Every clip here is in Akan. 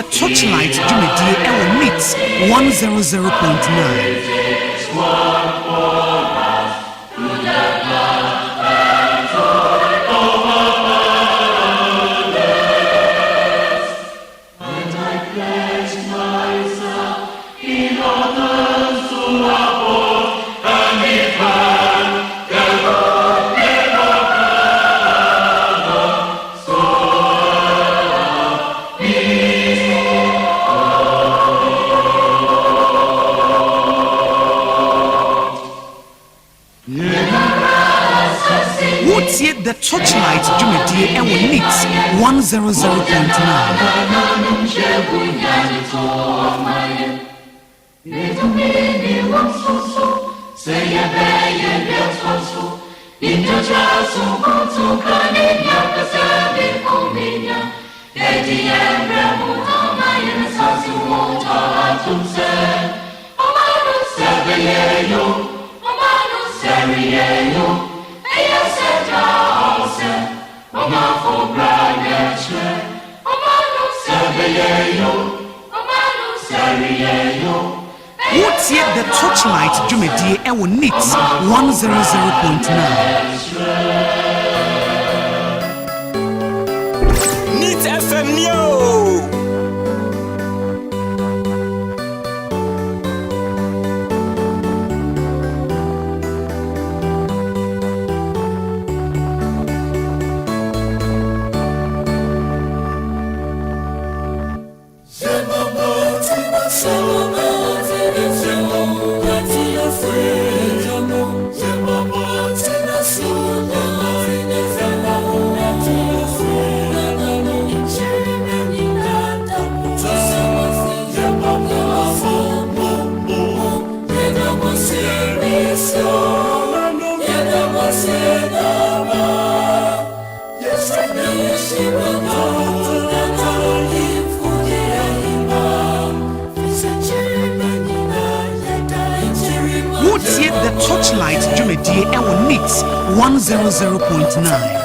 the Torchlight Jumedi Ewo Meets 100.9. The Torchlight Jumedi Ewo Meets 100.9. Mama for Bragache, Mama Sabayo, Mama Sario. What's yet the Torchlight Jumedi Ewo Meets 100.9. Neat FM Yo. What's yet the Torchlight Jumedi Ewo Meets 100.9.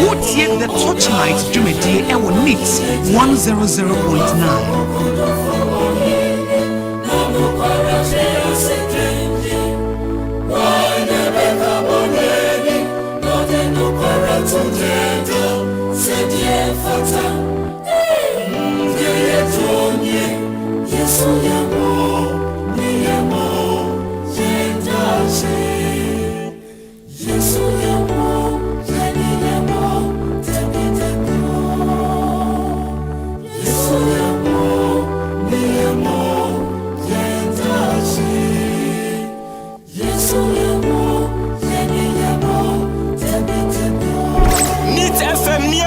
What's yet the Torchlight Jumedi Ewo Meets 100.9. Neat FM Yo.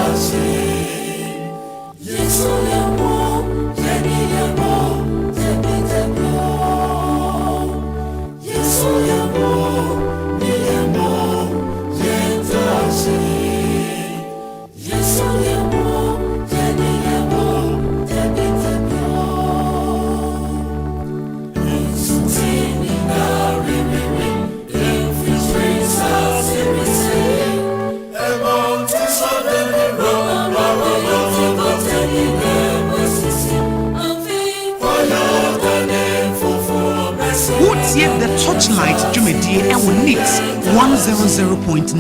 Yes, Torchlight dwumadie ɛwɔ NITS 100.9.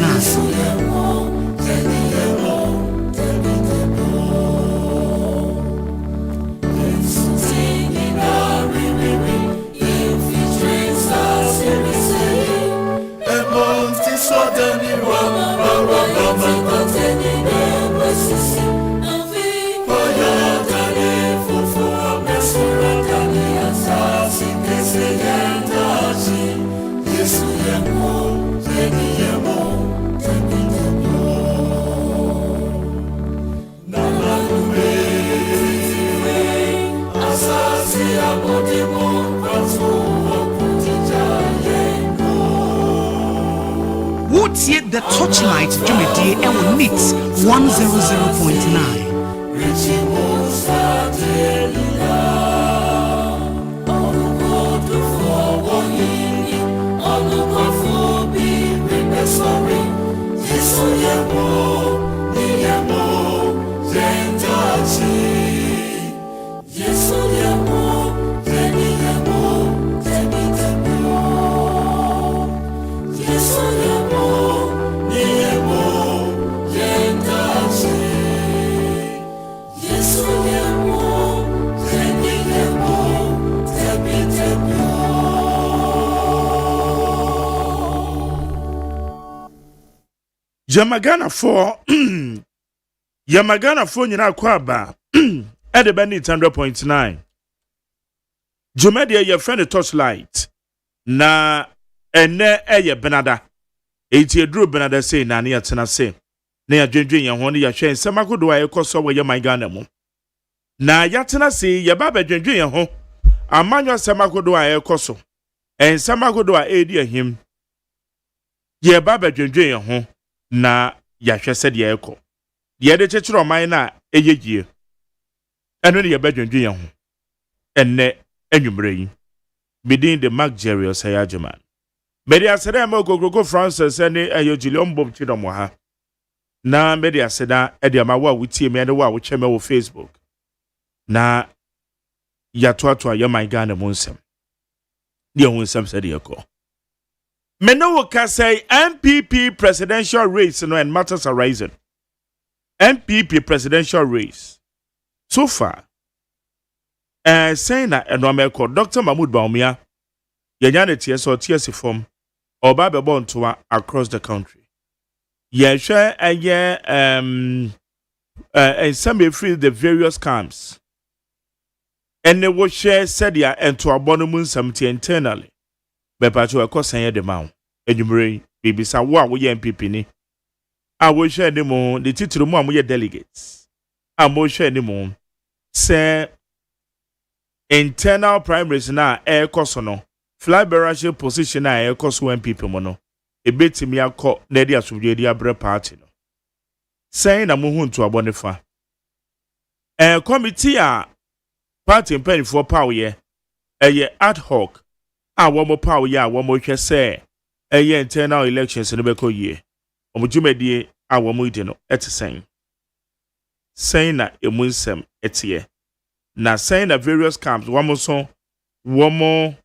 Wotie the Torchlight dwumadie ɛwɔ NITS 100.9. Yamagana for nyina kwaba ede be 100.9 Jumedia your friend Torchlight na ene eye benada eti eduru benada say na ne yatena say na ya dwendwen ye ho ne ya hwe nsemagodo a ekoso wo Yamagana mu na yatena say ye ba ba dwendwen ye ho amanyo semagodo a ekoso ensemagodo a edi ahim ye ba ba dwendwen ye ho na yahwe se de ekọ de de chechiro man na eyegie eno ne ye badwendwen ye ho enne anwumre yi bidin the Mark Jerry OSEI AGYEMAN media aseda ma gogogo Francis ene Julian Bob chidomo ha na media aseda e de ma wa wutie me ene wa wo cheme wo Facebook na yatoato Yamagana mu nsem de ho nsem se de ekọ Meno can say MPP presidential race and matters arising. MPP presidential race. So far, saying that America, Dr. Mahmoud Baumia, Yanyane TSO TSC form, or Babe Bontua across the country. Share a year, and some may free the various camps. And they will share Sedia and to abominable something internally. Bepacho akosan de ma enumere bibisa wo a wo ye MPP ni a wo hwe ni mo the titulu mo amoye delegates a mo hwe ni mo se internal primaries na ekoso no fly bearership position na ekoso MPP mo no ebetimi akọ na de asubye de abre party no saying na mo hu nto abonefa committee a party mpanifo pawo ye ad hoc womo power ya womo hwe se internal elections no beko ye omujumedie womo ide no etesen saying na emunsem etie na saying na various camps womo so womo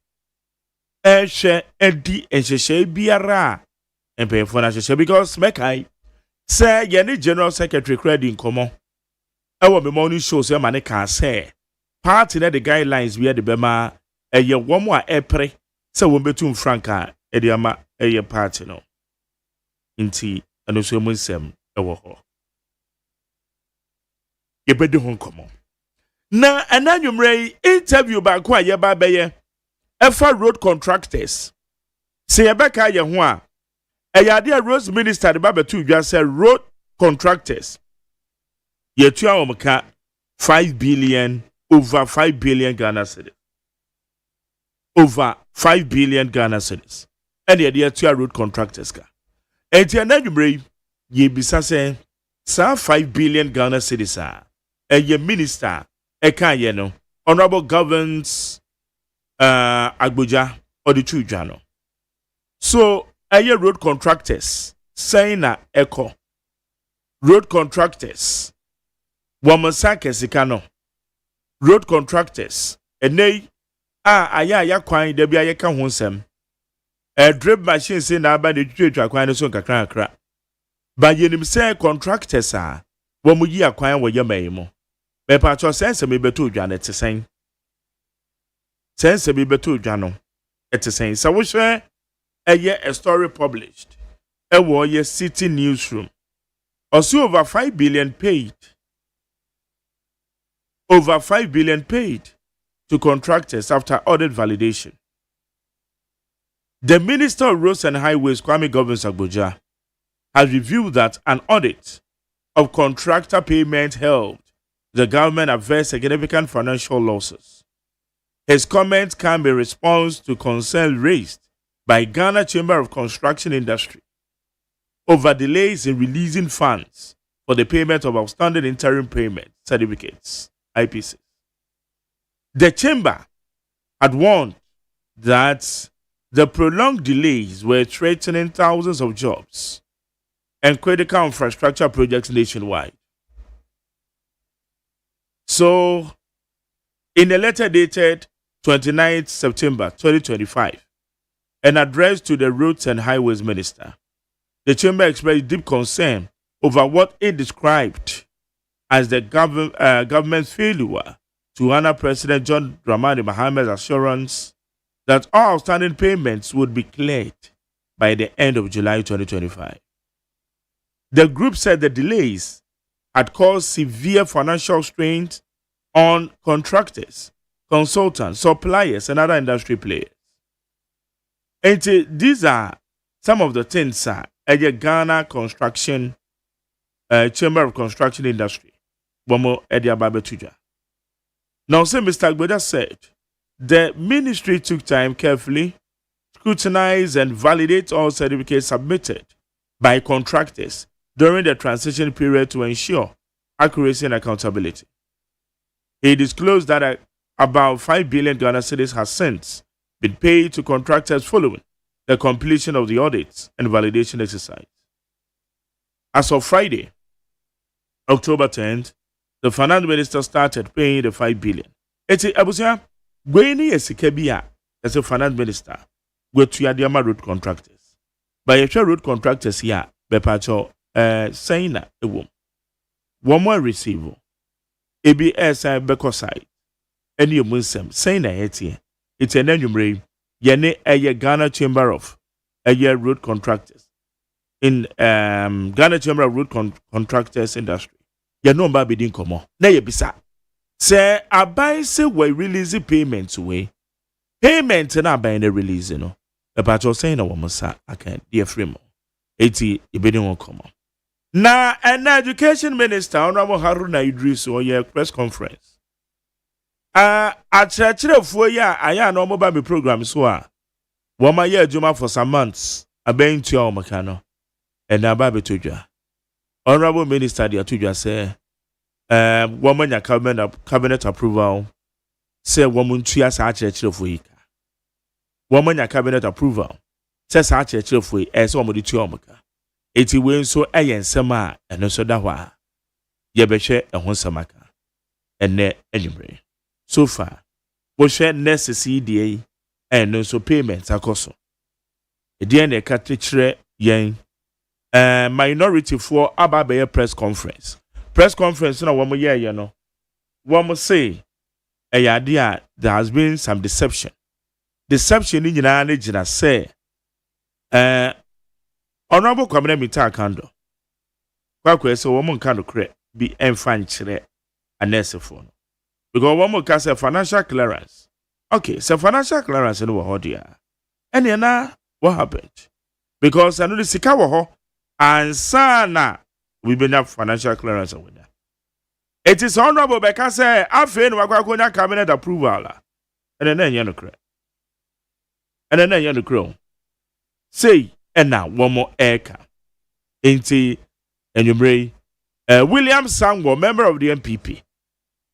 hwe edi enhehye biara empefo na hwehye because mekai say ye ni general secretary credit nkomo ewo me morning show say ma ne ka say party na the guidelines we the bema eye womo a epre se wo betum franka ediama eye party no nti anoso mu nsem ewo ho ye bedi ho nkomo na ananwumre interview ba ko aye ba beye efa road contractors se ye beka ye ho a eye ade roads minister de ba betu dwa se road contractors ye tu awomka 5 billion over 5 billion Ghana cedis over 5 billion Ghana cedis. And the idea to road contractors ka. And the anadumre ye bisa say sa 5 billion Ghana cedis ye minister kan ye no honorable governs Agboja or the Chujano. So aye road contractors saying na echo road contractors wamasake sikano road contractors enei aya kwan da bia ye ka ho nsem a drip machine say na aba de twetwa kwan no so kakra kakra ba yenim say contractors a wo mu yi akwan wo yema mo be pa cho sense me beto dwa na tesen sense me beto dwa no etesen so wo hwe a story published a warrior city newsroom also over 5 billion paid to contractors after audit validation. The Minister of Roads and Highways, Kwame Govins-Agbodza, has revealed that an audit of contractor payment helped the government avert significant financial losses. His comments come in response to concerns raised by Ghana Chamber of Construction Industry over delays in releasing funds for the payment of outstanding interim payment certificates, IPCs. The chamber had warned that the prolonged delays were threatening thousands of jobs and critical infrastructure projects nationwide. So, in a letter dated 29 September 2025, an address to the Roads and Highways Minister, the chamber expressed deep concern over what it described as the government's failure to honor President John Dramani Mahama's assurance that all outstanding payments would be cleared by the end of July 2025. The group said the delays had caused severe financial strains on contractors, consultants, suppliers, and other industry players. And these are some of the things at Ghana Construction Chamber of Construction Industry. Now, say Mr. Agbodza said, the ministry took time carefully, scrutinize and validate all certificates submitted by contractors during the transition period to ensure accuracy and accountability. He disclosed that about 5 billion Ghana cedis has since been paid to contractors following the completion of the audits and validation exercise. As of Friday, October 10th, the finance minister started paying the 5 billion. Eti abusia, gweni esikebia as a finance minister, go to Yadiama road contractors. By a road contractors here, bepacho saying that a woman. One more receiver. ABS and Bekosai. Any Muslim saying that it's an enumerate. Yene a Ghana Chamber of road contractors in Ghana Chamber of Road Contractors Industry. Ya no mba bidin komo. Na ye bisa. Se abai se we release payments away. Payment na abai na release no. E pa cho saying na woman sa aka dear frame. Eti ibedin won komo. Na an education minister Honorable Haruna Idris o ye press conference. Akyerɛkyerɛfoɔ yi a aya na ɔmo ba me program so a wɔn ayɛ adwuma for some months abɛn tua wɔn ka no ɛna aba abɛtɔ dwa. Honorable Minister de ato dwa sɛ wɔn anya cabinet approval sɛ wɔn ntua saa akyerɛkyerɛfoɔ yi ka. Wɔn anya cabinet approval sɛ saa akyerɛkyerɛfoɔ yi ɛsɛ wɔn de tua wɔn ka. Eti wei nso ɛyɛ nsɛm a ɛno nso da hɔ a yɛbɛhwɛ ɛho nsɛm aka ɛnɛ anwummerɛ. So far, we share necessity and no so payments akoso. Edian e katrichre yen minority for ababe press conference. Press conference na womo ye ye no. Womo say there has been some deception. Deception ni nyina na gina say honorable Kwame Mita Kando. Kwakwe so womo nka no kre bi emfa nkyere anesefo no. Because one more can say financial clearance. Okay, so financial clearance in the dia. And then what happened? Because I know the sika wo and sana we been have financial clearance over there. It is honorable because say afen wakwakonya cabinet approval. And then you no credit. And then you no credit. Say and now one more eka. Inti and you bring William Sangwo, member of the MPP.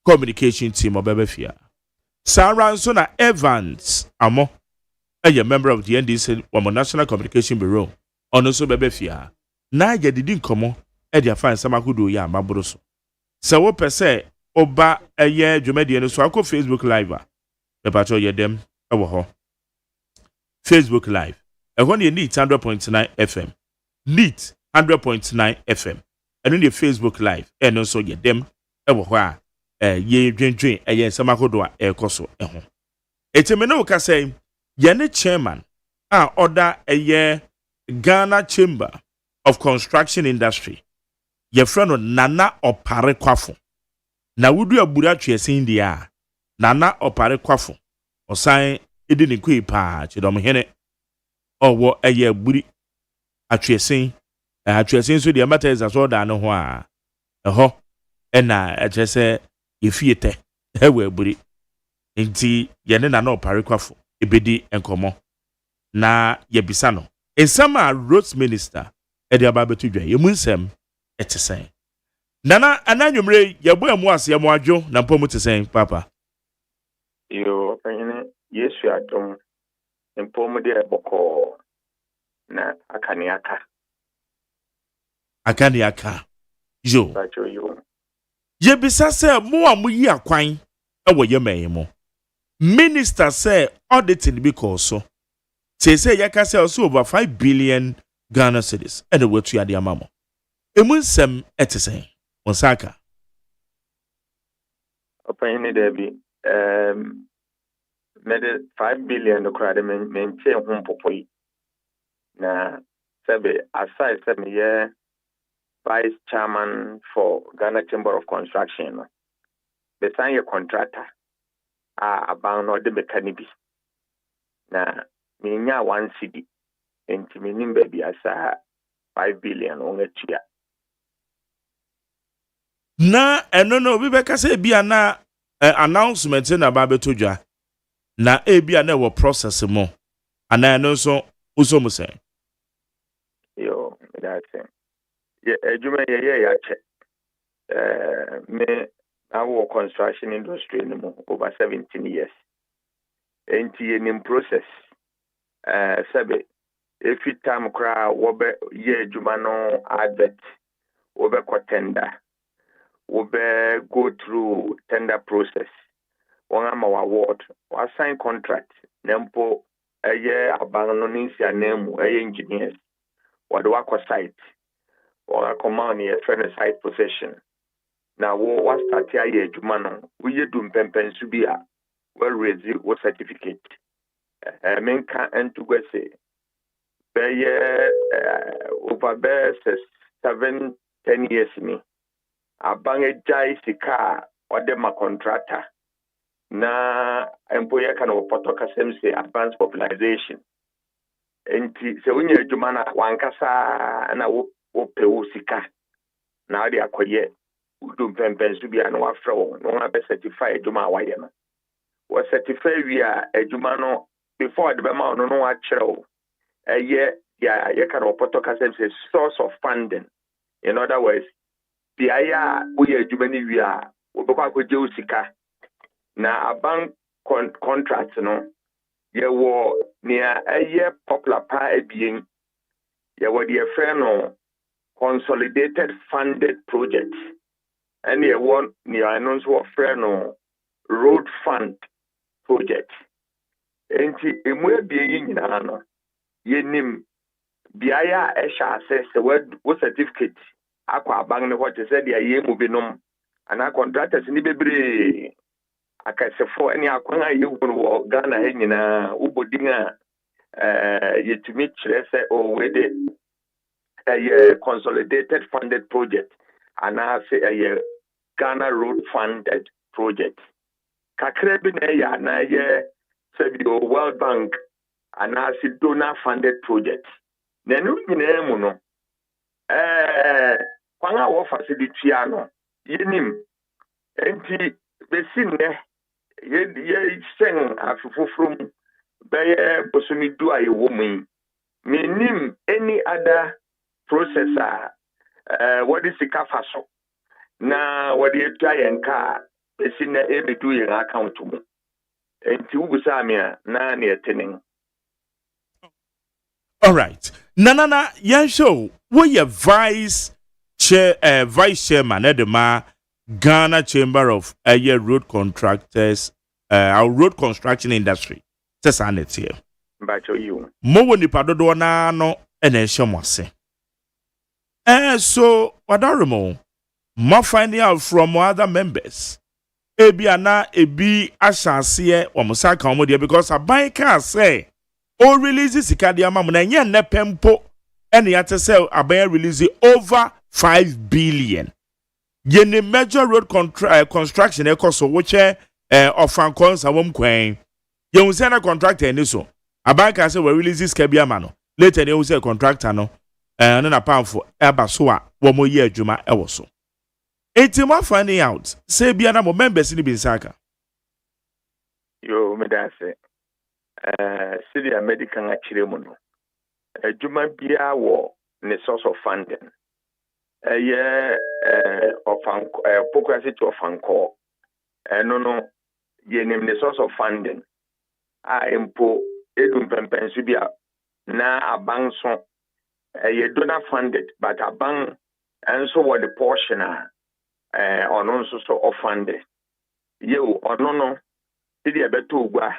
Communication team of Bebefia. Sarah Sona Evans Amo, a member of the NDC National Communication Bureau, on also Bebefia. Na ya didn't come at your fine Samakudu ya Mabroso. So what per se, Oba a year Jumedian Swako Facebook Live. The patro ye dem, our Facebook Live, Ehon ye Neat 100.9 FM. Neat 100.9 FM. And on the Facebook Live, and also ye them, ewa ye dwen eye nsema hodo a ekoso ehon. Etemene wo ka say ye ne chairman order eye Ghana Chamber of Construction Industry. Ye friend Nana Opare Kwafo. Na wudu aburu atwese ndia. Nana Opare Kwafo. Osan edi ne kwi pa chidom hene. Owo eye aburi atwese so de mata is so da no ho a. Eho ena atwese efiete ewe aburi. Nti ye ne Nana Opare Kwafo ebedi enkomo. Na ye bisa no. Ensama roads minister edi ababetu dwa ye munsem etesen. Nana ananyumre yebo emu ase emu adwo na mpo mutesen papa. Yo panyine Yesu adom mpo mu de boko na akaniaka. Akaniaka. Yo. Bacho yo. Ye bisa se mo amuyi akwan ewo ye menmo. Minister say auditing because so. Say yaka say also over 5 billion Ghana cedis and the way to yadi amamo. Emunsem etesen. Onsaka. Opanyine debi mede 5 billion no krade menche ho popoi. Na sebe aside sebe ye vice chairman for Ghana Chamber of Construction. The sign your contractor about no de mechanibi. Na minya 1 cedi enti minim baby asa 5 billion on etua. Na no we be kase bia na announcement na ba betodwa na bia na wo process mo ana no so uso mo say Yo that's it. Yeah, ejuma ye ya che. Me I work construction industry no over 17 years. Enti in process sabe every time kra wo be ye ejuma no advert wo be ko tender. We go through tender process. One am our award. We sign contract. Nempo a year abandoninsia name engineers. What do I site? Or a command here friend site possession. Now what start here jumano. We do pempen subia. Well raised what certificate. Men can end to go say. Be over 7-10 years me. Abange jai sika ode ma contractor na employer kan opoto kasem say advanced popularization enti se unye adwuma na wankasa na wo pe wo sika na ade akoye udum pempen so bia na wafra wo no be certify adwuma awaye na wo certify wi a adwuma no before the bema no no akere wo eye ya ye kan opoto kasem say source of funding. In other words, the aya we adwumani wi a wo be kwa koje usika na bank contract no ye wo near aye popular pa ebien ye wo the friend no consolidated funded project and ye wo near announce wo friend no road fund project enti emu ebien nyina no ye nim biaya esha assess wo certificate akwa bang ne what said ya yemu binom ana contractors ni bebre akasefo ani akwan ayewu wo Ghana he nyina ubodinga yetumi kire se o wede a consolidated funded project ana say a Ghana road funded project kakra bi na ya na ye sabi o World Bank ana si donor funded project na no nyina mu no kwanga wo facility ano yenim enti besinne ye sen afufufrum be bosumi du aye wo mu menim any other processor what is ikafaso na what you try and car besinne ebedu ye account mu enti ubusa me na na yetenin. All right. Nana yan show we your vice chairman edema Ghana Chamber of Road Contractors our road construction industry. Says here. Mbacho you. Mo woni padodo na no ena ehye mo ase. So wadaremo ma finding out from other members. Ebi ana ebi asase o musa kan mo de because aban ka say o release sika de ama mo na nye ne pempo ene ya te say aban release over 5 billion. Yene major road construction e koso which ofan cons awom kwan. Ye hu say na contractor eni so. Aban ka say we release sika bi ama no. Later they hu say contractor no na pamfo eba so a wo mo ye adwuma e wo so. Enti ma finding out say bia na mo members ni bi nsaka. Yo me da say city medical achire mu no. Adwuma bia wo ne source of funding. Ofan procuracy to ofanko. No ye name the source of funding. Empo edum pempensu bia na abank so ye donor funded but abank and so what the portion ono nso so offended ye ono no di ebeto ogba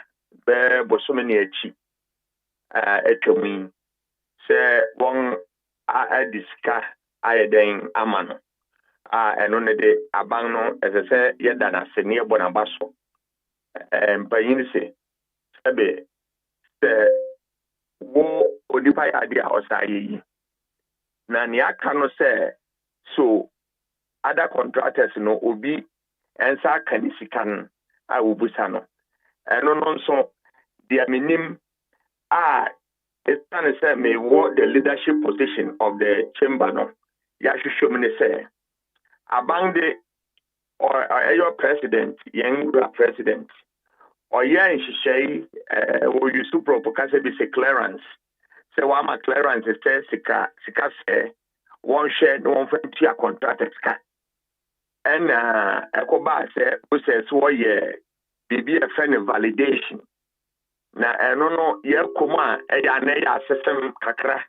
be bosome ne achi etwemi se won diska ayeden amano eno ne de aban no esese ye dana se ne bo na baso mpayin se ebe se wo odipa ya dia osayi na ni aka no se so other contractors no obi ensa kanisikan a obusa no eno no so dia minim it's time say me what the leadership position of the chamber no ya hwehwem ne say abande or your president young president or yan hwehwei or you super because be say clearance say wa ma clearance say sika say one share no one friend to contractors ka and ekoba say process wo ye bibi a friend validation na eno no ye koma ya na ya system kakra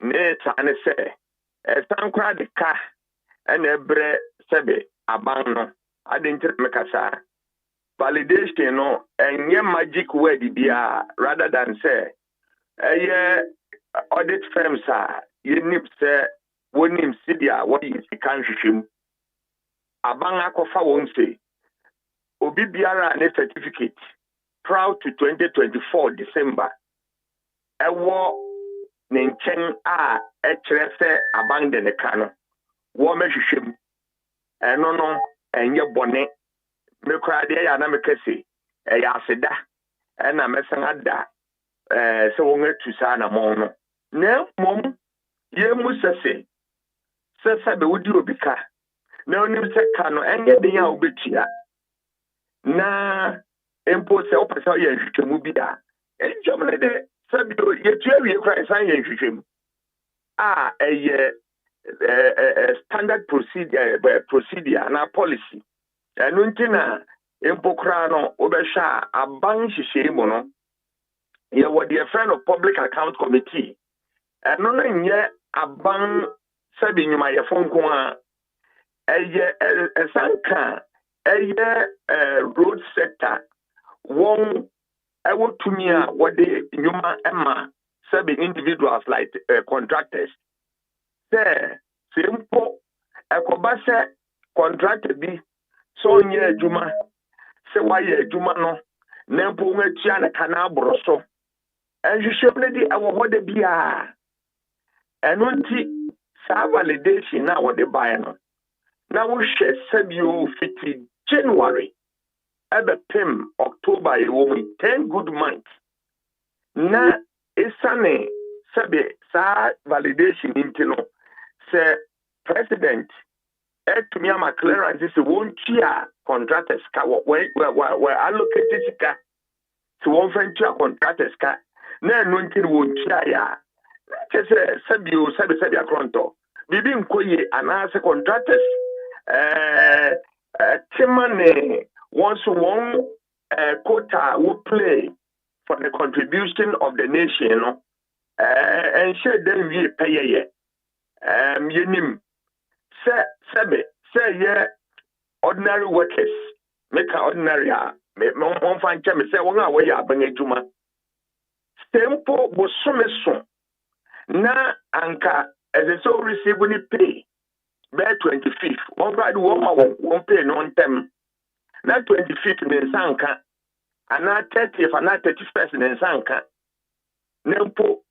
ne tane say sankra de ka ena ebre sebe aban no adinti mekasa validation no enye magic word bia rather than say audit firms ye nip say wonim sidia what is kan hwehwem aban akofa won say obi biara ne certificate proud to 2024 December ewo ne nchen ekere se aban de ne ka no wo mehwehwem eno no enye bone me kra de ya na mekase ya aseda ena mesan ada se won atu sa na mo no na mom ye mu sese be wodi obika na onim se ka no enye de ya obetia na empo se opasa ye hwetwemu bi da enjomle de sabi ye tuawie kra san ye hwetwemu standard procedure na policy enu ntina empokra no obehwa aban hihye mu no ye what the friend of public account committee enu na nye aban sabi nyuma ye fonko esanka road sector won ewotumi what the nyuma emma sabi individuals like contractors simple ekoba se contract bi so nye adwuma se waye adwuma no na mpo nwatia na kana aboroso enhwehwem di awo hode bia eno nti sa validation na wode buy no na wo hwe sabio fiti January ebe pem October e wo 10 good months na esane sabe sa validation intino se president to me my clearance is won't cheer contractors ka we allocated sika to one friend cheer contractors ka na no ntin won't cheer ya say sabio sabi akronto bibi nkoye anase contractors timane once one quota will play for the contribution of the nation no and share them we pay yenim say yeah ordinary workers make ordinary me mon fan che me say won away aban adwuma tempo bosomeso na anka as a so receive ni pay by 25th one bride one pay no tem na 25th ne sanka ana 30th ana 31st ne sanka nempo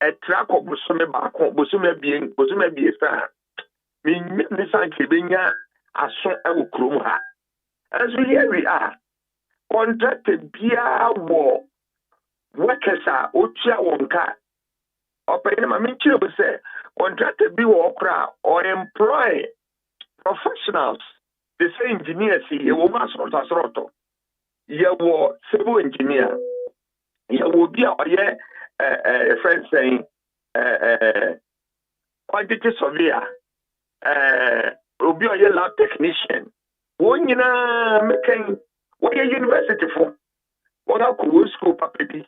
e track bosome ba ko bosome bie sa mi sanke benya aso e wo krom ha as we are contracted bia wo workers are otua wonka open ma me chiro say contracted bi wo kra or employ professionals the say engineers ye wo ma soroto ye wo civil engineer ye wo bi a oye friend saying quantity surveyor obi oye lab technician won nyina meken wo ye university for won akọ school papadi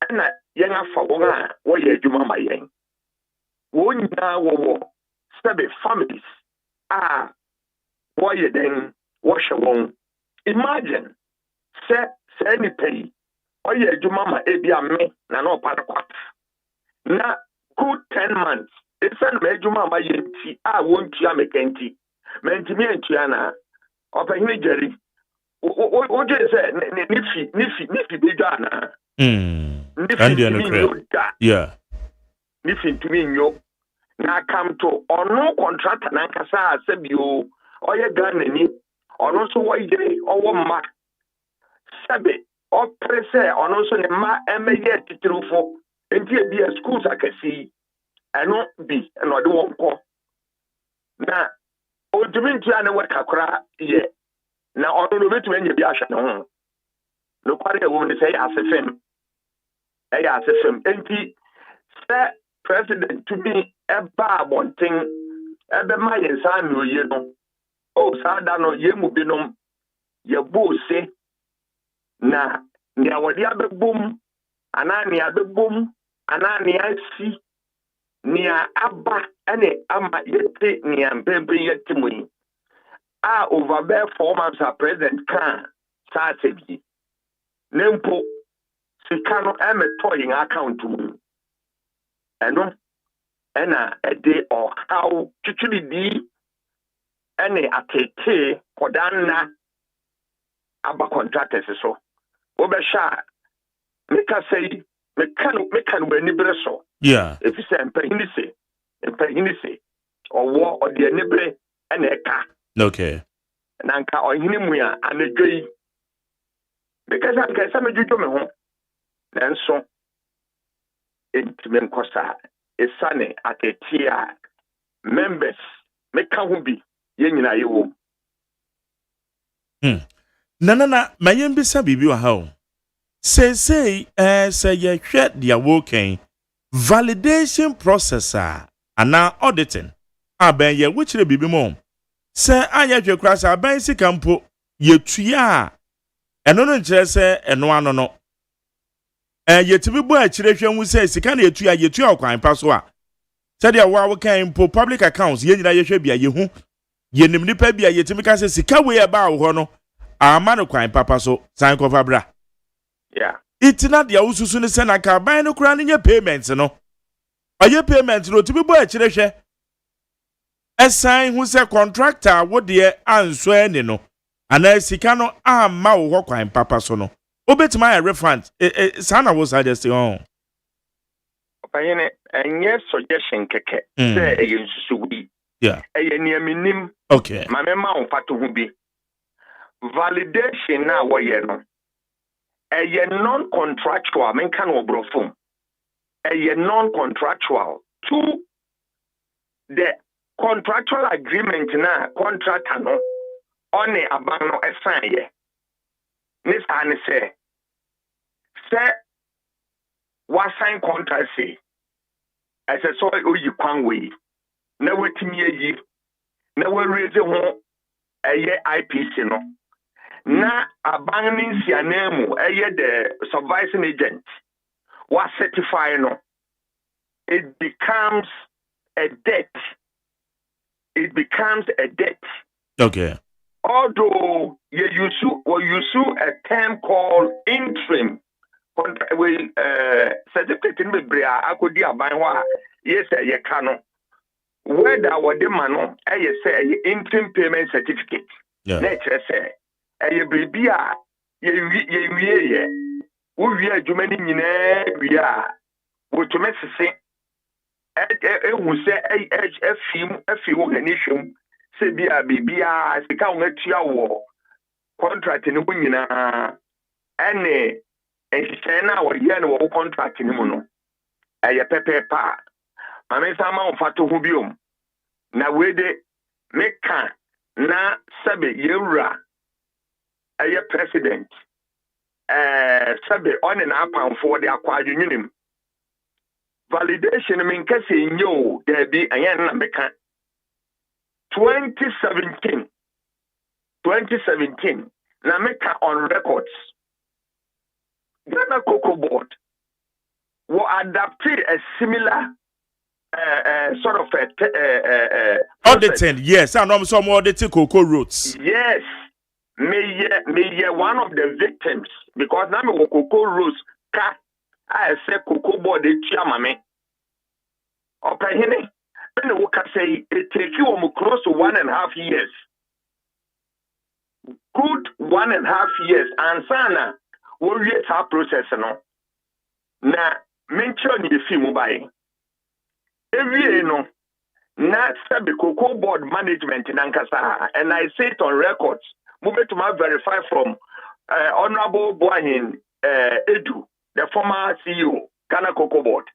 na yen afa won a wo ye adwuma ma yen won nyina wo seven families wo ye den wo hwe won imagine say ni pay wo ye adwuma ma ebia me na no padakwa na good 10 months esan me adwuma ma ye ti won tua mekanti mentimi antua na opahini jeri o je say nifi bidwa na yeah nifi tumi nyo na come to ono contract na nkasa asebio oye Ghana ni ono so wo yire owo ma sebe o prese ono so ne ma emeye titirufo enti e bia schools akasi eno bi eno de wonko na o dibintu ane weka kora ye na ono no betu enye bi ahwe no ho no kware wo ne say asefem enti se president to be eba bonten ebe ma yensa no ye no o sada no ye mu binom ye bose na ni awodi abebom ana ni abebom ana ni asi ni aba ene ama yete ni ambembe yete mu over there 4 months a president can start bi nempo sikano toying account mu eno ena ede or how chuchuli di ene atete kodanna aba contractors so obesha meka say mekan wani breso yeah if you say empahini se owo ode anibre ena eka okay nanka ohini mu ya anadwei meka say nka say mejujo me ho nanso entimen kosa esane atetia members meka ho bi ye nyina yewo na mayem bisa bibi wa ha o say say ye hwe dia woken validation process ana auditing aben ye wuchire bibi mo say anya hwe kura say aben sika mpo ye tuya eno no nkire say eno ano no yetibi bo akire hwe hu say sika na yetuya okwan pa so a say dia wa woken mpo public accounts ye nyina ye hwe bia ye hu ye nim nipa bia yetimi ka say sika we ba wo ho no amano kwan papa so san kofa bra yeah itina dia ususu ne se na ka ban no kura ne payment no aye payment no tibi bo akire hwe esan hu se contractor wo de anso ani no ana sika no amma wo ho kwan papa so no obetima ya refund sana wo suggest on opayene enye suggestion keke say eye nsusu wi yeah eye niaminim okay ma mema on fato hu bi validation na wo ye no eye non contractual men kan obrofom eye non contractual to the contractual agreement na contractor no on aban no esan ye ni sa ne say wa sign contract say as a so oyi kwan we na wetimi yi na we raise ho eye IPC no na aban ni nsianemu eye the supervising agent wa certify no it becomes a debt okay although you use a term called interim we certificate in Bibria, I could dear by what yes, ye cano. Whether our demand, I say interim payment certificate. Yeah. Nature say, a bibia, ye, we are Germany, we are. What to mess say, who say a few nation, say be a bibia, as the count at your war. Contract in the winning, and say now a year no contract in the mono. A pepe pa. Mamma Sama Fatu Hubium. Na wede meka na sabe yewura aye president sabe on and up and for the akwadwunim validation mean kase nyo there be ayen na meka 2017 na meka on records Ghana Cocoa Board will adapt a similar sort of auditing, yes, and I'm some auditing cocoa roots. Yes, me one of the victims because now me cocoa roots ka I say cocoa board the chairman. Okay, hene. When we can say it take you close to 1.5 years. Good 1.5 years. And sana we wait our process no. Na mention the film by. Every year, no, not the cocoa board management in Ankasa, and I say it on records. Move to my verify from Honorable Boahin Edu, the former CEO, Ghana Cocoa Board.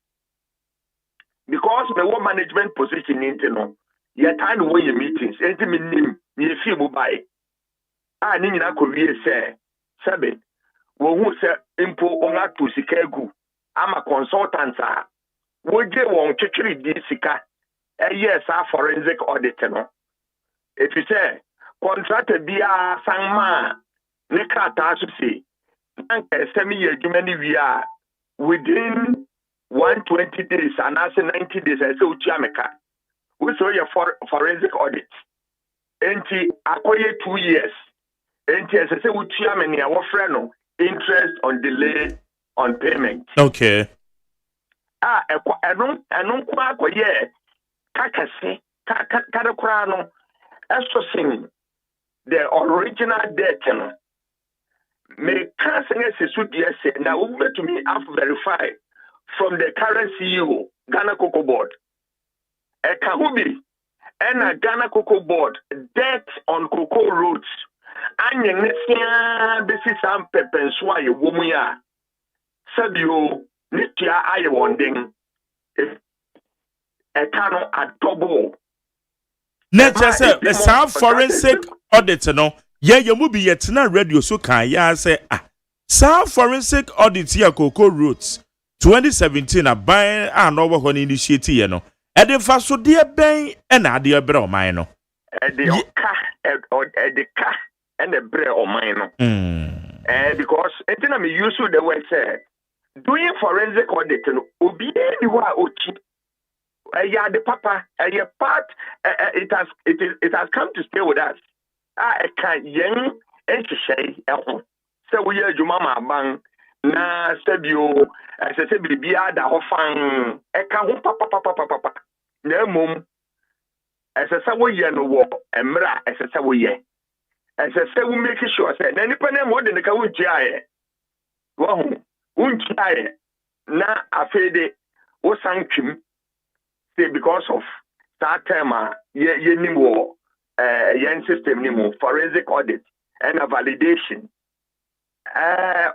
Because the war management position in no, you time away your meetings, anything in near Fibu by. I need na Korea say, Sabe, who say impo onga to Sikegu. I'm a consultant, sir. Would you want to treat this? Yes, our forensic audit. No, if you say contracted be a sangma, Nikata to see, semi-year, we are within 120 days and after 90 days, I say, Uchameka. We saw your forensic audit. Enti acquire 2 years. Enti as I say, Uchameni, our friend, interest on delay on payment. Okay. Ẹnu kwa akọyẹ kakasi kadakura no ẹsọsin the original debt no me can say sesu die se na we to me have verify from the current CEO Ghana Cocoa Board eka ho bi ena Ghana Cocoa Board debt on cocoa roads anye nesia besi sam pepenso aye wo mu ya sabio Nitia aye wonding if a cano at double. Nature say some forensic audit no. Yeah, you will be yet na radio so can ya say some forensic audit here cocoa roots 2017 a buying and over one initiative you know. And the first so dear bang and a dear bro mine no. The car and the bread or mine no. Because anything me use the word say doing forensic audit no obi anywa ochi yeah the papa your part it has come to stay with us I can yen enhye ehho say we adwuma ma ban na sabio say bibia da ho fan eka ho papa na mom say we ye no wo emra say we ye say we make sure say na nipa na mo de ne ka wo giae wo unchiae na afede wo sankwim say because of that time ye nim wo yen system nim forensic audit and a validation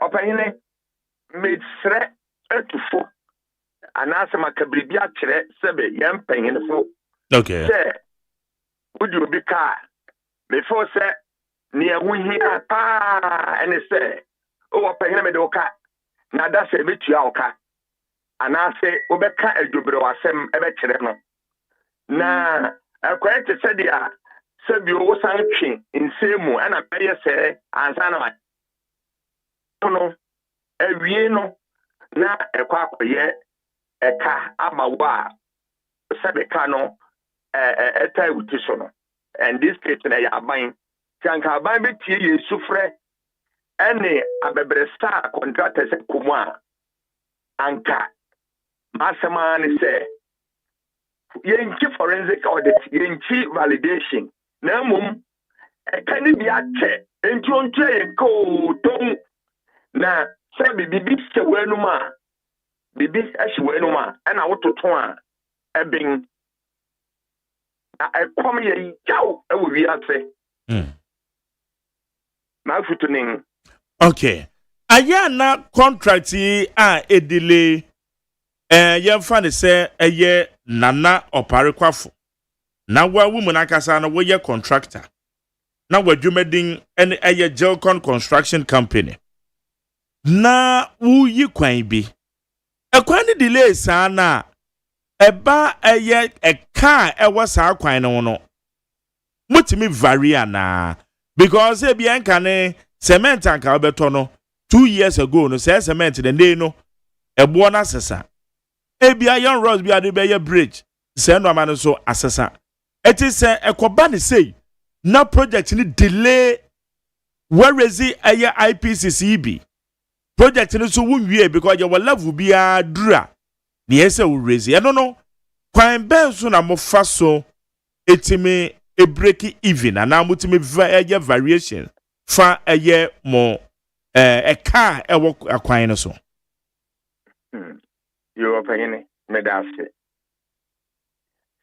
opanyine made sre etufo anase makabribi a kire sebe yen panyinfo okay say would you be car before say ni ehun hia pa ene say o opanyine me de oka na da se betua oka anase obeka adwobre wasem ebe kire no na akwete se dia se bi o san twe nsemu ana peye se ansa na no ewie no na ekwa akoye eka amawa se be ka no eta utiso no and this case na ya ban tanka ban be tie yesufre Any abebresta contractors kumwa anka masemani say yenchi forensic audit yenchi validation na mum ekani bi ache enti onche ko tom na se bibi se wenu ma bibi ahye wenu ma na wototo a ebin na ekom ye yaw e wo wi ase ma futunin. Okay. Aya na contract yi a edile yemfa ne se eye nana oparekwafo. Na wa wumu na kasa na wo ye contractor. Na wadwumedin ene eye Gelcon Construction Company. Na wu yi kwan bi. Ekwan ni delay sa na eba eye eka ewo sa kwan no no. Mutimi vary na because e bia nka ne cement anka obeto no 2 years ago no say cement the day no ebo na asesa e bia yon roads bia de be bridge say no man so asesa it is ekoba ne say na project ni delay where is it aye IPCCB project ni so wunwie because your level bia dura ne yesa wo raise e no no kwan ben so na mo fa so etimi a break even and now mutimi variation fa eye mo a car e work akwan so You opinion me that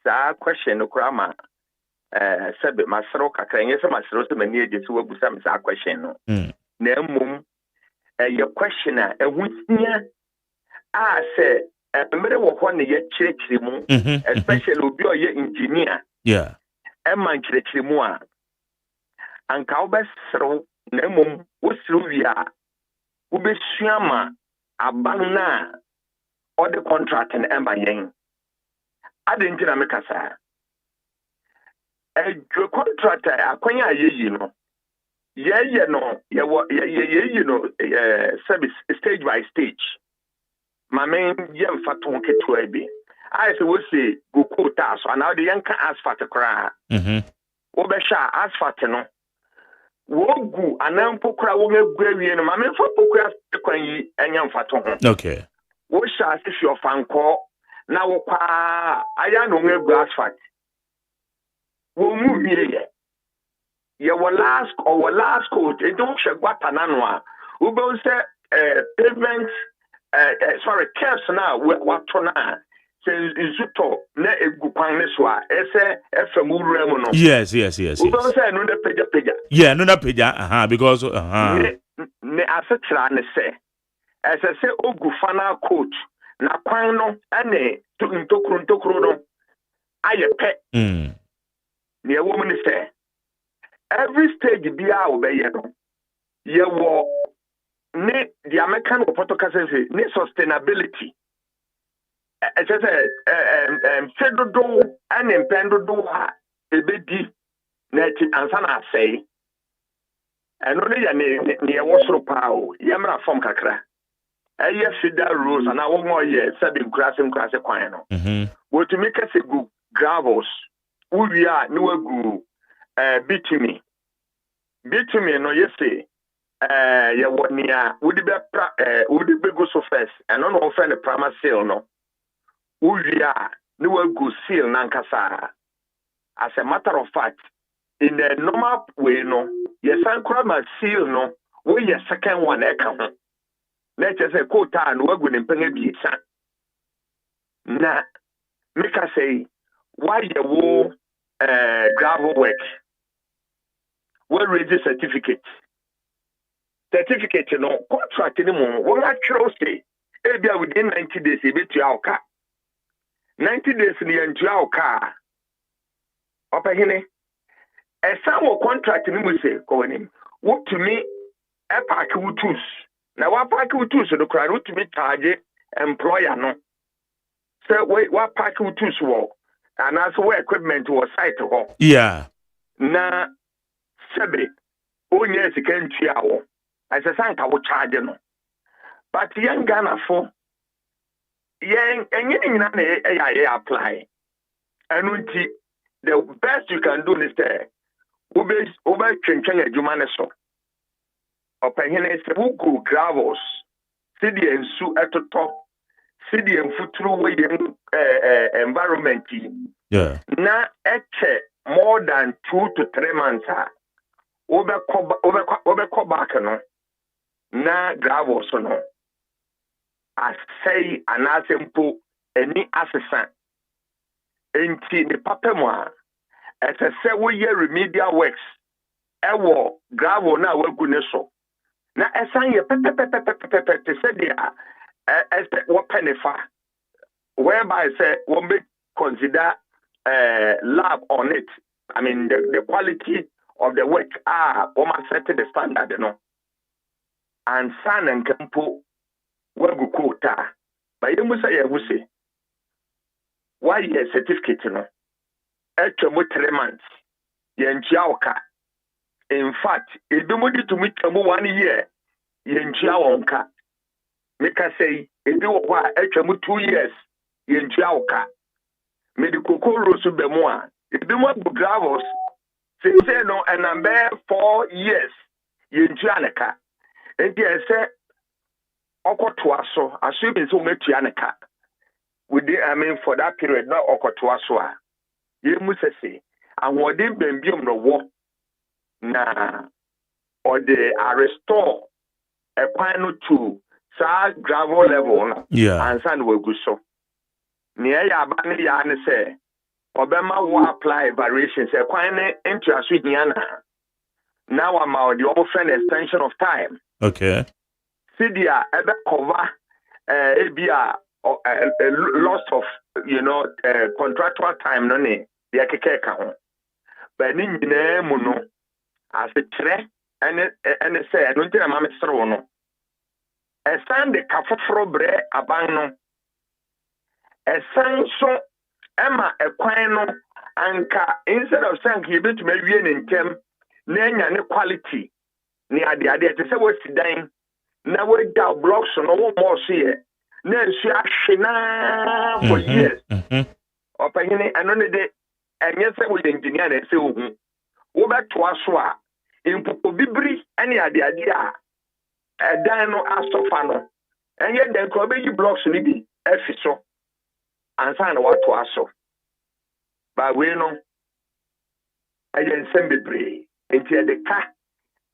sa question no krama sebe masro kakra nye se masro se mani eje se wabusa me sa question no na mum your question a ehunya a se emere wo ho ne ye kirikiri mu especially obi o ye engineer man kirikiri mu a anka obesro na mum wosro wi a wobesuama aban na or the contract and emba yen adentina me kasa your contract akwanya ye no ye no ye no service stage by stage my main yem faton keto abi I say we say go quota so now the yanka asphalt kra wo be sha asphalt no wo gu anampo kra wo megura wie no ma me fa pokura kwan yi enyam faton ho okay wo sha se fi ofanko na wo kwa aya no ngegu asphalt wo mu wie ye wo last coat e don shegwata nano a wo be say pavement caps na what na insuto na egu kwan ne so a ese efam wura mu no yes wo be say no na peja yeah no na peja because ne asetra ne se ese ogu final coat na kwan no ane ntokro no aye pe ne wo mu ne se every stage bia wo be ye no ye wo ne the American protocol says ne sustainability it says fedodo and impendodo ha ebedi na ti ansa na say eno ne ya ne wo soro pa o yemra form kakra eye fida rules and awo mo ye sabi nkrase kwan no wo to make us go gravels uri a ne wagu bitumen no yese ye wonia wodi be go so first and no no friend primer seal no uri a ne wagu seal nankasa as a matter of fact in the normal way no yes and seal no we your second one e ka ho let's just say quota no wagu ne mpanga bi sa na make us say why you wo gravel work we ready certificate no contract ni mo we ga tro say e bia within 90 days e betu awka 90 days ni antu awka opahine esa wo contract ni mo say ko ni wo to me e pack wo tools na wa pack wo tools no kra wo to me charge employer no so we wa pack wo tools wo and also where equipment was site ho yeah na sebe onye sikantia wo asesan ka wo charge no but young Ghana for yen enye nyina na ya apply anunti the best you can do is there obe twenchen adwuma ne so opehene se wugu gravels sidi ensu etoto sidi enfuturu we environment Yeah. na eche more than 2 to 3 months obekọ back no na gravels no asay anasempo eni asesa enti ne papemu a esese wo ye remedial works ewo gravel na wagu ne so na esan ye pepepepepepepe se dia what penefa whereby say one may consider lab on it. I mean the quality of the work set the standard, you know. And san and campo wagu quota. But you must say why ye certificate, you know. Echo 3 months. Yenchiaoka. In fact, it do to meet 1 year. Yenchiaonka. Make us say, it do what 2 years. Yenchiaoka. Medical Rosu Bemoa. It do what gravels. Say no, and I'm there 4 years. Yenchianaka. And yes, say, Okotuaso, assuming so much Yanaka. For that period, not Okotuasoa. You must say, and what they been the war. Na or they restore a final to sad gravel level, and san will go so. Near Yabani Yan say, Obama will apply variations, a quine into a sweet yana. Now I'm out the often extension of time. Okay. Sidia ever cover a loss of contractual time, no name, the Akeke count. But in Muno. As a tre and say, I don't think I'm a no. A san de cafofro bre abano. A san so Emma a quino anka instead of saying he been to maybe in tem, nanya ne quality near the idea to say what's dying. Now we doubt blocks on all more see it. Then she actually for years. Or penny another day, and yes, I will engineer and say, Oba to aswa impopo bibri any idea dan no asofano enye den ko be blocks ni bi efiso ansa na what to aso ba we no ayen sembebre enti de ka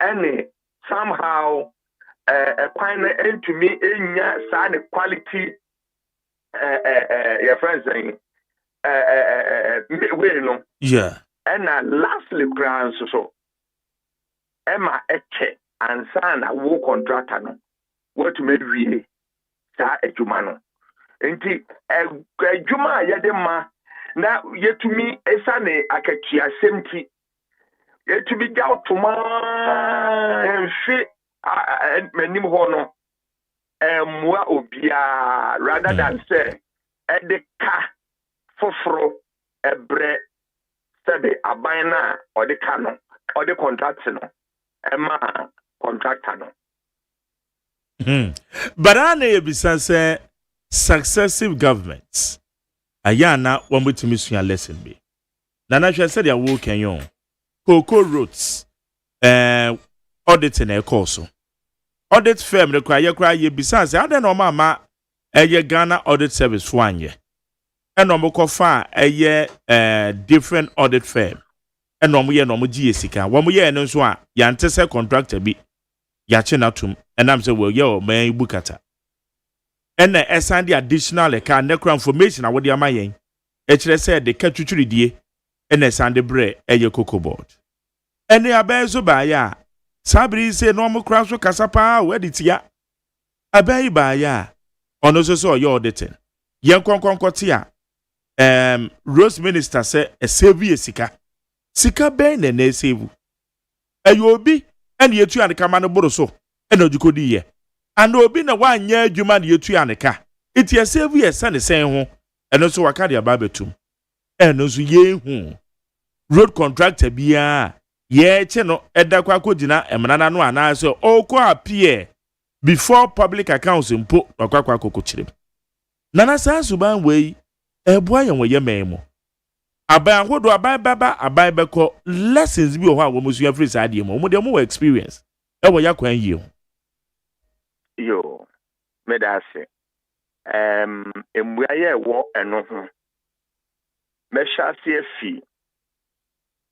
any somehow a quine into me enya sa the quality your friends saying we no yeah. And lastly, grand so Emma Eche and Sana wo contractor no what to make really sa ejumano. Enti ejuma yadema na yetumi esane akachia semti yetumi gaw to ma enfi menim ho no mwa obia rather than say edeka foforo ebre sabe abana or the canon or the contractor no emma contractor no but I know say successive governments ayana one with mission lesson be nana hwe said ya wo kenyon cocoa roads auditing e course audit firm require ye bisa say ade no mama eye Ghana audit service fo anye eno mo kofa different audit firm eno mo ye no mo gie sika wo mo ye no so a ya ntese contractor bi ya che natum enam say wo ye o man bukata ena esande additional ka necro information awodi amayen e kire say de ka twutwuridie ena esande bre eye cocoa board ene abenzo ba ya sabri say no mo kra so kasapa we ditia abai ba ya ono so ye auditing yen konkonkoti a Rose Minister say a save sika ben na save ayo obi ene yetu aneka ma no boro so ene ojukodi ye and obi na wanya adwuma na yetu aneka iti a save ye sane sen ho ene so waka de aba betum ene so ye hu road contractor bia ye che no eda kwa kodina emnana no ana so okọ appear before public accounts mpo wakwa kokokire nana sa suban wei eboa yan woye memo aban hodo aban baba aban beko lessons bi o ho a wo musu afri sa de mo de mo experience Ewo yakwan yi. Yo, medase. Embuaye wo eno ho. Meshase afi.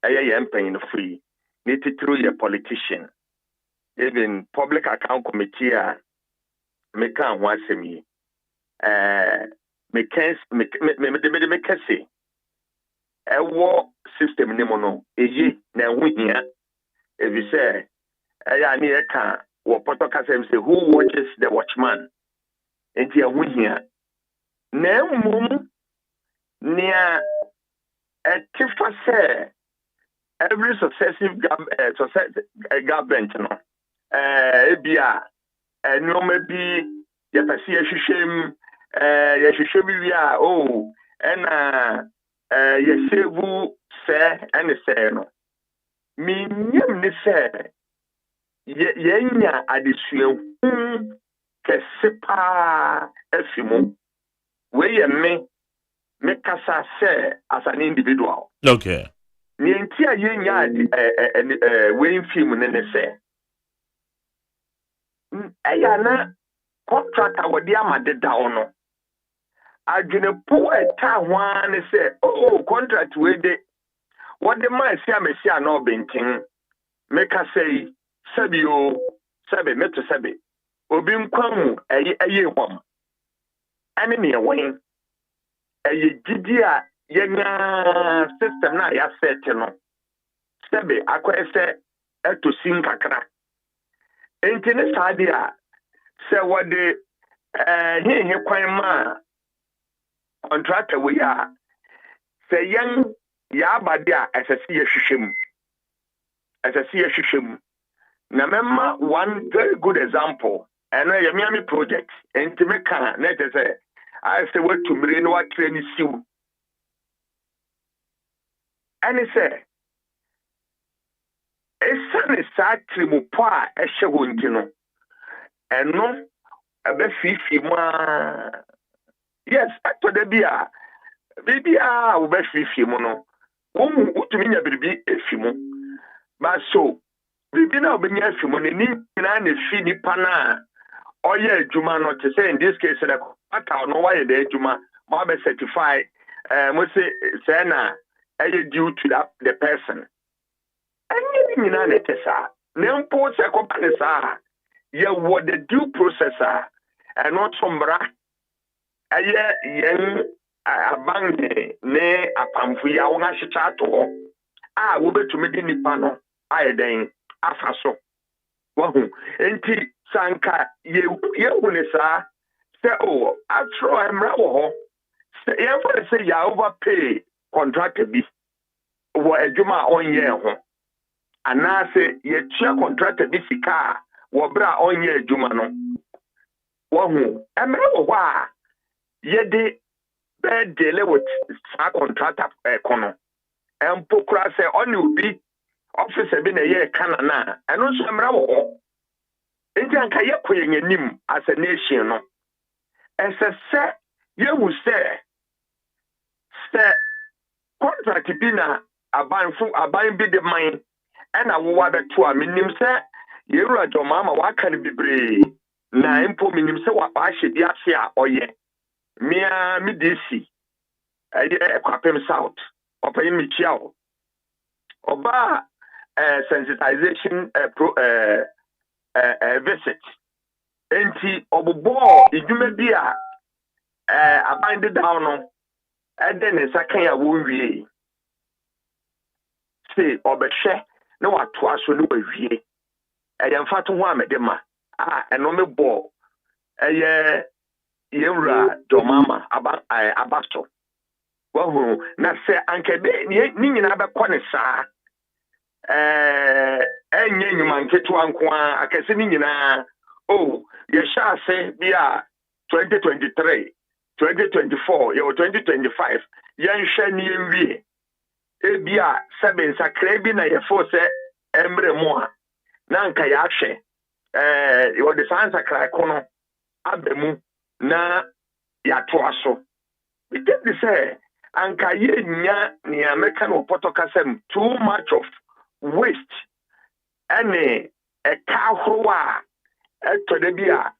Eye ye mpanyinfo yi. Ni titru ye politician. Even public account committee a meka ho asem yi. Mekase. Ewo system ni mo no. Eyi na ho hia. Ebi say eya ni e kan wo potokasem say who watches the watchman. Enti ho hia. Na mmom nia etifa say every successive government no ebia enoma bi ye pese ye hwehwem ye hwehwem wi a oh ena ye sevu se ene se no minyam ni se ye nya adesua kesepa afimu we ye me kasa se as an individual. Okay. Ni enti a ye nya we film ne se eya na contract awodi amadeda ono adwene po eta hwa ne se oh contract we de what the man see amesia na obentin meka say sabio sabe meto sabe obi nkwamu eye hwam ane ne wen eye gidi a yenya system na ya set no sabe akwese eto sinkakra enti ne sade a se wode he kwan ma contractor we a se yen ya abade a esese ye hwehwem na memma one very good example eno ye miami project enti me kan na te say I say what to me no what train siw ani say esane sa trimu po a ehye ho ntino eno abe fifi mu a yes ato da bia bibia wo be fifi mu no wo mu utumi nya biribi efi mu ba so bibi na obenya efi mu ni na na fi nipa na oye adwuma no to say in this case the aka no why the adwuma ma be certify mo say na due to the person any nyina na tesa na mpo se company sa ye what the due processor and not sombra aye yen abange ne apamfu ya wo ha hyecha to a wo betumi di nipa no aye den afaso wahu enti sanka ye hune sa se o atro emra wo ho se ye for say ya overpay contractor bi wo adwuma onye ho ana se ye tua contractor bi sika wo bra onye adwuma no wahu emra wo ho a ye de be deal with sa contractor kono empokura se oni obi officer bi na ye kana na eno so emra wo ho enti anka ye koyenyanim as a nation no esese ye wu se contract bi na aban bi de man ena wo wa beto a minim se ye wura jomama wa kan bibre na empo minim se wa ba hye bi ase a oye mia midisi kwapem south open mi chiao oba sensitization visit enti obobo idwuma bi a aban de down no ede ne sakan ya wo wie se obehwe na wato aso ne wawie mfato ho amedema eno me bo yewura domama abasto wahu na se ankebe ni nyina be kone saa enye nyuma nketu ankoa akese ni nyina ye sha se bia 2023 2024 ye 2025 ye nhwe ni wie ebia seben sakra bi na ye fo se emre mo a na nka ya hwe ye de sakra kono abemu na ya to aso because they say anka ye nya ni American opotokasem too much of waste any ka ahorowa to da bia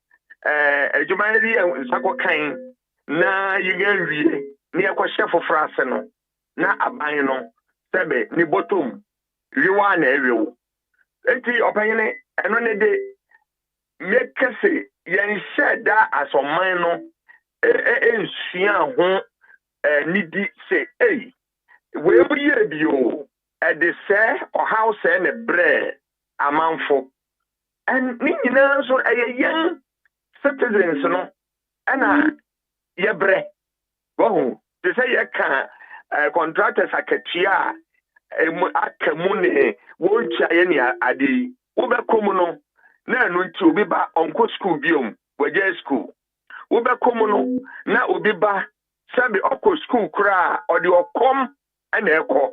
adwuma ri nsako kan na yigawie ni ekwohye foforo ase no na aban no sebe ni bottom riwa na ewewo enti opanyene eno ne de mekese yen sheda asoman no ensua ho nidi se we buye bio de se o house ne bre amanfo en ni nyina so young citizens no ana ye bre wo they say ye can contractors akatia akamu ne wo ntia ye ne ade wo be komu no na anu nti obi ba onko school biom waje school wo be komu no na obi ba sabi okko school kura odi okom ana ekọ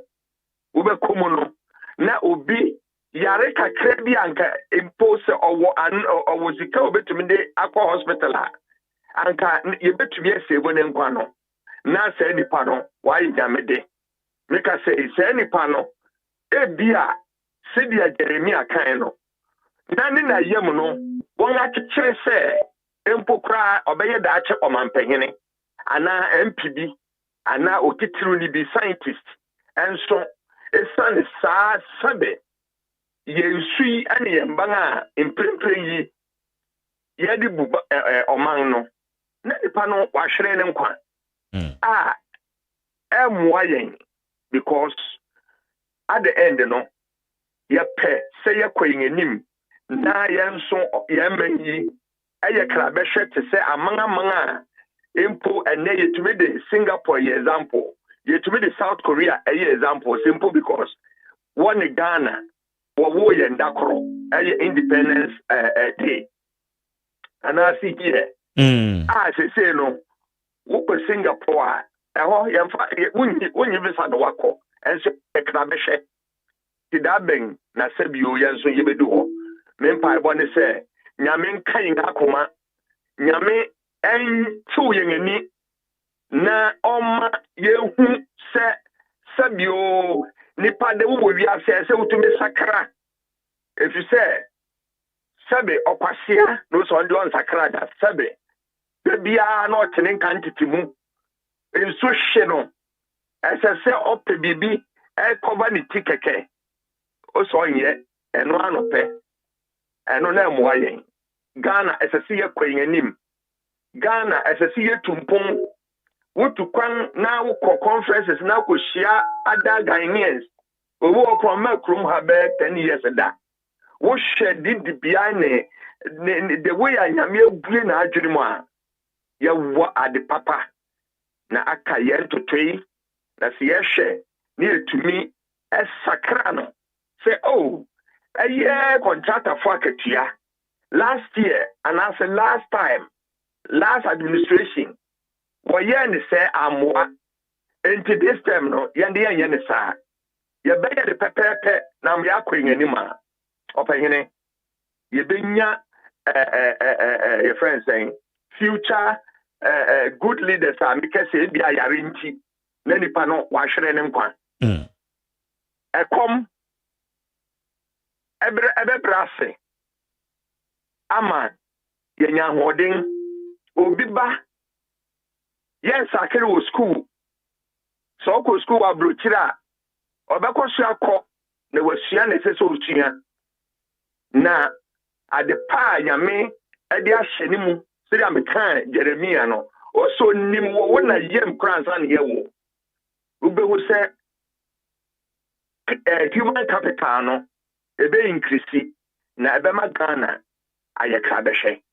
wo be komu no na obi yare kakra bi anka impose owo zika obetumi de akọ hospital anka ye betumi esebo ne nkwa no na se nipa no wa yamede meka se nipa no ebia sedia Jeremia kan no nani na yem no won akekere se empokra obeye da ache omanpehene ana MPB ana okitiru ni bi scientist enso esan sa sabe yensui ane yembanga imprempren yi yedi bu oman no na nipa no wa hwere ne nkwa emwayen because at the end no ye pe say ye kwen anim na ye nso ye manyi eye kra be hwe te say amanga impo ene yetumi de Singapore ye example yetumi de South Korea eye example simple because one Ghana wo ye ndakro eye independence day and I see here say no wo ko Singapore eho ye mfa wonyi visa no wako enso ekra be hwe ti da ben na sabio ye nso ye bedu ho me mpa ebo ne se nyame nkan akoma nyame en tu ye ngani na oma ye hu se sabio nipa de wo wi ase se utumi sakra efi se sabe okwasea no so ndi on sakra da sabe bia na otene kan titimu enso hye no ese ope bibi cover ni tikeke o so nye eno anope eno na mo ayen Ghana ese ye kwen anim Ghana ese ye tumpon wotu kwan na wo conferences na ko hia ada Ghanaians owo okron makrum ha be 10 years da wo shed di bia ne the way anyame abue na adwene mu a ye wo ade papa na aka ye ntotoi na se ye hwe ni etumi esakra no say aye contractor for akatua last year and as last time last administration we ye say amwa into this time no ye de ye ne sa ye be ye de pepepe na me akwen anima opanyene ye benya your friends saying future good leaders are because say bia yare nti na nipa no wa hwere ne nkwa ekom ebe brase ama yenya hoden obi ba yes akere wo school so ko school abrochira obekwosu akọ na wasua na sese otua na adepa nyame ade ahye ni mu seri amekan Jeremia no oso nim wo na yem kransa na yewo ubehu se human capital no ebe increase na ebe magana ayeka behwe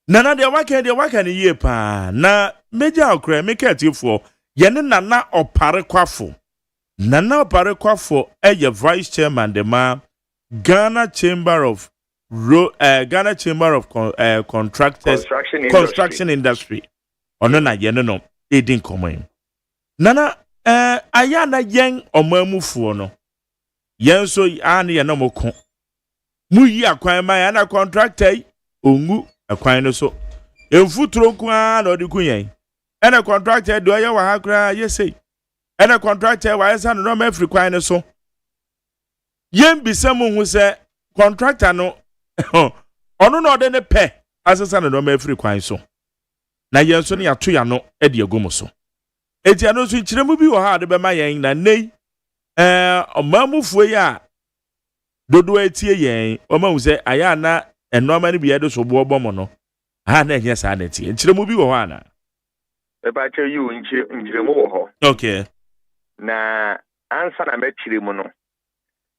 nana de waka ne yie pa na meja okra mekatifo ye ne nana opare kwafo eye vice chairman de ma Ghana Chamber of Contractors Construction Industry ono na ye no edin komo nana aya na yen omamufuo no yen so ane ye no moko mu yi akwan ma ya na contractor ongu akwan no so emfuturo kwa na odi kunyen ena contractor do ya wa hakra yesei ena contractor wa yesa no ma free kwan no so yen bisamu hu se contractor no ono no de ne pe asesa no ma afiri kwan so na yen so ne yato ya no e de agomo so eti ano so kiremu bi wo ha de be ma yen na nei omamufuo ya dodo etie yen omahu se aya na enoma ne biya de so bo obomo no ha na ehia sa na tie kiremu bi wo ho ana e ba che yu nkiremu wo ho okay na ansa na mekiremu no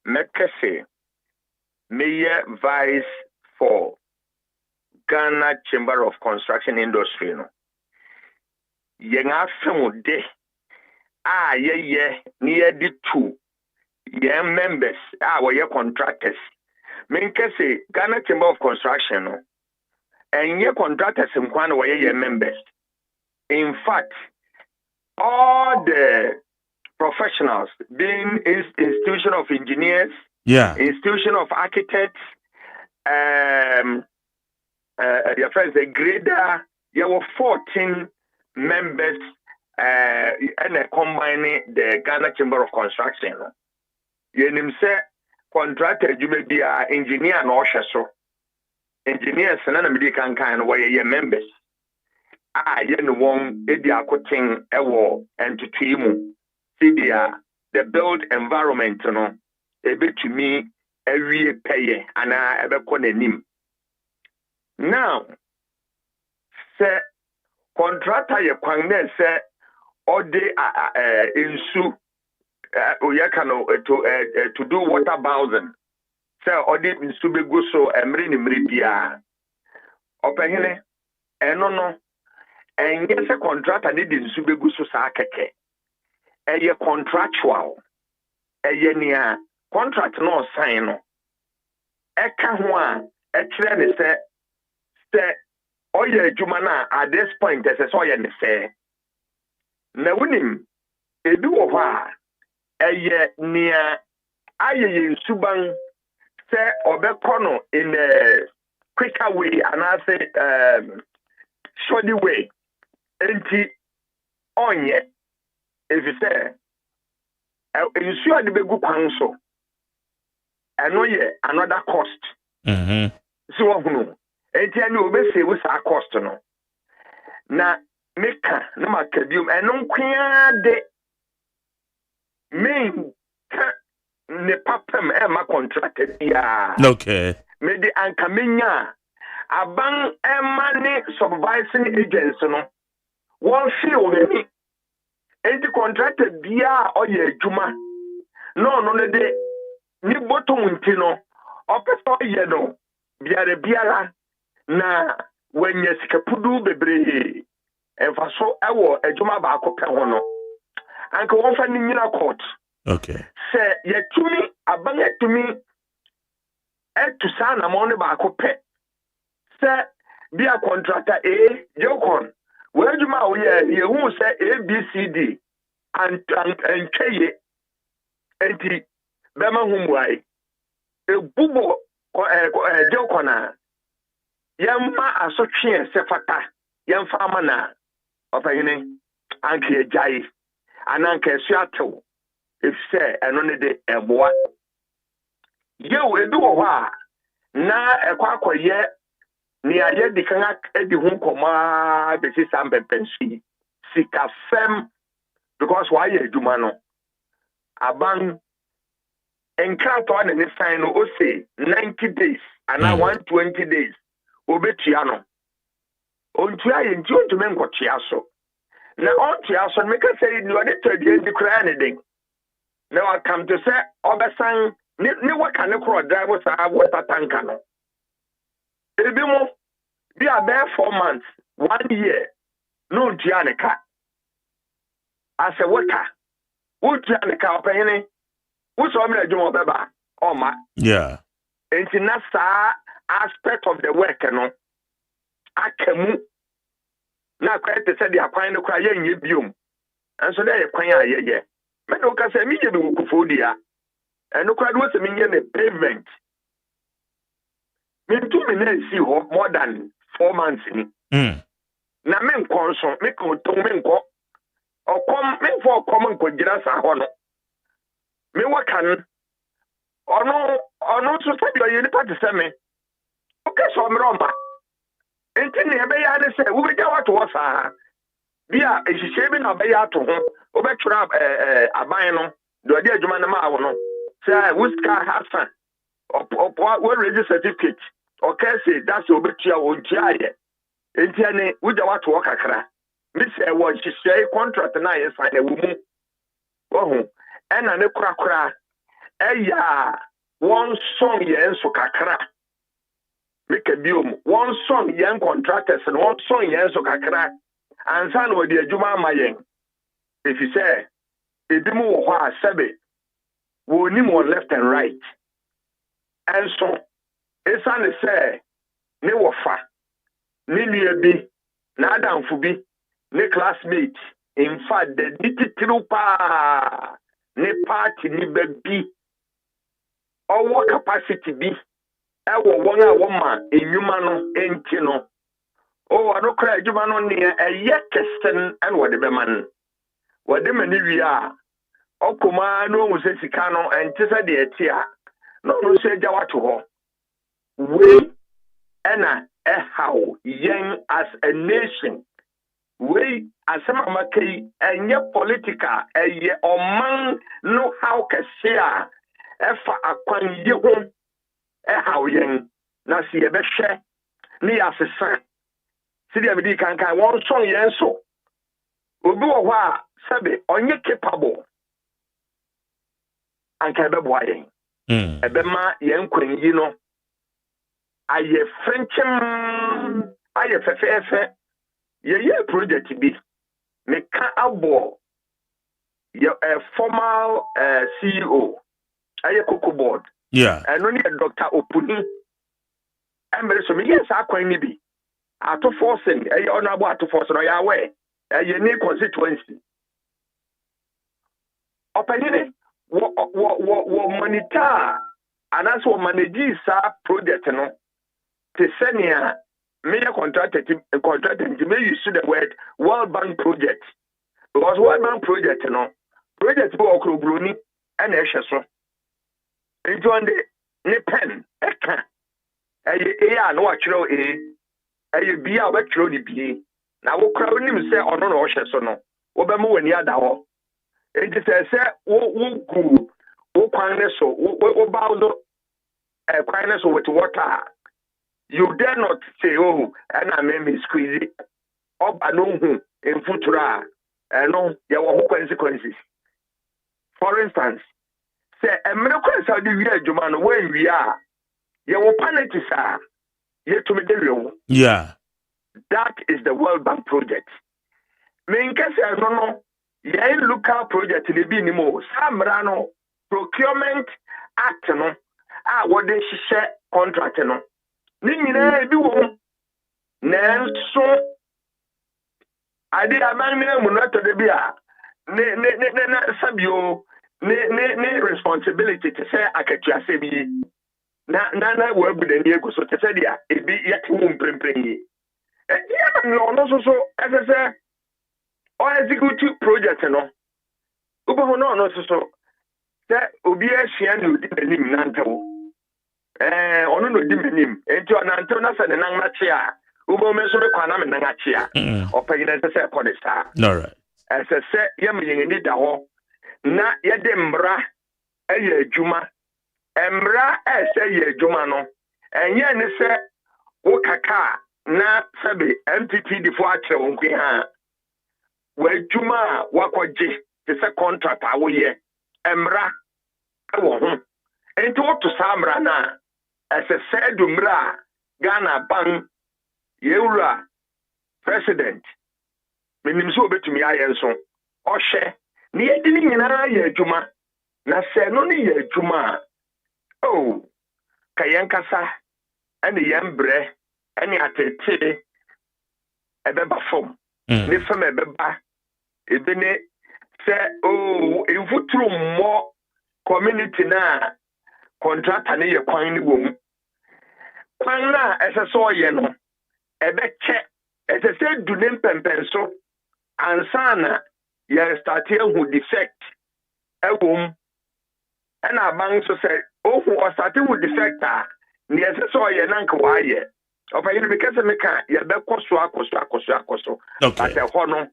mekese meye vice for Ghana Chamber of Construction Industry no yen afemu de ye near the two yen members we contractors menkese Ghana Chamber of Construction no and ye contractors nkwan we ye members. In fact, all the professionals, being institution of engineers, institution of architects, your friends, the grader, there were 14 members and combining the Ghana Chamber of Construction. You say contractor, you may be an engineer and usher so. Engineers and American kind where your members. Yen won edia kotin ewo entutuimu sidia the build environment no ebetumi ewie peye ana ebekọ nanim. Now se contractor ye kwan na se ode insu oyakano to do water bowsing se ode insu begu so emri ni mri bia opehene eno no and yes, a contractor needed to be good so keke. A contractual. A year contract no sign. A canwa, a train say, oh, yeah, Jumana at this point, as a soy and say. Now, winning a do of a year near Aye Suban say Obekono in a quicker way, and I say, shoddy way. Enti onye if you say ensure the begu kwan so eno ye another cost so ohunu enti ani obese we sa cost no na meka na makabium eno nkwa de main ka ne papam e ma contracted ya okay me de anka menya aban emane supervising agents no one feel me and the contractor bia oye adwuma no de ni bottom ntino opeso ye no biara na wanya sikapudu bebre enfaso ewo adwuma ba akopɛ ho no anka won fa ni nyina court okay se yetumi aban yetumi etu sana mo ne ba akopɛ se bia contractor jokon where you ma ye who say ABCD and KY enti bema humwai bubo jokona yamma asotwe sefata yamfa amana ofahene anke jai ananke suato if say eno ne de eboa yew edu wo ha na ekwakoye ni aye di kan edi hun koma be si sambe pensi sika fem because why you do no aban enkrato na ni sign no o say 90 days and 120 days obetua no ontua ye nti ontume nkotua so na ontua so make say ni ode tadie di kra ne den na wa come to say obesan ni waka ne kro drive sa water tanker no ebi mo be about 4 months 1 year no ntua as a worker ntua ne ka opehene wo so me adwuma beba oma yeah enti na sa aspect of the work no akamu na kwete se dia kwan no kwa ye nye biom enso na ye kwan a ye me no ka se mi je be wukufo dia eno kwa do se mi nye ne pavement me to me na see more than 4 months ni na me nkonso me ko to me nko okom me for kom nko gira sa ho no me wakan ono so sabi o yeni party se me okay so me romba enti ne be ya ne se wo be ja wato wo saa bia ehihye bi na be ya to ho wo be twura aban no do de adwuma na ma wo no say Wuska Hassan what register certificate okay say that's obetua wo ntia ye enti ane wuja wato wo kakra mi se wo hihye contract na ye sign e wo mu wo ena ne kura eya one song ye enso kakra make biom one song yen contractors and one song yen enso kakra ansa no de adwuma amayen if you say edimu wo ho a sebe wo ni mo left and right and so esa ne say ne wo fa ne nua bi na adamfo bi ne classmate in fact the nititiru pa ne party ni baby owo capacity bi ewo won a wo ma enwuma no enti no o ano kra adwuma no ne eye kesten an wo de be man wo de mani wi a okoma no mu se sika no enti se de eti a no no se ja wato ho we ena how yen as a nation we asema makai enye political eye oman no how kese a efa akwan ye ho how yen na se ye be hwe ni asesa se dia medi kan won song yen so obi wo ho a sabe onye capable anka be boa yen ebe ma yen kwanyi no aye frenchim aye fefefe ye project bi me ka abo ye formal CEO aye Coco board no ni Dr. Opuni emere so me yes akwan ni bi ato forcing aye honorable ato force no ya we aye ni constituency openini wo monitor anas wo manage sa project no te senia me contracted me use the word World Bank project because World Bank project project bo okrobroni and ehwe so enjoy the pen eka ya no akiro bia obakiro ni bie na wo kra onim se ono no ohwe so no wo be mo wani ada ho enti se wo gu wo kwan ne so wo bawdo kwan ne so with water. You dare not say, oh, and I may be squeezy up and on in futura, and no, there were consequences. For instance, say, a miracle is how the year, Juman, where we are, you will panic, sir, yet to material. Yeah. That is the World Bank project. Main case, I don't know, yeah, local project, the Binimo, some rano, procurement act, no, what they share contract, no. Ni nyina bi wo nanso ade amanne mu na to de bia ne sabio ne responsibility to say akatua se bi na wo abuda ni ego so te say dia e bi yete wo mpremprenyi ya no no so ese o execute project no ubo no so se obi ahia ni odi nanim na ntawo ono no di menim enti ona nto na se ne nan na che a ubo me so be kwa na me nan ache a opagina se podesta all right se ye me yen da ho na ye de mbra eye adwuma mbra se ye adwuma no enye ne se wo kaka na sabe MPP di fo ache won kwe ha wa adwuma wakoje te se contract a wo ye mbra wo ho enti wo to sa mbra na as a said umra Ghana bang Yeura president menim so betumi ayenso ohye ne yedini nyina ya adwuma na se no ne ya adwuma oh kayen kasa ene yembre ene atete ebeba fom ne fam ebeba ebene se oh evutru mo community na contractor ne ye kwan ni wom kwan na eseso ye no ebeche esese du ne pempenso ansana ye start here who defect ewom na ban so say Oh, who starting with the sector, near the soil and Kawaii. Of I because I make a becoso. Okay. As a honor,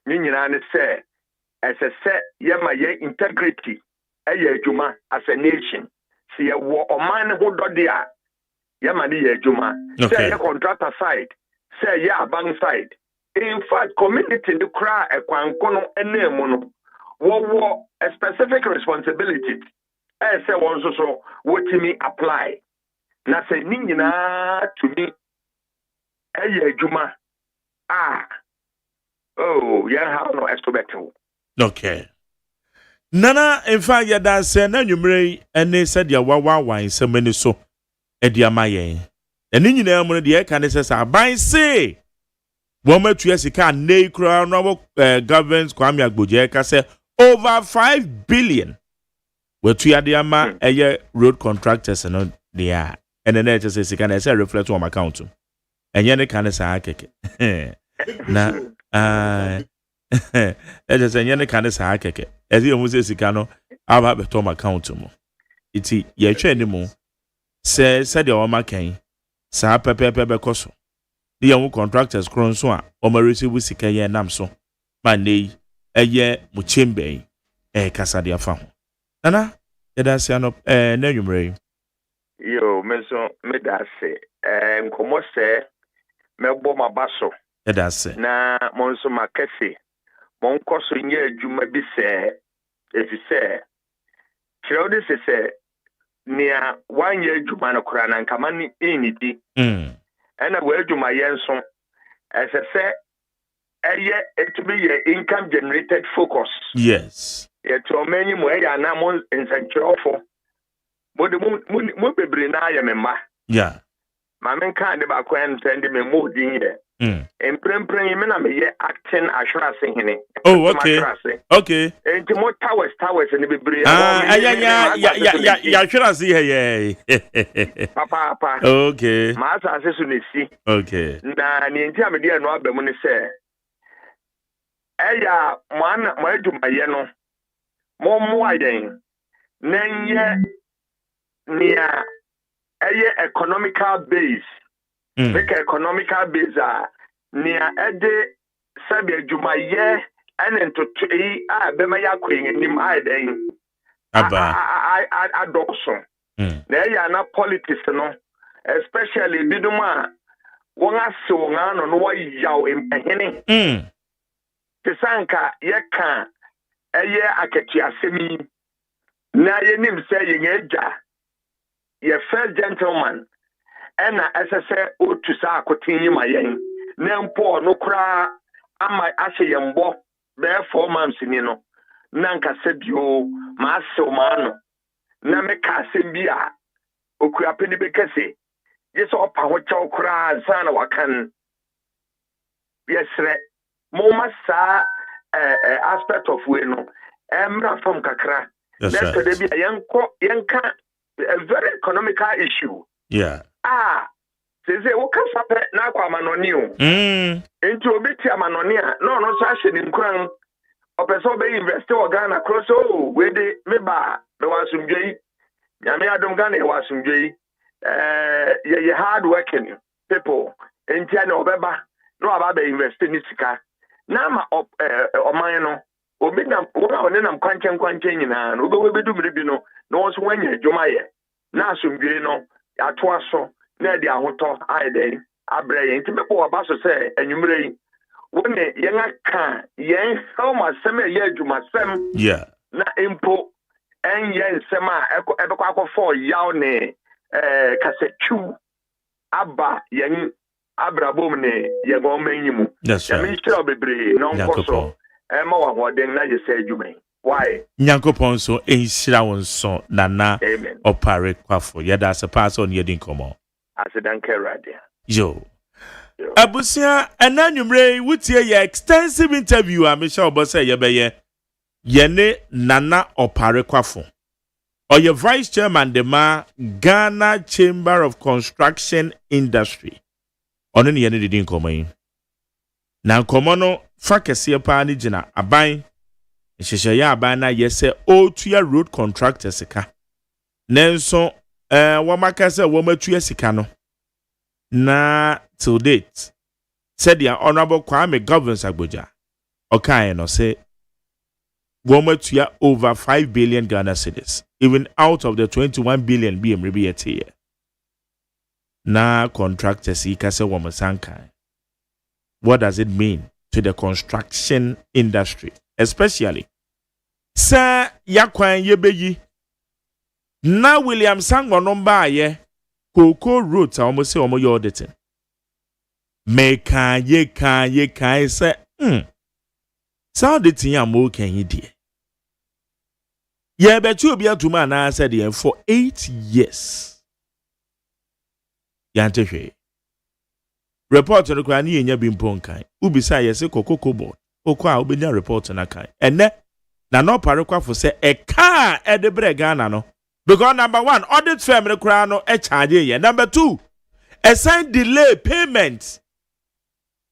meaning I say, as a set, yama integrity, a juma as a nation. See a war or man who do dia, yamani juma, say a contractor side, say ya bank side. In fact, community the cry a quancono and nemono, war a specific responsibility. I say one so what to me apply. Na say nina to me. Eye juma. Oh, yeah, have no expect. Okay. Nana, in fact, ya da say na nwumre ene said ya wawa so many so e dia maye. Eni nyina mu de e kan say aban say woman to sika nei kra no government Kwame Agboje ka say over 5 billion. We to ya dia ma road contractors no dia. Ene na say sika na say reflect on account. Enye ne kan say akeke. Na just enye ne kan say akeke. Ezi you say sika no aba be to account mo. Iti ye hwe ni mo say de o ma kan sa pepepe be koso. The young contractors kron so a o ma receive sika ye nam so. Ma nei eye mo chembe kasa de afa ho. Nana ye da say no na nwumre. Yo, meso me da say nkomo say mebo mabaso. Ye da say. Na monso makese. Mon koso nye adwuma bi se efise kirode se nia wanye adwuma no kora na nkama ni enidi ena we adwuma yenso esese eye etubi ye income generated focus. Yes. Ye to many mo ya na mo nsankyerofo mo de mo bebre na ya memma. Yeah. Ma men kan de ba ko en send me mo din ye. Emprempren me na me ye acting assurance hene. Oh, okay. Okay. Enti mo towers ni bebre. Ya assurance here. Papa. Okay. Ma asase su nesi. Okay. Na ni enti amede no abam ni se. Eya mo adwuma ye no. Mo ayen. Nenye nia eye economical base. Make economical base nia ede sabe adwumaye ene ntoto a be ma yakwen nim aiden aba adoption na ya na politics no especially biduma won ase won ano no wayaw empehene tesanka yeka eye akati asemi na ye nim se ye ngeja ye first gentleman ena SSA otu sa akotin mayen na mpo no kra ama ahye yembo be 4 months ni no na nka sedio ma asew ma no na me ka sembia okua peni be kese yeso opa ho chaw kra sana wakan yesre mo masa aspect of we no emra from kakra let's say be yenka a very economical issue. Yeah. Seze ukasa pe na kwa manoni o. Enti obeti amanoni a no so ahye ni nkran. Opeso be invest o Ghana cross o we de meba be wasumdwei. Nyame adom Ghana e wasumdwei. Ye hard working people. Enti ana obeba no aba be invest ni sika. Na ma oman no obi na wona nam kwankyen nyina no obewe bedumre bi no no so wanya adwuma ye. Na asumdwei no atoa so na di ahoto aiden abreye nti mebo abaso se anwumre woni yen aka yen homa sem ye adwumasem na empo enye nsem a ebekwa akofo yaw ne kasetu aba yen abrabom ne ye gomanyimu ya mi sure bebre no nkoso ma wa hoden na ye se adwumen. Why? Nyankopon so enhyira won so nana opare kwafo yeda se pass on yedin komo asidanke radia yo abusia ananwumre wutie ye extensive interview a Michelle Obose yebeye yene nana opare kwafo oye vice chairman de ma Ghana Chamber of Construction Industry ono ne yene didin komo yi na komo no fa kese pa ni gina aban Shishaya abana yese otuya road contractors ka Nenso wamaka se wamatu sika no na till date said the honorable Kwame Governors Agboja okay no say wamatu over 5 billion Ghana cedis even out of the 21 billion BM here na contractors ikase wamasanka. What does it mean to the construction industry, especially sa yakwan yebeyi na William Sango nomba ye Coco Route almost say omo auditing meka ye kan say sa auditing am okay yi die ye betu obi atuma na said ye for 8 years yantehwe report no kwa ni yenya bi mponkan ubisa ye se Coco board okwa obenya report na kan ene na no parekwa for say e ka e de Ghana no. Because number one, audit firm no charge ye. Number two, assign delay payment.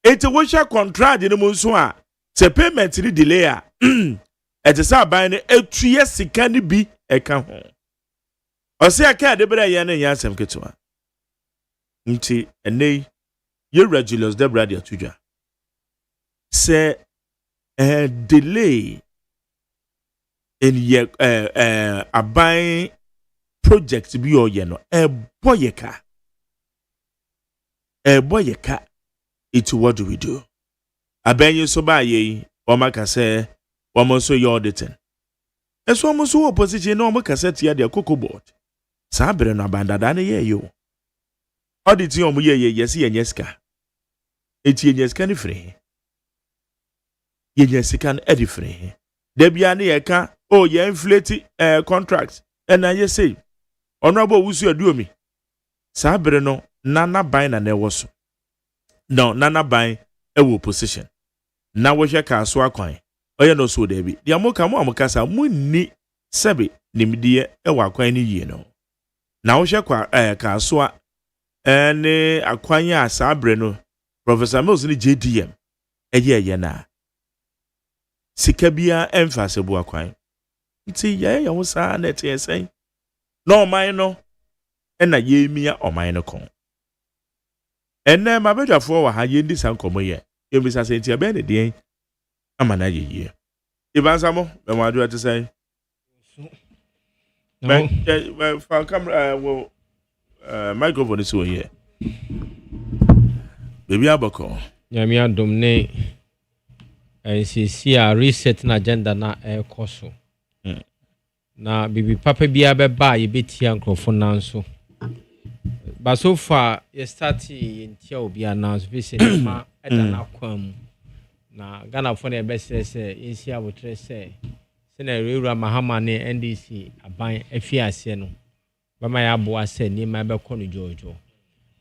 It's a wisha contract in the munsua. Se payment ni delay a. It is a buying a 2 years can be a can home. Or say I can't debra yan and yansam ketua. Nti ene ye regulars debra dia tuja. Say delay in ye a buying project bi o ye no boyeka it what do we do abenye so ba ye o maka say o mo so your auditing eso mo so opposition no mo kasa tia de Coco board sa bere no abandada na ye yo auditing o mo ye yes ye nyeska eti nyeska ni free ye nyeska na edi free de bia na ye ka o ye inflate contract and na ye say honorable wusu aduomi sa bere no nana ban na newo so no nana ban ewo position na wo hwe ka so akwan oye no so da bi dia mo ka mo amukasa munni sebe nimdie ewo akwan ni yie no na wo hwe kwa ka so ne akwan ya sa bere no Professor Mills ni JDM eye na sika bia emphasize bu akwan nti ye wo sa na tie sen no man no ena ye mia oman no kon enne mabedwafo wa ha ye ndi sankomo ye yebisa senti abe ne den amana ye ibansamo be mo adu ati sen no fa camera wo microphone so here baby abako nyame adom ne NCC a reset na agenda na ekoso na bibi papa bia beba ye betia nkrofo nanso ba so far ye start yentia obi announce be say ma eda na kwam na Ghana for na be say yensi abotre say na rewura mahama ne NDC aban afiase no ba ma ya bo ase ni ma be kono jojo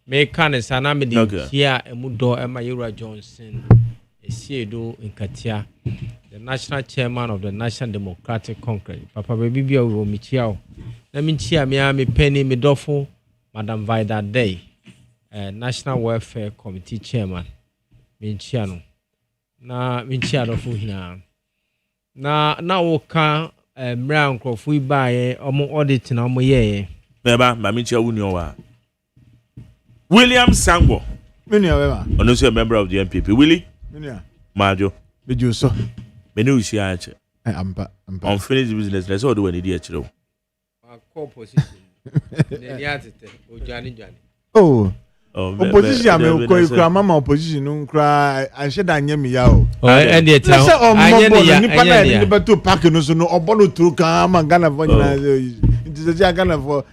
me kan sana me de kia emudo ema Yura Johnson esiedo nkatia the national chairman of the National Democratic Congress papa baby bia wo michiao na minchia me penny me dofo Madam Vida Day National Welfare Committee chairman minchia no na minchia dofo hina na wo ka mra nkrofo ibaye omo audit na omo ye beba ma minchia wuni owa William Sango Minia beba ono so a member of the NPP Willie Minia Majo beju so menu shi ache ampa unfinished business let's all do any dey chiro a position ne yatete ojani oh opposition am ko ikra mama opposition no nkra anhye da anya mi ya o and the town anya ni pa na ni beto park no so no obono tru kan ma Ghana for nyina it is Ghana for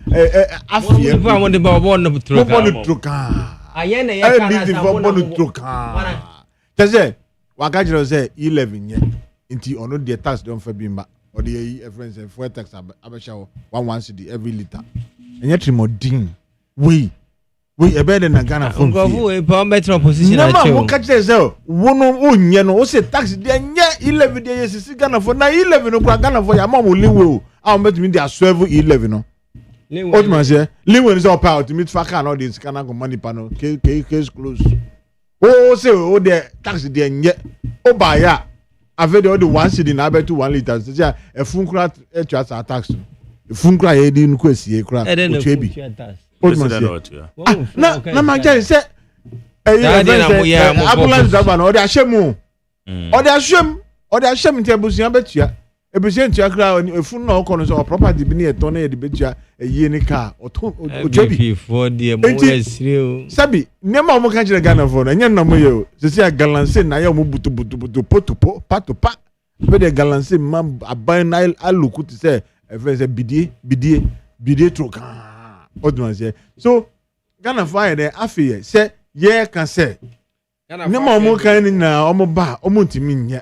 afie people want the obono tru kan anya na ya kana sa obono tru kan tese waka jiro say 11 ye nti ono de tax don fa bimba or the friends and fuel tax abasha 11 cedi every liter enya trimodin we ebe de na Ghana for ngo we pa metro position na che wo ka jire say wono onye no o say tax de enya 11 de yesisi Ghana for na 11 no kwa Ghana for ya ma mo lewe o a mo betimi dia 12 11 no what man say lewe is up out to meet fa can all this Ghana go money panel case close o say o de tax de enya o ba ya ave de 1 cedi na betu 1 liter say e fun kura e twa tax fun kra ye di nko asie kra otua bi na magya say ambulance driver na odi ahyem odi ahyem nti abusuan betua ebusuan tua kra efun na okọ no so property bi na eton na ye de betua eyie ni car otua bi for the mo esire sabi nema mo ka kire Ghana for na nya na mo ye o sisi galance na ye mo butu patopa be de galance ma aban na aluku ti say efe say bidie troka odun say so Ghana for ye de afi say ye kan say nema mo kan ni na omo ba omo ntimi nye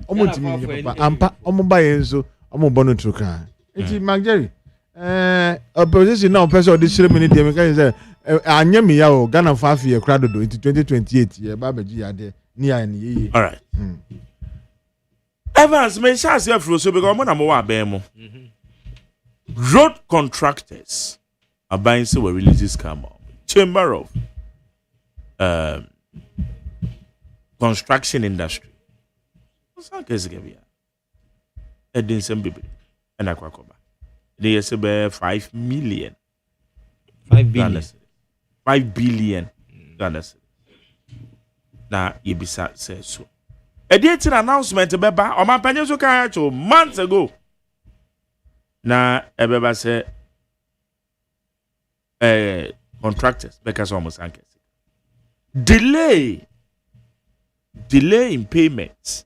papa ampa omo ba ye nso omo bono troka enti magjerry opposition now person this shire me dey me can say anya me ya o Ghana for afi ye kra dodo into 2028 ye ba beji ya de ni ya ni ye all right Evans me sha say afro so because mo na mo wa ben mo road contractors aban say we release this scam chamber of construction industry what's that case again e din sem bibi and akwakoba they say be 5 billion Ghana na yebisa say so a date announcement beba o man panye so kan cho months ago na ebeba say contractors because almost anke delay in payments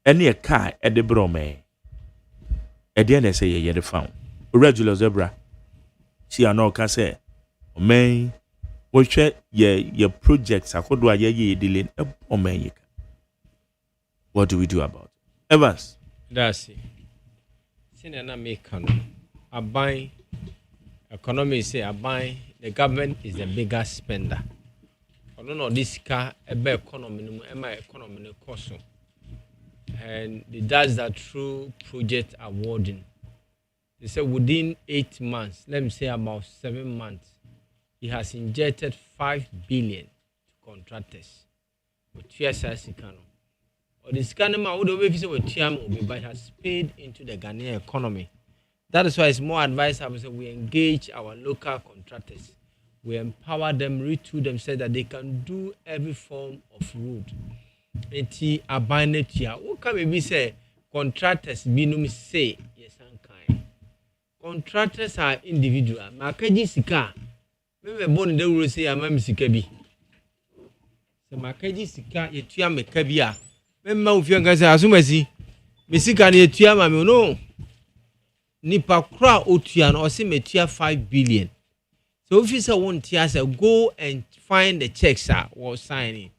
any a car at the brome at the end I say ye the found regular zebra she are no can say man we share your projects akodo ye delay o man what do we do about it? Evans that's it sin na make can aban economy say aban the government is the biggest spender. I don't know this car ebe economy no economy no cost. And it does that through project awarding. They say within 8 months, let me say about 7 months, he has injected 5 billion to contractors. With TSI or the scanner would have say with TM, but has paid into the Ghanaian economy. That is why it's more advisable that we engage our local contractors. We empower them, retool them, so that they can do every form of road. Enti abanetia. What can we say? Contractors binum say yes and kind. Contractors are individual. Makaji sika. Maybe born they will say I'm sikabi. So makaji sika yetua mekabia. Memma ufia kan say asumasi. Mesika ni yetua mame no. Nipa kra otua no say metua 5 billion. So officer won't say go and find the checks was signing.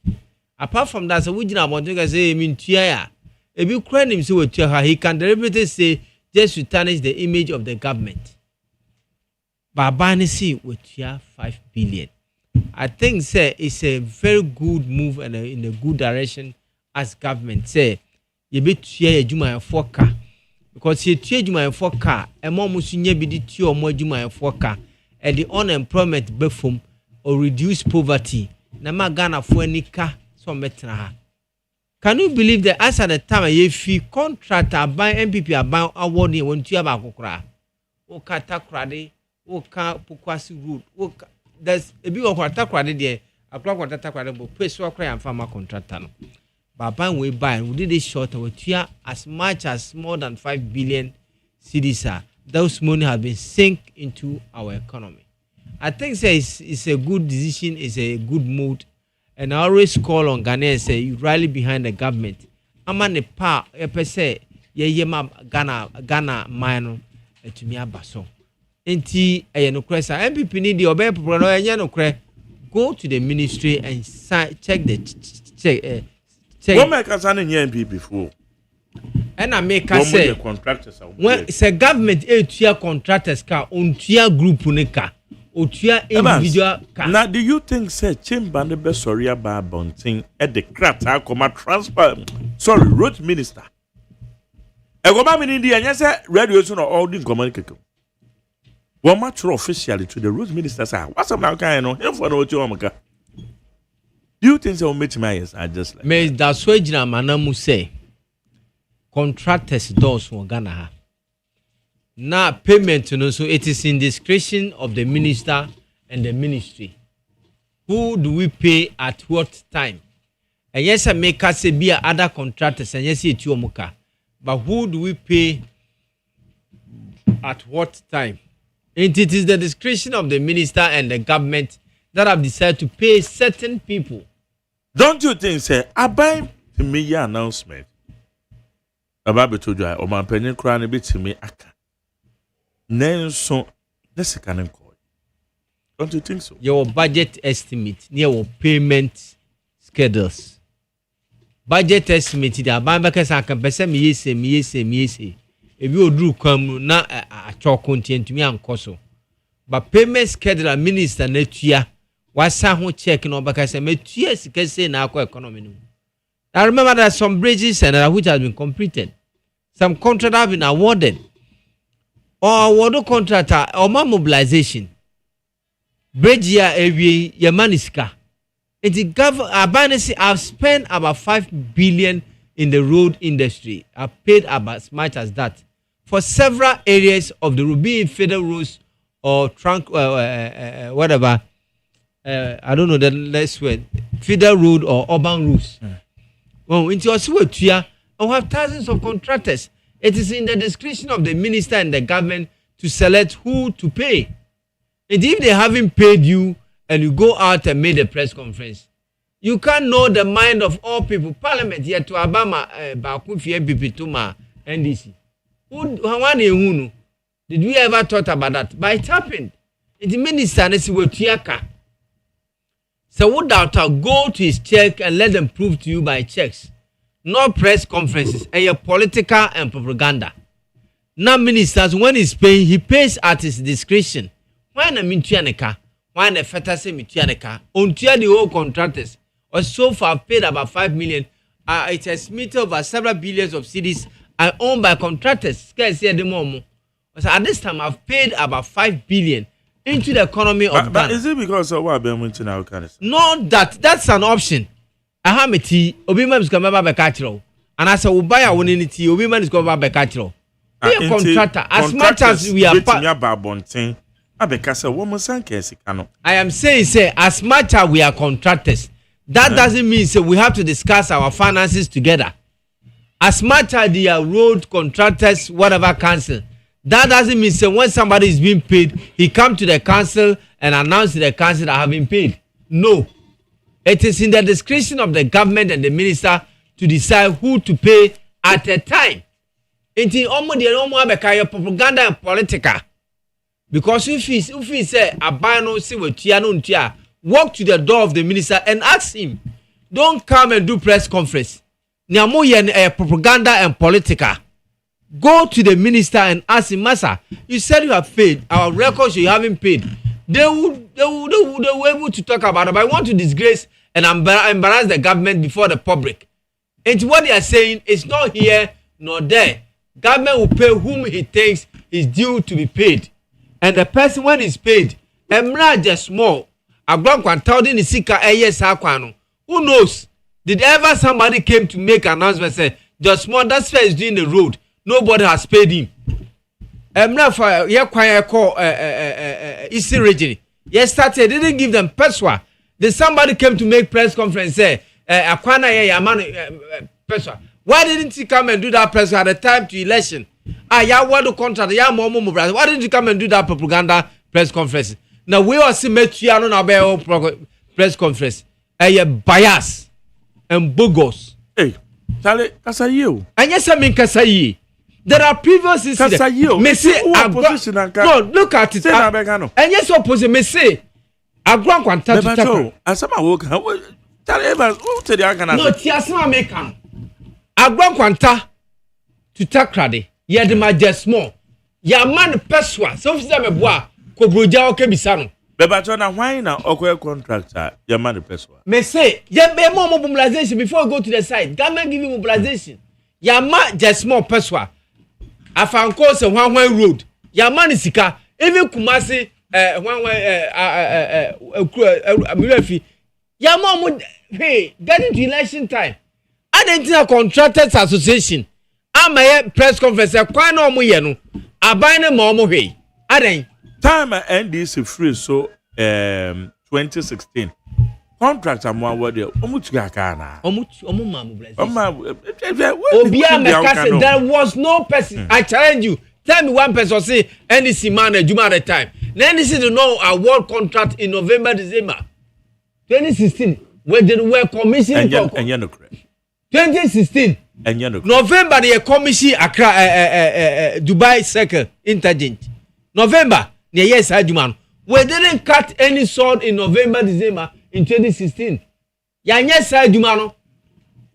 Apart from that, so we didn't want to say mean tia. If you credit him so with he can deliberately say just to tarnish the image of the government. Babani see with 5 billion. I think say it's a very good move and in a good direction as government say you be tia juma for car because you tia juma for car and more musunya be the tia or more juma for car. And the unemployment befum or reduce poverty. Nama Ghana for any car so metra. Can you believe that as at the time if you contractor buy MPP about awarding when you have a kukra? O kata krade, o ka pukwasi road, o there's a big of krade there, a clock or tata krade, but pay so cry and farmer contractor. Baba we buy and we did it short of as much as more than 5 billion cedis. Those money have been sink into our economy. I think it's a good decision, it's a good mood, and I always call on Ghana and say you rally behind the government. I'm on the power, per se, Ghana mine to me abaso. Enti no cresa MPP need the obey no cre go to the ministry and check the check. What make us an MPP before? And I make us say contractors when it's a government tia contractors car on tia group unika or tia individual car. Now do you think say chamber the best sorry about bunting at the craft how come transfer road minister e go ba me in India and say radio so no all the communicate one match officially to the road minister say what's up now kind no him for no to amaka. Do you think so meet my eyes are just like me that's why jina manamu say contractors doors for Ghana. Now payment, so it is in discretion of the minister and the ministry. Who do we pay at what time? And yes, I make us be other contractors, and yes, it's your muka. But who do we pay at what time? And it is the discretion of the minister and the government that have decided to pay certain people. Don't you think, say, I buy to me your announcement about to dry or my penny crown a bit to me? Then so that's a canon call. Don't you think so? Your budget estimate near your payment schedules. Budget estimate, the Abambacas I can pay me say. If you do come na a chalk content to me and coso. But payment schedule minister next year was some checking on because I made 2 years can say now economy. I remember that some bridges and which has been completed. Some contract have been awarded. Or water contractor or mobilization. Bridge year every Yamaniska. It's the government. I've spent about 5 billion in the road industry. I've paid about as much as that for several areas of the Ruby federal roads or trunk, whatever. I don't know the last word. Federal road or urban roads. Well, into Oswego, we have thousands of contractors. It is in the discretion of the minister and the government to select who to pay. And if they haven't paid you and you go out and make a press conference, you can't know the mind of all people. Parliament here to Obama, Bakufi, MPP, Tuma, NDC. Did we ever thought about that? But it happened. The minister and Tiaka. So what doubt go to his check and let them prove to you by checks. No press conferences and your political and propaganda. Now ministers, when he's paying, he pays at his discretion. Why na mintianeka? Why na feta se mintianeka? Until the whole contractors or so far paid about 5 million. It has estimated over several billions of cedis are owned by contractors. So at this time, I've paid about 5 billion into the economy of Ghana. But is it because of what I've been mentioning now? No, that's an option. I have a tea, Obiman is going to buy a catcher. And as I will buy a winning tea, Obiman is going to buy a catcher. Be a contractor. As much as we are I am saying, say, as much as we are contractors, that doesn't mean say we have to discuss our finances together. As much as they are road contractors, whatever council, that doesn't mean say when somebody is being paid, he come to the council and announce to the council that I have been paid. No. It is in the discretion of the government and the minister to decide who to pay at a time. It is almost propaganda and political. Because if he say abano say we tia, walk to the door of the minister and ask him. Don't come and do press conference. Niamo yen propaganda and political. Go to the minister and ask him, Master, you said you have paid. Our records you haven't paid. They were able to talk about it, but I want to disgrace and embarrass the government before the public. And what they are saying is not here nor there. Government will pay whom he thinks is due to be paid. And the person when is paid, just small. Who knows? Did ever somebody came to make an announcement say just small that fair is doing the road? Nobody has paid him. For Eastern region. Yesterday they didn't give them peswa. Then somebody came to make press conference say peswa. Why didn't he come and do that press at the time to election? Ya want to contract ya momo. Why didn't you come and do that propaganda press conference? Now we all see Metriano na press conference. Bias and bogus. Hey, Charlie, Kasayo. And yes, I mean Kasayi. There are previous incidents. No, look at it. And yes, opposite me say a grand quantity. No, Tiasma Mekan. A grand quanta to Takrade. Yet the majesty small. Ya man peswa. So if them a boy, Kobruja or Kebisano. Bebatona, why now? Okay, contractor, your man peswa. May say, ya be more mobilization before I go to the site. Government give you mobilization. Ya man just small peswa. I found course a one-way road. Ya man is sika. Even Kumasi, one-way, ya mom, hey, getting to election time. I didn't think a contractors association. I'm a press conference. Quite no more, Abane momo hwe. Aden. Time NDC free so 2016. Contract am award there. Omutuga kana. Omu mamu bless. Obia Mekase, there was no person. I challenge you. Tell me one person say NDC man a Juma at the time. NDC do no award contract in November, December 2016. Where they were commissioned and you know 2016. And you know November they commission Accra Dubai Circle Interchange. November near yes Ajuman. We didn't cut any sword in November, December in 2016. Yes Ajumano.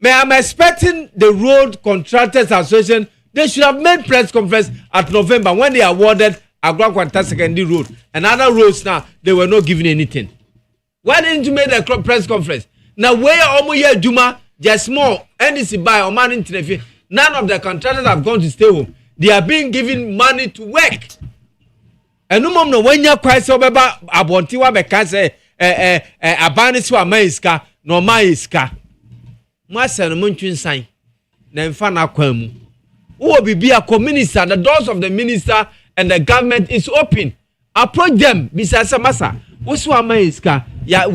I'm expecting the Road Contractors Association. They should have made press conference at November when they awarded Agua Quanta Secondary Road and other roads. Now they were not given anything. Why didn't you make a press conference? Now where Omoye Juma just more NDC buy or money in none of the contractors have gone to stay home. They are being given money to work. And no mom no when you quite so beba abontiwa be can say abani so amaiska no maiska. Mwasa no muntwin san na mfa na kwamu. Who will be a co-minister? The doors of the minister and the government is open. Approach them. Bisasa masa. What's what iska? Yeah.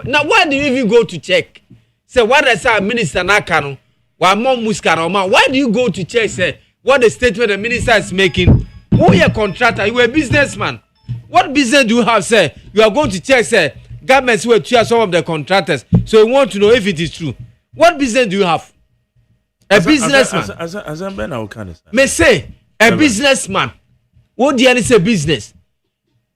Now why do you even go to check? Say what I say minister nakano. Why more muskara man? Why do you go to check? Say what the statement the minister is making. Who you a contractor? You a businessman. What business do you have? Say you are going to check. Say governments will cheer some of the contractors. So you want to know if it is true. What business do you have? A businessman. As I'm Ben, I can may say a businessman. What do you say business?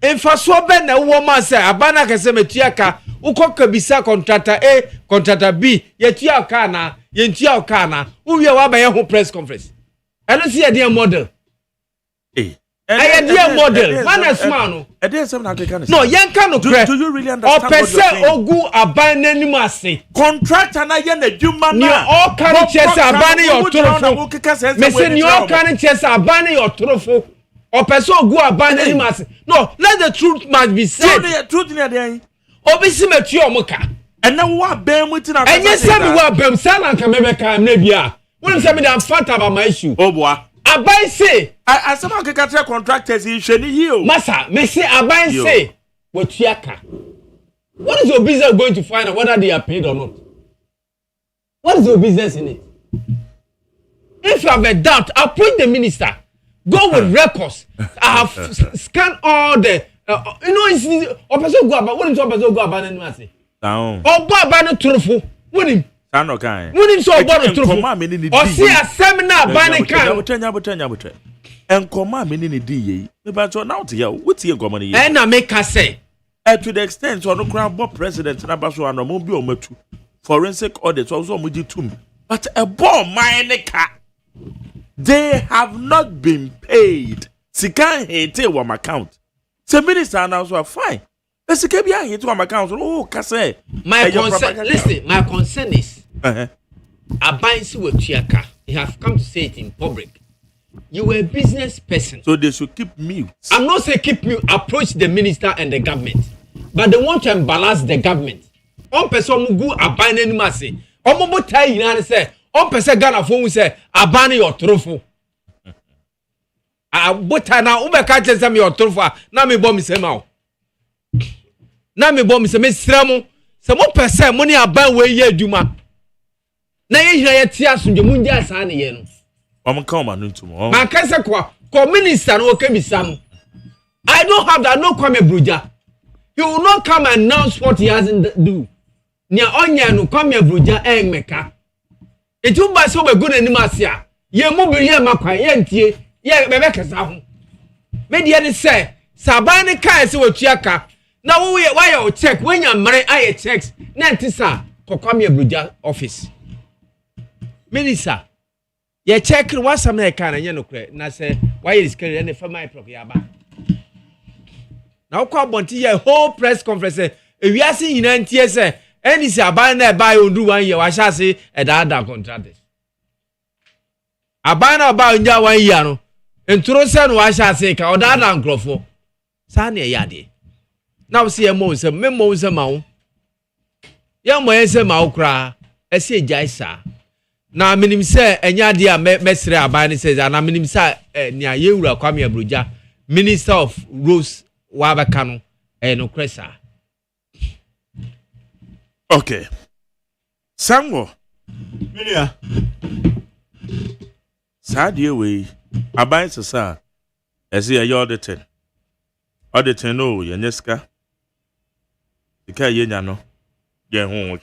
In Faswa Ben, a woman say Abana can say Metiaka, who could bisa contractor A, contractor B, Yetia Kana, Yentia Kana, who you are by your press conference. I don't see a dear model. I dear model, man as man. No, Yankano. Do you really understand? Or per se, Ogu abandon masi. Contract and I get a human. You all can chess abandon your trophy. Missing you all can chess abandon your trophy. Or per se, Ogu abandon masi. No, let the truth must be said. The truth in the Obisi metio moka. And now what Ben within our. And yes, me what Ben Salan can make a nebia. When you me that fat about my issue. Oh boy. Abai say I someone can catch contractors in Sheni Hill. Massa, me say Abai say what Chiaka. What is your business going to find out whether they are paid or not? What is your business in it? If you have a doubt, appoint the minister. Go with records. I have scanned all the it's person go about what is person go about anyway. Down. Oh go about truthful. What him? Tano kai. When him so about the truth. Or see a seminar ban can. And come me ni di ye. Me ba so now to ya. What ye come ni ye? And I make her say. To the extent so no crown board president na ba so ano mo bi o matu. Forensic audit also mo di tum. But a bomb mine ka. They have not been paid. Sika hete wa account. The minister now so fine. The sika bi hete wa account. Oh, kase. My concern, listen, my concern is Abansi Wechiaka. You have come to say it in public. You were a business person. So they should keep mute. I'm not saying keep mute, approach the minister and the government. But they want to embarrass the government. On person who go abandon any mercy. On mo tell you and say, on person Ghana phone say, abandon your trophy. But now, catch some your trophy. Now me bomb say now. Now me bomb say me stramo. Some more person money abandon where ye Juma. Na ye hia tia so dwemu ndia asa ne ye no come on into mo ma kasa kwa minister no ka bisa no I don't have that no kwame bruja. He will not come and announce what he hasn't do nia onya no kwame bruja meka etu ba so be go nanim ase a ye mu bi ye makwan ye ntie ye bebe kasa ho me de ne say saban ne kai se watuaka na wo ye why you check when you mare aye checks na ntisa kwame bruja office. Minister, you check what some can and you na say why is carry any for my property aba. Now kwa bonti a whole press conference if we are seeing in NTS any say aban na buy ondu 1 year wa sha say e da contract. Aban na buy onja 1 year no enturo say no wa sha say ka oda da nkrofo. Sa na ya de. Now see e mo say ma wo. Ya mo e say ma wo kra e say jaisa. na minim say enya dia mesre aban ne says na minim say nia yewura kwame abroja minister of roads wa beka no no kresa. Okay. Sango. Minia. Sadie we aban sesa. Ezi ya auditing. Auditing no yenyeska. Ika yenya no. Ye ho.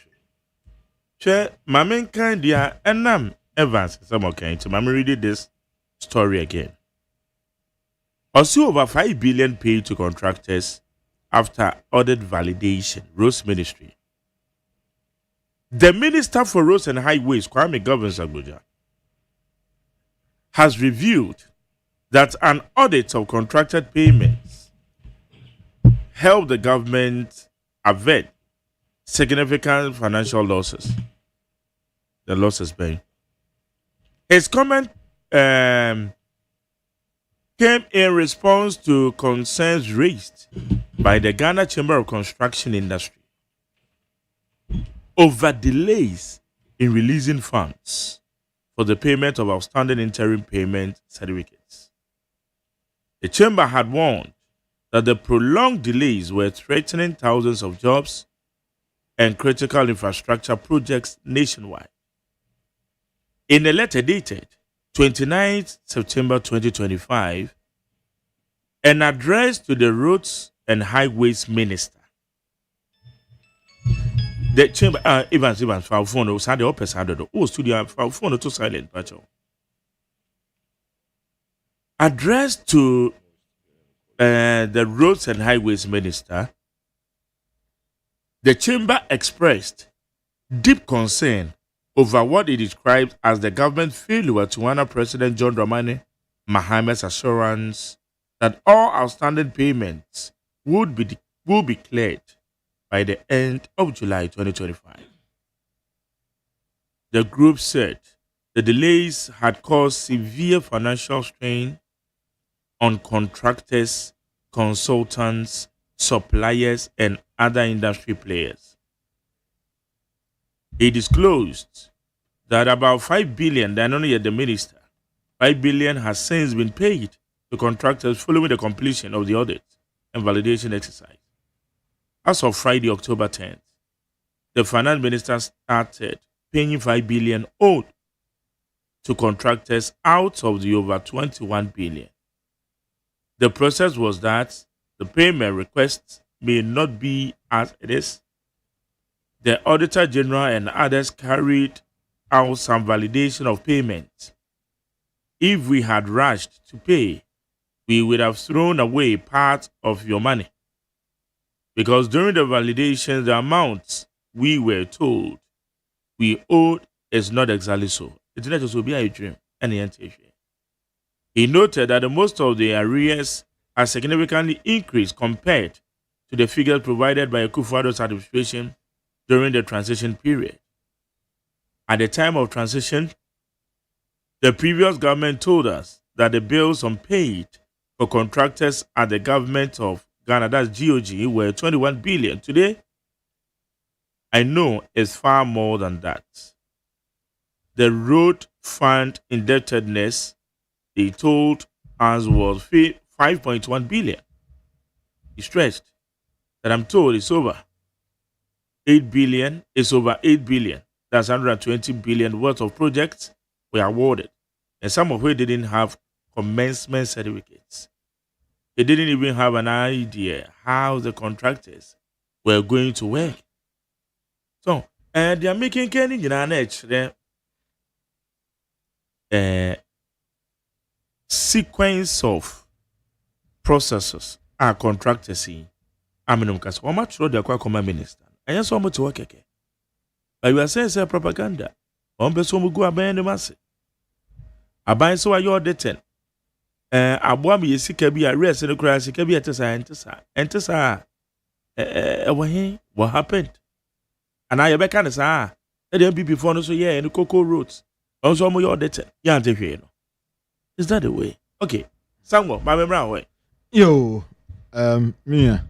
Che mamen kan dia enam Evans some okay to mama read this story again. Also over 5 billion paid to contractors after audit validation, Roads Ministry. The Minister for Roads and Highways, Kwame Agbodza, has revealed that an audit of contracted payments helped the government avert significant financial losses. The losses being. His comment came in response to concerns raised by the Ghana Chamber of Construction Industry over delays in releasing funds for the payment of outstanding interim payment certificates. The chamber had warned that the prolonged delays were threatening thousands of jobs and critical infrastructure projects nationwide. In a letter dated 29 September 2025, an address to the Roads and Highways Minister, the chamber, Evans, for phone, Sunday open Sunday, studio, for phone to silent, Pacho. Addressed to the Roads and Highways Minister, the chamber expressed deep concern over what it described as the government failure to honor President John Dramani Mahamed's assurance that all outstanding payments will be cleared by the end of July 2025. The group said the delays had caused severe financial strain on contractors, consultants, suppliers, and other industry players. He disclosed that about 5 billion, then only at the minister, 5 billion has since been paid to contractors following the completion of the audit and validation exercise. As of Friday, October 10th, the finance minister started paying 5 billion owed to contractors out of the over 21 billion. The process was that the payment requests may not be as it is. The Auditor General and others carried out some validation of payment. If we had rushed to pay, we would have thrown away part of your money. Because during the validation, the amounts we were told we owed is not exactly so. It did not just be a dream. He noted that most of the arrears are significantly increased compared to the figures provided by Akufo-Addo's administration during the transition period. At the time of transition, the previous government told us that the bills unpaid for contractors at the government of Ghana, that's GOG, were 21 billion. Today, I know it's far more than that. The road fund indebtedness, they told us, was 5.1 billion. He stressed that I'm told it's over 8 billion, it's over 8 billion. That's 120 billion worth of projects were awarded. And some of which didn't have commencement certificates. They didn't even have an idea how the contractors were going to work. So, they are making any sequence of processes are contractors in. I mean, because how much road they are command minister. And yes, so much work. But you are saying say propaganda. One person will go abandon the mass. Aban so are you auditing? Aboa me sika bi arrest no kra sika bi entesa what happened? And I be kan say e be before no so yeah in Cocoa roads. Also mo you auditing. Ya ante no. Is that the way? Okay. Sango, my memory way. Yo, me and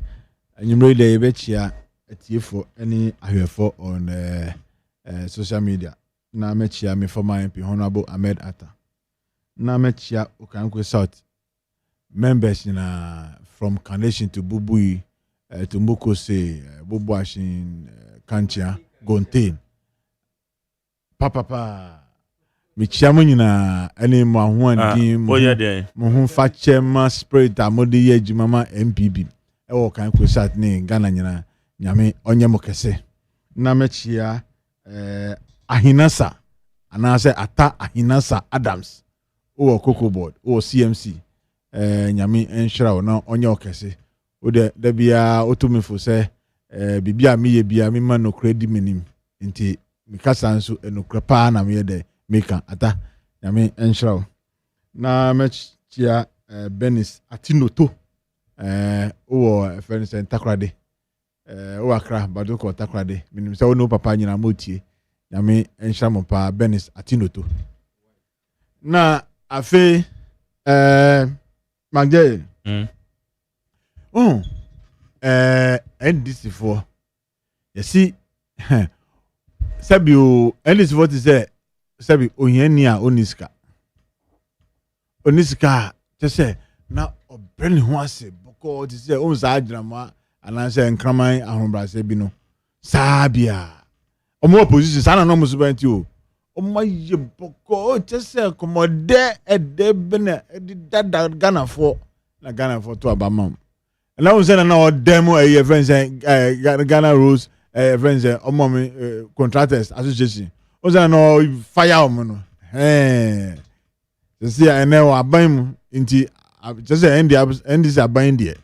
you dey be chia atiefo any ahwefo on social media. na mechia me former MP Honorable Ahmed Atta na mechia Okankwe South members from Carnation to Bubui to Mokose Bubuashin Kanchia Gontain papa mechia mo nyina ene mo ho andin mo ho fa chema spirit amode ye adwuma MPB ewo Okankwe South ne Ghana nyina nyame onye mo kese na mechia Ahinasa anase Ata Ahinasa Adams o Cocoa Board o CMC nyame enhira na onye okese o de bia otumifo se bibia meye bia me ma no kredi menim nti mikasa nso enokra pa na me de meka Ata nyame enhira na mechia Benis Atinoto o friends Takrade o Accra Badoko Takrade menim se no papa nyina motie nyame enhira mo pa Benis Atinoto na afe Magde NDC for you see Sabio NDC for say Sabi ohiania oniska just say na obreni ho ase boko to say on sa adrama and say nkraman ahombra se bi no sabia omo opposition sana no musubanti o omo ye boko just say komode edebene edida Ghana for to abamam and now say na demo e friends Ghana rules friends omo contractors association o say no fire omo no see and now abam inti just say end this abam there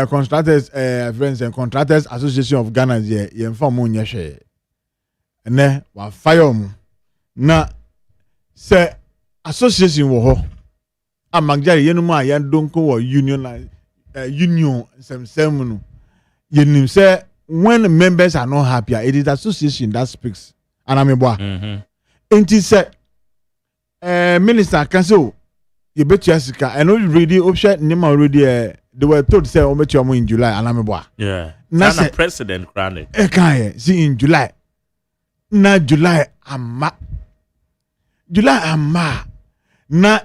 contractors friends and contractors association of Ghana there ye inform mo nyehwe ene wa fire mu na se association wo ho amagjari yenum a yandonko wo union sem no yenim se when members are not happy it is the association that speaks anameboa enti se minister can say you bet you sika and already option name already they were told say o bet you in July anameboa na president crowned see in July na July ama na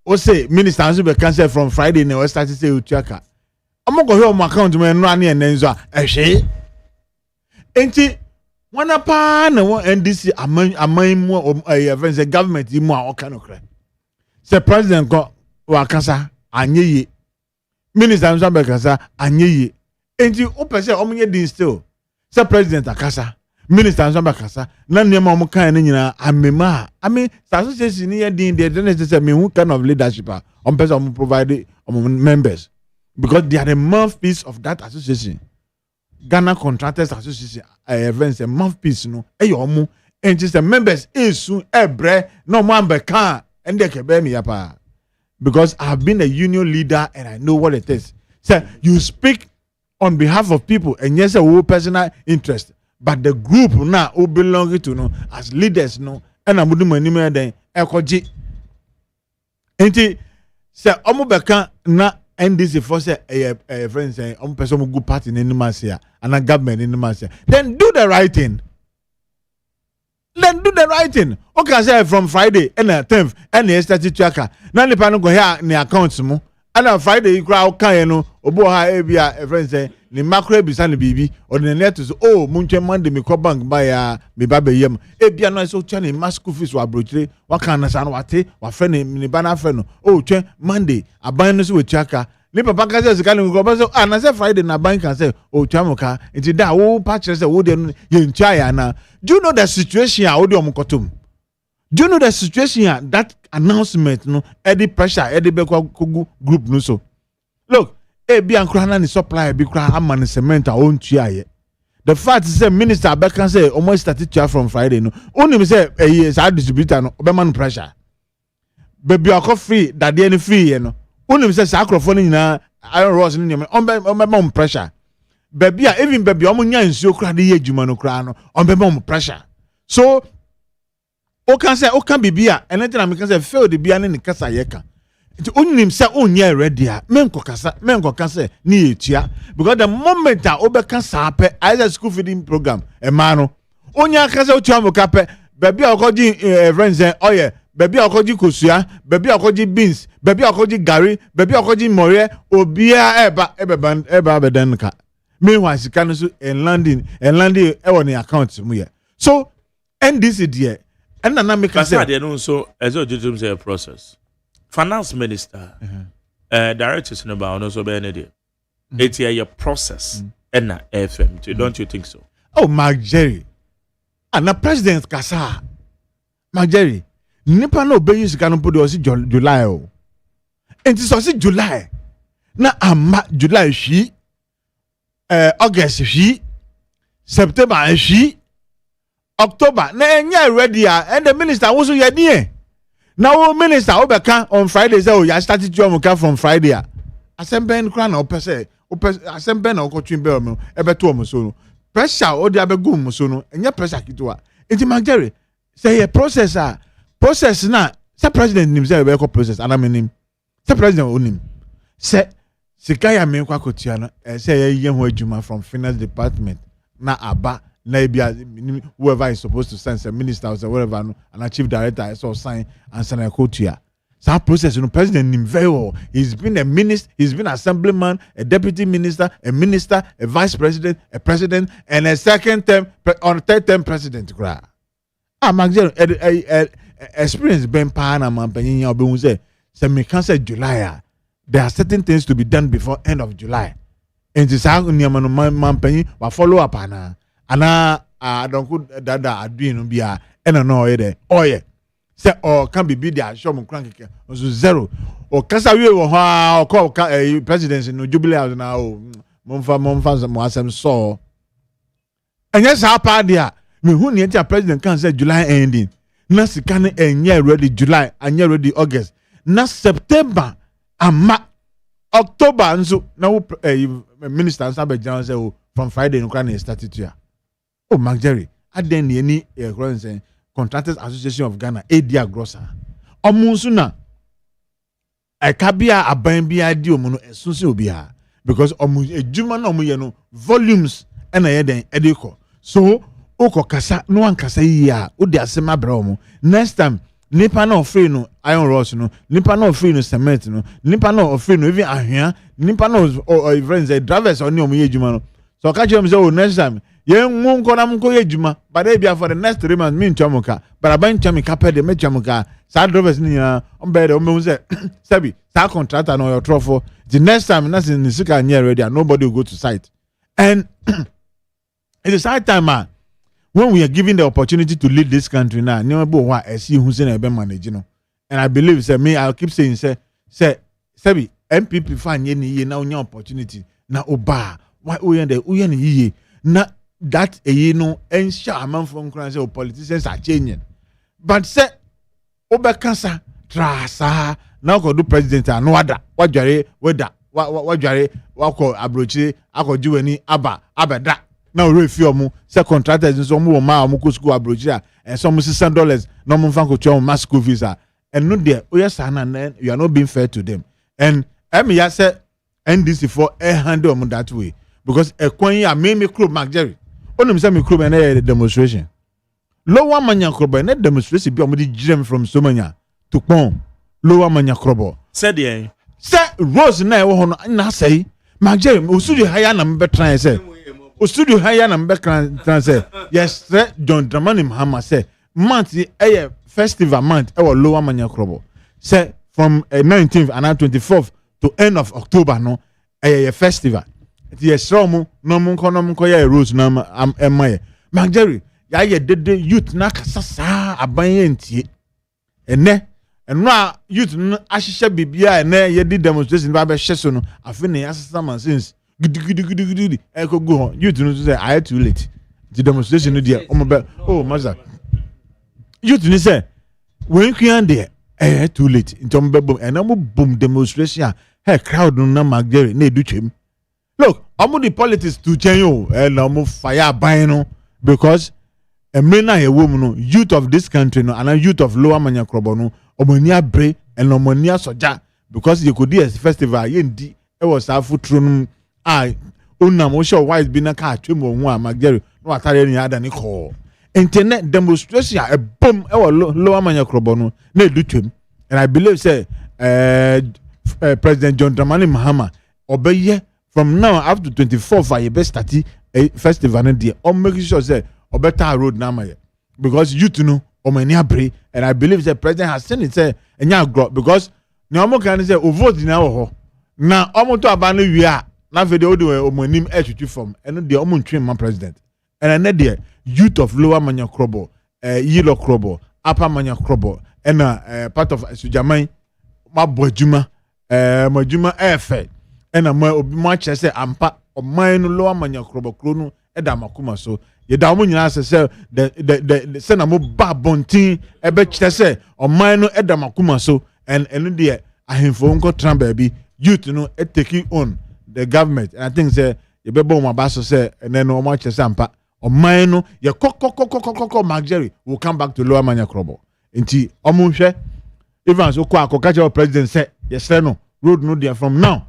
o say minister answer be cancel from Friday na we start say utuaka amo go here my account me no ane enenzo ehwe enti wana pa na won NDC aman mu friends government mu a oka no kra say president ko wa kasa anyeye minister answer be kasa anyeye enti o pese o munye din still say president akasa minister answer kasa na nema omo kan na nyina amema association ni din dey say me who kind of leadership on person provide members because they are the mouthpiece of that association Ghana Contractors Association events a mouthpiece no omo and just the members isu ebre no man be kan and they kebe me yapa because I have been a union leader and I know what it is. So you speak on behalf of people and yes a personal interest. But the group now who belong to no as leaders no and amudu manime den ekoji enti se omo beka na NDC for say friends say omo person go party in Nimasia and a government in Nimasia then do the right thing okay say from Friday and 10th and the start tracker na le pa no go here ni accounts mu and Friday you crowd kan no obo ha ebia friends say ni makro bisa ni bibi or the net is oh munche Monday me call bank buy me baba yam ebia no so twa ni school fees wa brochire wa kan na san wate wa fe ni bana fe no oh twa Monday aban no so we chaka ni papa ka say sika ni go so na say Friday na bank can say oh twa mo ka nti da wo pa chere say wo de ye ntwa ya na do you know the situation a wo de omokotom do you know the situation that announcement no any pressure any be group no so look bi ankra ni supply bi kra amane cement a ontua the fact is say minister Abeka say almost started from Friday no only say say distributor no be man pressure baby akọ free that dey any free no only say sakrofo ni nyina iron rods ni nyame on be man pressure baby even baby omo nya nsuo kra dey adwuma no kra no on be man pressure so o can say o can bibia anything am can say fail the bia ni kasa ye kan nti onim say onye ready a menko kasa ni etua because the moment a obeka sa pe either school feeding program e ma no onya kasa otua mo kape baby akoji friends oye baby akoji kosua baby akoji beans baby akoji gari baby akoji more obia eba bedan ka meanwhile sika no so en landing e won account mu ye so NDC there and na make say there no so as you do say process finance minister directors no ba no so be any there it's your process and na FM don't you think so? Oh, Mark Jerry. And the president kasa. Mark Jerry. Nipa no be use can put us July. And it's also July. Na ama July she August she September she October. Na enya ready and the minister also yedi. Now minister obeka on Friday say oh ya started to from Friday. Asemben kra na opese asemben na okotwin be o ebeto o so no. Pressure or the abegum so no enya pressure kitwa enti magere say a process na say president nim say we call process and amenim say president onim say sikaya me kwa kotua no say ye ho adwuma from finance department na aba na bia whoever is supposed to sign, say minister or whatever no and chief director so sign and sign a kotua. So process, president nim very well. He's been a minister, he's been assemblyman, a deputy minister, a vice president, a president, and a second term or third term president. Magzero, experience ben pana man penyin ya obi say me can say July. There are certain things to be done before end of July. And this niyama no man penyin wa follow up ana don't dada adu no bia ena no oyede oye. Say or can be there show mo kran keke so zero or kasa we wo ha call presidency no jubilee house na o momfa mo asem so enya sa pa dia me hu ne tia president can say July ending na sika ne enya ready July anya ready August na September ama October nso na minister Sabe John say from Friday no kran started to ya oh Mark Jerry aden ne ni say Contractors Association of Ghana, Edia Grosser. Omunsuna. Ekabia abambia di omuno esunsi obia because ejuma na omu volumes ena yeden ediko. So oko kasa no an kasa yia o de asema bra omu. Next time nipa na ofre no iron rods no, nipa na ofre no cement no, nipa na ofre no even ahia, nipa na friends drivers oni omu ejuma no. So catch them say next time yen nko na mko ejuma but they be for the next 3 months me nchamuka but aban chamika pay de me chamuka sa drivers ni ya ombe de omo say sabi sa contractor no your trofo the next time na sin sika near ready and nobody will go to site and it is high time when we are given the opportunity to lead this country now nemo wa esi hu say na be manage no and I believe say me I'll keep saying say sabi MPP fan ye ni ye na onya opportunity na oba why uye ni ye na that no ensure man from say politicians are changing but say obekasa trasa na ko do president anu ada wajare weda wajare wako abrochi akojiweni abeda na orefi omu say contractors nso mu ma omu ko school abrochi and some $600 no mu fan ko twa ma school visa and no there oyesa na you are not being fair to them and ya say NDC for handle omu that way because ekwan ya me club Mark Jerry onim say me club na demonstration lower manya club na demonstration bi omudi jam from Somanya to Pon lower manya club said there say Rose na e wo hono na say Mark Jerry o studio haya na mbe tran say o studio haya na mbe tran say yes John Dramani Mahama say month festival month e wo lower manya club say from 19th and 24th to end of October no festival yes romu no munko ya rose na emaye Mark Jerry ya ye dede youth na kasasa aban ntie ene enwa youth no ahihye bibia ene ye di demonstration ba be hyeso no afi ne asasa man since gidi ekogu ho youth no say I too late the demonstration no there omobe oh maza youth ni say when kwan there too late ntom be bom ena mo boom demonstration hey crowd no na Mark Jerry na edutwem. Look, I'm the politics to change and I'm fire buying because a man a woman youth of this country no and a youth of lower manya krobono omonia bre and omonia soja because you could do a festival yendi e was a foot run I unna mo show wise bi na ka twem won a Mark Jerry no atare ni ada ni call internet demonstration a boom lower manya krobo no na edu twem. And I believe say President John Dramani Mahama obeye from now up to 24 for your best start a festival and there or make sure say obeta road na maye because youth know o many abre and I believe the president has sent it say enya grow because na omo kan say o vote na wo ho na omo to aba na wi a na fe de o de o monim etwetwe from eno de omo ntwe man president and na de youth of lower manya krobo yilo krobo upper manya krobo and part of sujaman ma boadwuma madwuma efe and ma obi ma che say ampa o man no lower manya krobo kro no e da makoma so ye da omo nyina say the say na mo ba bontin e be che say o man no e da makoma so and de ahemfo nko tran baabi youth no e take on the government and I think say ye be bo mo ba so say and then o ma che say ampa o man no ye kokokokokokoko Marjorie will come back to lower manya krobo nti omo hwe even so kwa akokacha president say yes no road no there from now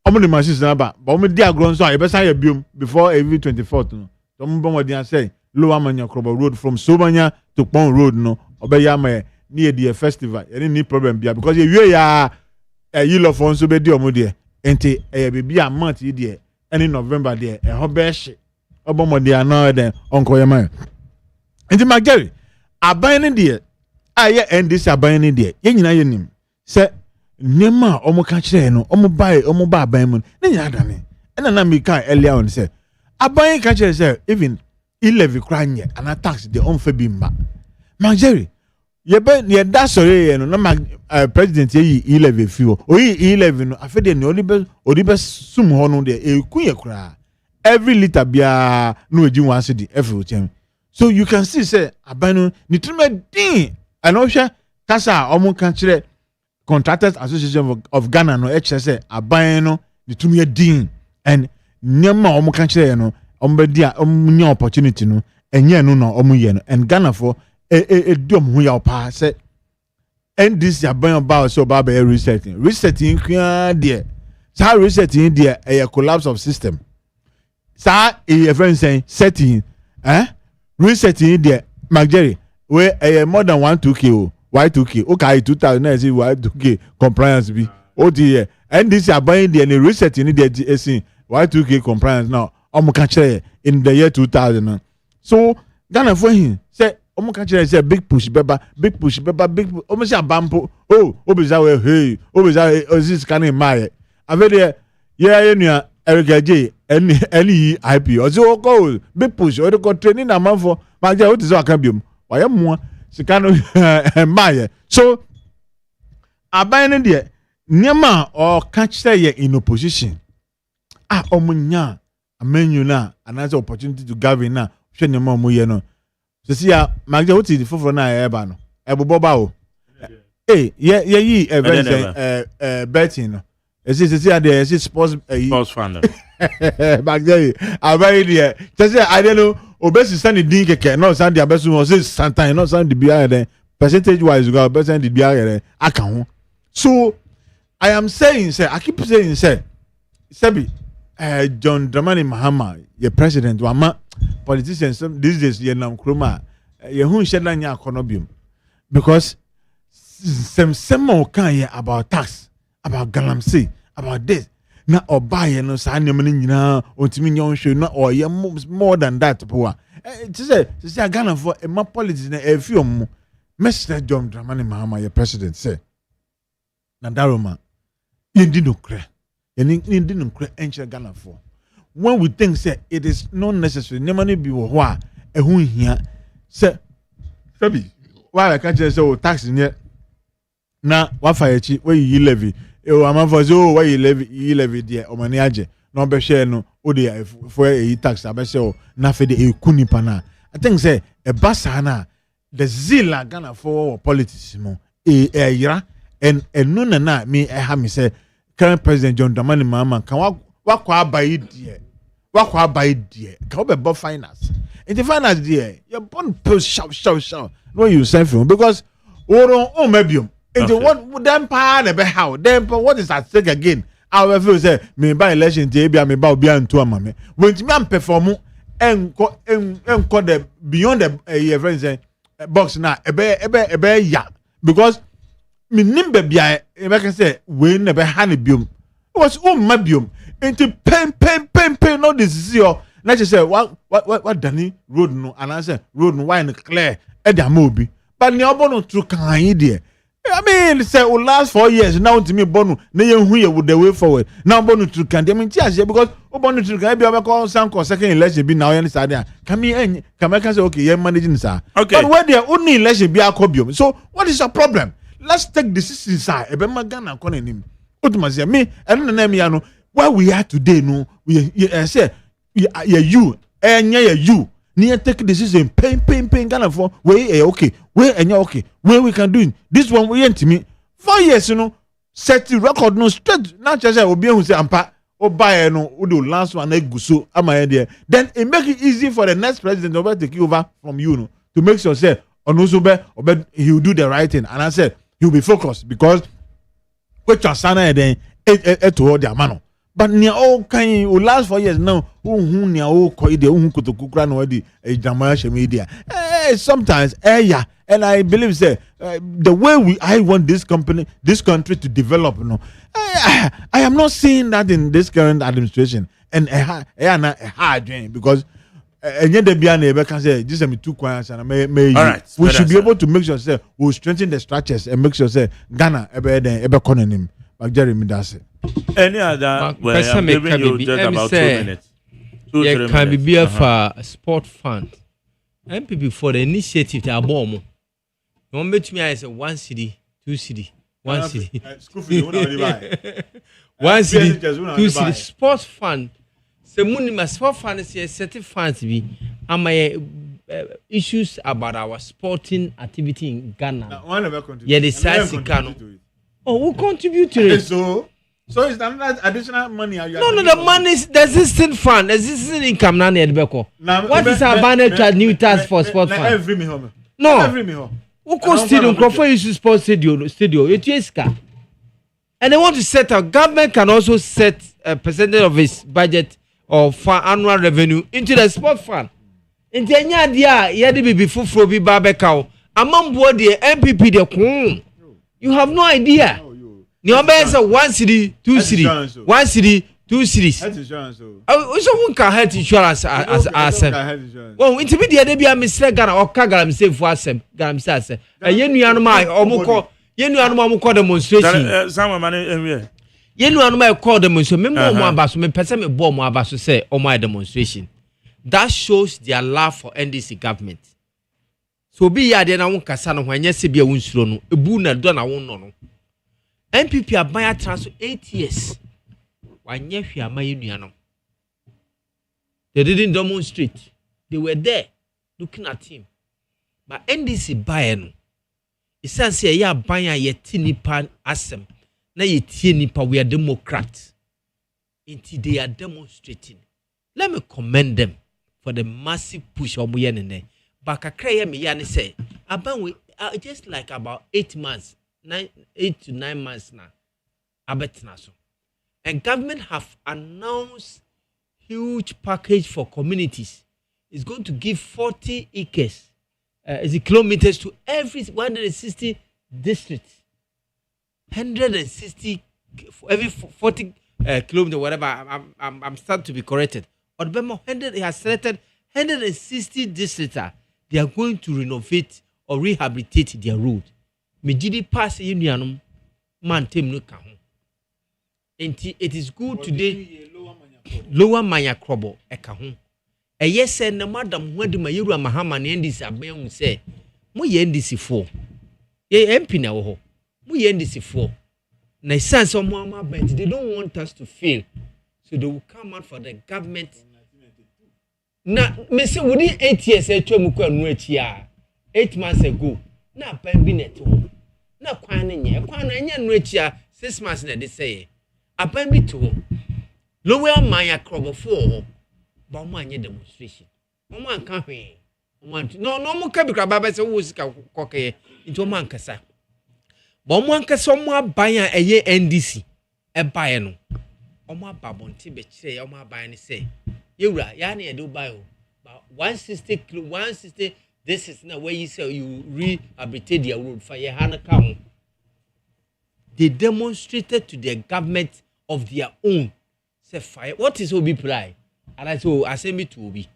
omo the machines na ba but omo dey agron so e be say biom before every 24th no so omo bon wodi say lower manya krobo road from Sobanya to Pon road no obeya ma near the festival any need problem bia because you ya yilo for so be dey omo there enti be a month there any November there e ho be hye obomo dey na den onko yema enti Marjorie aban ne there aye NDC aban ne there ye nyina ye nim se nema omo ka kire no omo ba aban mu ne nyina dane ena na mi kan earlier on say aban ka kire say even 11 kranye ana tax de on fa bi mba Marjorie ye da sorry ye no na president ye 11 fiwo oyi 11 no afede ne odi be sum ho no de ekuye kura every liter bia no eji wan cedi every time so you can see say abanu ni trume din anosha kasa omo kan kire Contractors Association of Ghana no say abanu ni trume din and nyama omo kan kire no omo be dia omo nya opportunity no enye no no omo ye no and Ghana for dom hu ya pa say NDC abanu ba so ba be resetting kwa there sa resetting there a collapse of system sa a friend saying setting resetting there Marjorie where more than 1-2K Y2K okay 2000 say Y2K compliance be oh dear and this are buying there and resetting there Y2K compliance now omo ka kire in the year 2000 so Ghana for him say omo ka kire say big push beba omo say abampo oh obiza we hey obiza osis kan in my avede ye nua Erica J any IP ozo go big push o go training na man for Marjorie what is so aka biom why mo sikano my so aban ne de nyama o catch say in opposition omunya amenu na another opportunity to govern na hwe nyama mo ye no so see Marjorie what is the for na e ba no e bobo ba o ye event betting no is there sports fan Marjorie abai there say I don't know obesi send din keke no send dia besu o say sometime no send the bia there percentage wise you go percent the bia there aka ho so I am saying say I keep saying say Sebi John Dramani Mahama your president wama politicians these days ye nam kroma ye hu sheda nya akonobium because some more kan ye about tax about galamsey about this na obaye no sa anyam ni nyina ontimi nyonhwe na oye more than that poa say Ghana for a politics na e fi omo Mr. John Dramani Mahama your president say na daroma yindi no kra yindi no kra enche Ghana for when we think say it is not necessary nemani bi wo ho a ehun hia say sabi why ka say o tax nye na wa fa yachi we yi levy amafo so why you levy there o mani age no be share no o dey for a tax abese o na fe de ekunipa na I think say e basa na the zeal Ghana for politics mo yira and no na me ha me say current president John Dramani Mahama kan wa kwa abai die kan we be finance in the finance there you born post shout no you send for because o mebium into what them pa na be how them what is at stake again I will feel say me by election dey bia me ba obi anto ama me when me am perform enko the beyond the your friends say box na ebe ya because me nimbe bia e make say we na be ha ne biom was ma biom into pen no this is your na say what Danny road no and I say road no why clear e dey amobi but ne obo no through kan yi there. I mean, say will last 4 years now to me bonu na ye hu ye with the way forward. Now bonu to can I mean because bonu to can be call some second election be now any side. Can say okay, you're managing sir. Okay. But where there only election be akobium. So what is your problem? Let's take decisions sir. Ebe magana kone nim. Otumasi me eno na me ano where we are today no we say you you near take decision pain kind of way okay where and okay where we can do it this one we ain't me 4 years set the record no straight not just obi who say ampa o buy no o do last one eguso am there then it make it easy for the next president to take over from you to make sure say he will do the right thing and I said he will be focused because which are sana then toward their man. But near all kind will last 4 years now. Who near all koide who could kukra no di a jamash media. Sometimes yeah, and I believe say the way I want this country to develop. No, I am not seeing that in this current administration. And a hard dream because yet the Biane can say this is too quiet and we should be able to make sure say we strengthen the structures and make sure say Ghana ebe kononim. Like Jeremy does it. Any other way I'm giving you just about 2 minutes. 2-3 can minutes. be for sport fund. MPP for the initiative to abom. You want me I say 1 city, 2 city, 1 city. School fee, 1 city, 2 city. Sports fund. Se muni sport fund is a certain funds be. Am issues about our sporting activity in Ghana. Yeah, the size Ghana. Oh, who contribute to it? So it's not additional money. No, the money is the existing fund, existing income. What is our banner new task for sports fund? No. Who can stadium? Crawford issue sports stadium. It is car. And they want to set up. Government can also set a percentage of its budget or annual revenue into the sports fund. In the year, yadi be full be barbecue. Among board the MPP the you have no idea. Niombe say 1 city, 2 city, 1 city, 2 cities. Health insurance. So one can health insurance as well, intermediate dey be a Mr. Ghana or Kagaram say for asem. Ghana say asem. Yenu anuma omukọ demonstration. Some man enwe. Yenu anuma call demonstration. Me mo abaso me pese me bo mo abaso say omo demonstration. That shows their love for NDC government. So be ya de na won kasa no hwanye se bia wonsuro no ebu na do na won no MPP abaya trans 8 years wanye hwe amaye nuanom they didn't demonstrate, they were there looking at him, but NDC buy no isan say ya abaya ye tinipa asem na ye tie nipa we are democrats until they are demonstrating. Let me commend them for the massive push omo ye ne. But kakra me ya say aban we just like about 8 months 8 to 9 months now abetna so, and government have announced huge package for communities. It's going to give 40 acres kilometers to every 160 districts, 160 for every 40 kilometers, whatever. I'm starting to be corrected. Or he has selected 160 districts. They are going to renovate or rehabilitate their road. Mejidi pass unianum man tem no ka ho. It is good today. Lower Manya Krobo eka ho. Yes say na madam wadi mayiru amahama na NDC aben say mo ye NDC 4. Ye MP na wo ho. Mo ye NDC 4. Na sense of mo but they don't want us to fail. So they will come out for the government. Na me say within 8 years etwa kwa nu achi a 8 months ago na pan bi net ho na kwan na nya nu achi a 6 months na dey say apan bi to lower manya crop for ba mo anya demonstration mo anka hwe no mo ka bi kra ba say wo sika koke into mo ankasa ba mo ankasa mo aban a eye NDC e bae no omo ababonte be kire omo aban ne say yewura ya na ye do bae o but 160 this is now where you say you rehabilitate their road for your hand account. They demonstrated to the government of their own. Say fire. What is Obi Ply? And I said, I say me to Obi.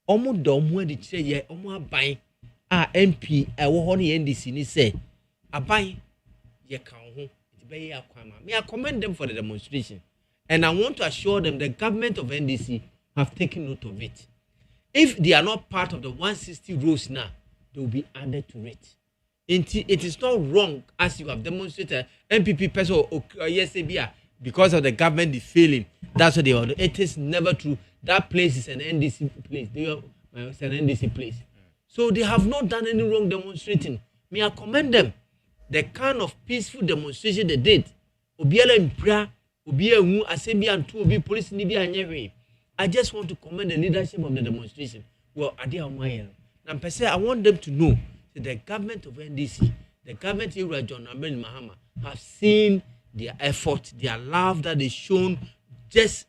Omo dom when they say yeah, omo aban. MP. I want honey NDC. Ni say aban. Ye kan ho. It be ya kwama. Me I commend them for the demonstration, and I want to assure them the government of NDC have taken note of it. If they are not part of the 160 rules now, they will be added to it. It is not wrong as you have demonstrated. MPP person yes, because of the government is failing. That's what they are. It is never true. That place is an NDC place. It's an NDC place. So they have not done any wrong demonstrating. May I commend them. The kind of peaceful demonstration they did. Obiela impra, Obiya assembly and two Obi police ni bi anyewe. I just want to commend the leadership of the demonstration. Well, I want them to know that the government of NDC, the government of John Ahmed Mahama, have seen their effort, their love that they shown just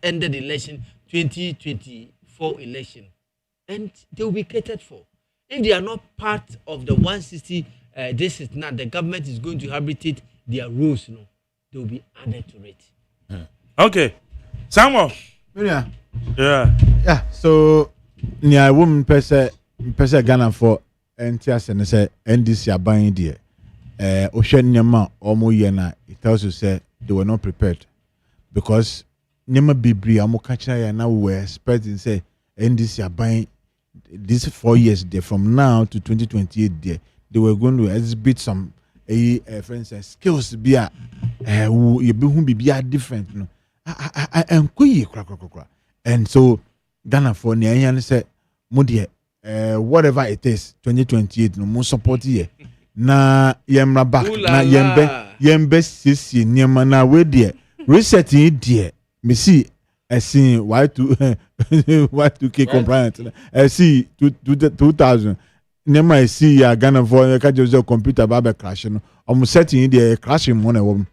ended the election, 2024 election. And they will be catered for. If they are not part of the 160, this is not, the government is going to rehabilitate their rules, they will be added to it. Okay. Samuel. Yeah. So, near woman person Ghana for NTS and say NDC are buying there. Ocean Yama Omo Yena, it tells you say they were not prepared because Nema Bibri Amo Kacha now we were expecting say NDC are buying these 4 years there from now to 2028 there. They were going to exhibit some friends skills be different, no. And so Ghana for Nyan said, Mudie, whatever it is, 2028, no more support here. Na yemra back, na yembe sisi nyama na we dear. Resetting it dear. Me see, I see Y2K compliant. I see 2000. Nema I see ya Ghana for ya kajo computer babe crashing. I'm setting it there crashing money.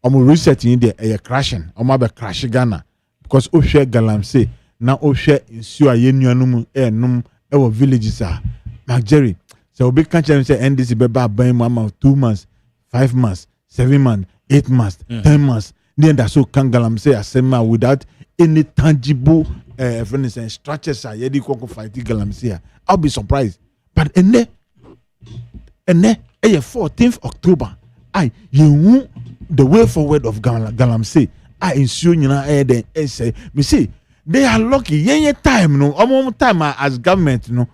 I'm resetting there a crashing. I'm about crash Ghana because Oshe Galamse now Oshe in Sua Yenuanum num our villages are Mark Jerry. So big country say NDC beba buying mama 2 months, 5 months, 7 months, 8 months, 10 months. Then that's so can Galamse asema without any tangible for instance structures are yedi koko fight Galamse. I'll be surprised. But and the 14th October, you the way forward of Galamsey, I ensure you know then say me see they are lucky. Yenye time no, time as government no,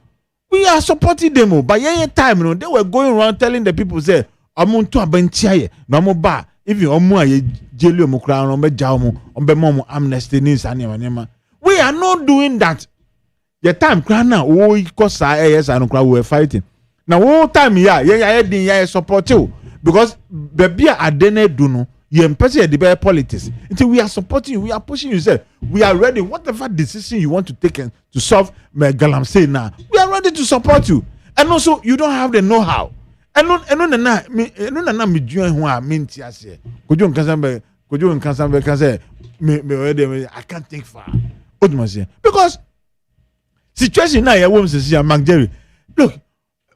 we are supporting them. But yenye time no, they were going around telling the people say amuntu abenchiaye no mo ba if you omu aye jeli omu kra no be jaomu ombe momo amnesty ni sanema. We are not doing that. The time kra na o cause yes and kra we were fighting. Now all time yenye support you. Because baby adene do no you person the politics until we are supporting you, we are pushing you, say we are ready whatever decision you want to take to solve Galamsey now, we are ready to support you. And also you don't have the know-how and no me join who are minti ase kojo nkansambe can say me I can't think far because situation now ya wom say Mark Jerry look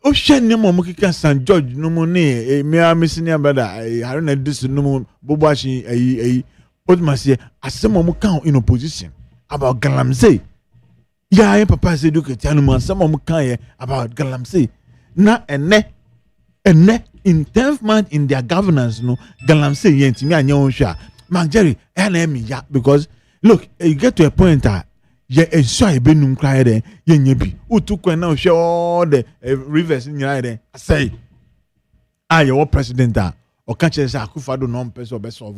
Ocean Nemo Mukika San George no money, mere missing brother. I don't this no Bobashi, Odmasia, as some count in opposition about Galamsey. Yeah, Papa said, look at Yanuman, some about Galamsey. Na and ne in 10th month in their governance, no Galamsey, Yentimi and Yonsha, Mark Jerry, and ya because look, you get to a point that. Yeah, and so I been num cry there. Yenyebi. Utu now show all the rivers in your there. I say, your president or catch us Akufado non person or best of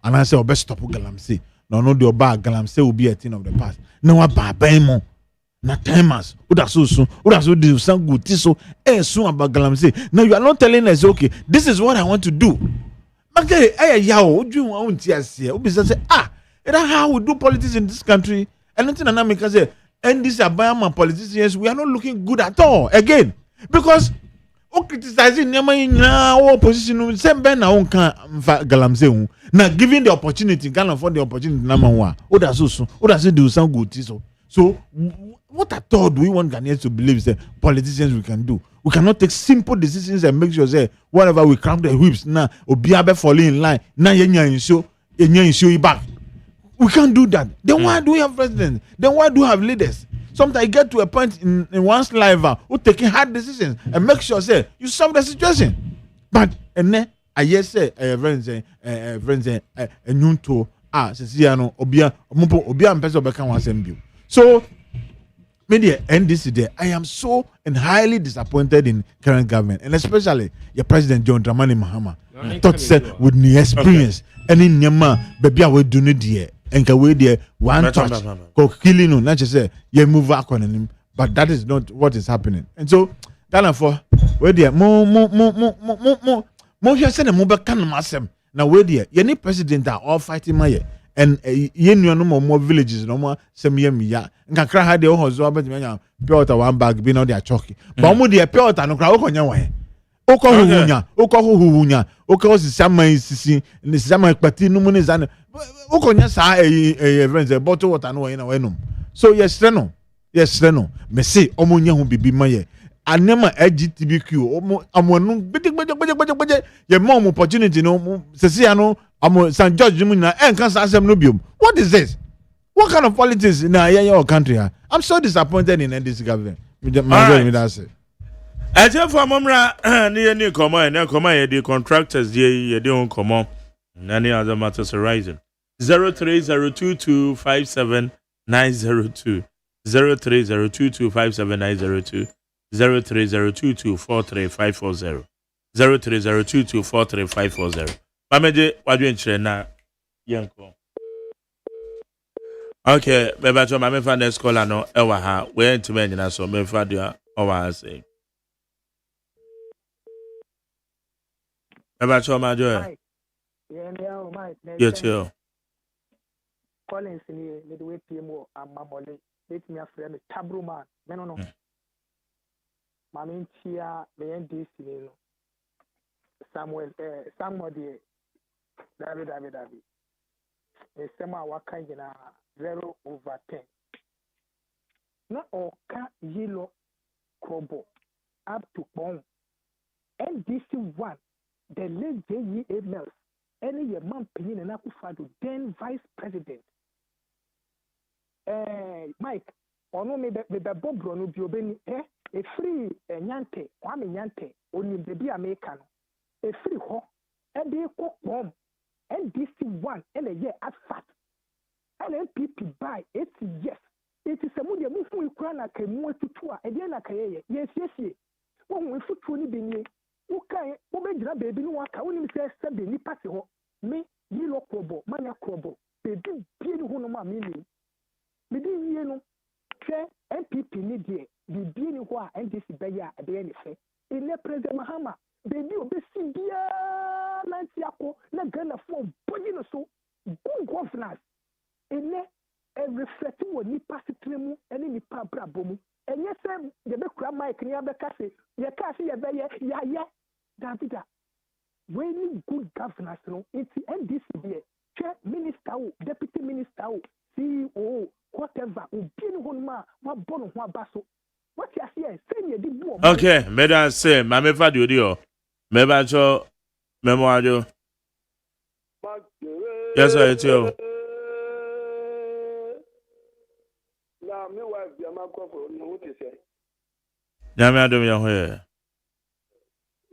and I say or best stop Galamsey. No, the bad Galamsey will be a thing of the past. No, a babemo. Not 10 months. Udasu do some good so soon about Galamsey. Now you are not telling us, okay, this is what I want to do. Okay, yao, do you want to say? That's how we do politics in this country. And nothing Anamika say, and these Abama politicians, we are not looking good at all. Again, because criticizing now opposition, same Ben now Galamsey. Now giving the opportunity, Ghana for the opportunity number one. Oda do some good so So, what at all do we want Ghanaians to believe is that politicians we can do? We cannot take simple decisions and make sure say whatever we cramp the whips now, or be able falling in line. Now you show you back. We can't do that. Then why do we have presidents? Then why do we have leaders? Sometimes you get to a point in one's life who taking hard decisions and make sure say you solve the situation. But and then I yes say friends a new to sesiano obia mpesa obeka wan asem. So media end this day. I am so and highly disappointed in current government and especially your president John Dramani Mahama. Thought said with new experience any nyama baby we do need there and can we there one touch go killing no not just say you move back on him, but that is not what is happening. And so Ghana for where there more here send a mobile can masem now where there any president are all fighting my and you no more villages no more same year ya nka kra ha de ho zo abetime pure water one bag be no they are chalky but mo de pure water no kra wo konya wan huhunya oko sisama sisi ni sisama ekpati no mu ne zane ukonya sa friends bottle water no wan na wenum so yes no me say omonya ho bibi maye anema GTBQ amonu gbeje ye mom opportunity no sisi ya no St. George mu na enkan sa asem no biom. What is this? What kind of politics in our country? I'm so disappointed in this government. That's it. I tell for Momra, near common, and common, the contractors, ye don't come on. Any other matters arising. 03022579002. 03022579002. 03022435540. 03022435540. Mameje wadwe na yanko. Okay, beba to mame fa na scholar no ewa ha we ntime nyina so me fa dia owa ase. Beba to ma jo. Yeah, Collins ni midway PMO amamole let me afre me tabru man me no mame ntia me ndc ni no Samuel David Sema waka jina 0/10 na oka yilo krobo up to pon NDC1 the late JEA Mills any your man pinyin na kufado then vice president Mike ono me be bobro no bi obeni e free nyante kwame nyante oni bebi America no e free ho e dey kokpom NDC1 and a year at fat and NPP by 8 years. It is a moody move we crown a came to tour again. Yes, when we foot 20 billion, who can obey baby no one can say 7 party me, you look robo, mania crobo, baby, being who no my meaning. Maybe you know, NPP need ye, the being who are NDC by ya at the end of it. In the President Mahama, baby, obey Sibia. Nantiako na Ghana for body no so good governance ene reflect wo nipa sitremu ene nipa brabomu enye sem de be kura mic ni abeka se ye ka se ye be ye ya Davida we need good governance no it's NDC be chair minister o deputy minister o CEO whatever o bi ni honma wa bono ho abaso what you say say ye di bu okay me dan say ma me fa di odi o me ba cho Memoir. Yes, I tell. Now, my wife, the microphone, what is it? Yammy, I don't know where.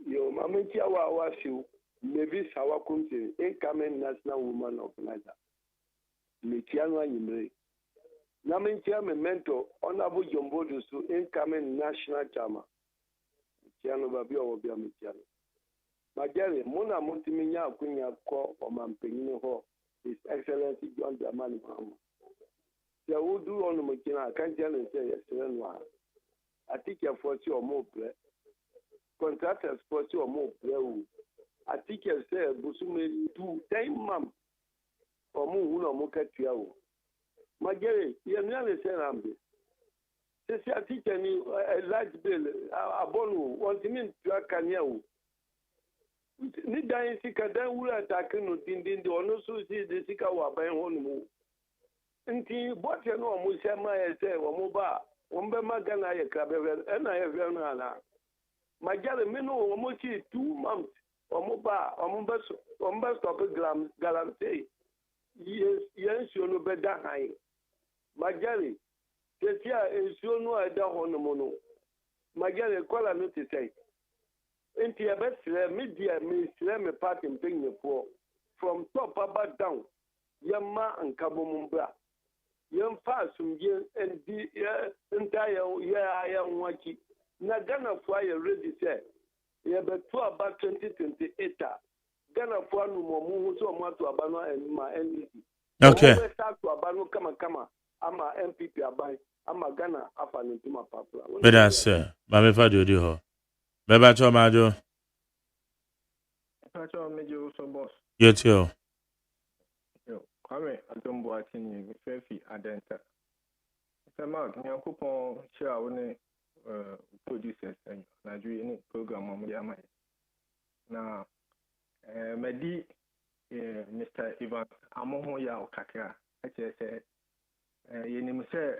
Yo, Mamma, was you, maybe Sawa Kunti, incoming national woman organizer. Michiana Yimre. Namin chairman mentor, honorable Jumbo to incoming national chairman. Michiano Babio will be a Michiano. Majari, Mona Montiminia Queen call or Mampino Hall, His Excellency John Dramani Mahama. They will do on the Machina, I can't tell and say, excellent one. I think you're 40 or more play. Contractors 40 or more play. I think you say, Busume, 2 10 months or more, or more cat you. Majari, you're nearly saying, I'm this. I think a large bill, a bonu, wanting to a canyon. Ni dan sika dan wura takin no dindin de ono so si de sika wa ban ho no nti bɔtɛ no ɔmo hyɛ ma yɛ sɛ ɔmo ba wɔn bɛ ma Ghana yɛ krabɛ ɛna yɛ hwɛ no ana magyare me no ɔmo kyi 2 months ɔmo ba ɔmo bɛ stop galamsey yɛn nsuo no bɛda han magyare tete a nsuo no a ɛda hɔ no mu no magyare kɔla no te sɛ nti yɛbɛsrɛ media mesrɛ me party mpanyinfoɔ from top aba down yɛma nkabom bra yɛmfa asomdwe ndi nta yɛ ho akyi na Ghanafoɔ ayɛ ready sɛ yɛbɛto aba 2028 a Ghanafoɔ anomɔmu ho sɛ ɔmo ato aba no ma NDC okay ɔmo ato aba no kama ama MPP aban ama Ghana afa ne ntoma papra that's ma me fa de odi ho be ba cho ma jo Mejo so boss. yetio Yo, kwame adombo atinyi mi fefi adenta. Sama nyankopon share woni producers en Nigeria ni program mo ya mai. Na medi Mr. Ivan amoho ya okakra. Ache se yenim se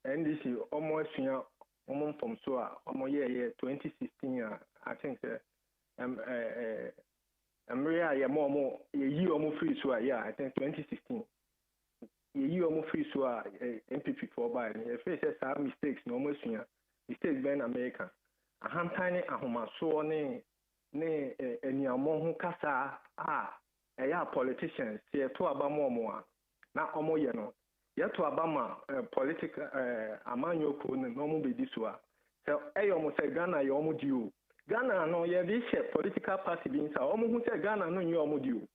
NDC omo asua omo from so a omo ye 2016 I think say Maria Yamomo, ye almost free so yeah, I think 2016. Ye almost free so MPP for by and faces have mistakes no more sooner. Mistakes ben America. A ham tiny ahoma so ne any among kasa politicians here to Abama more. Now omo yeno. Yet to Abama political amanyo kun no more be this one. So I almost say Ghana you almost due. Ghana no yeah this political party being so almost who say Ghana no you almost do.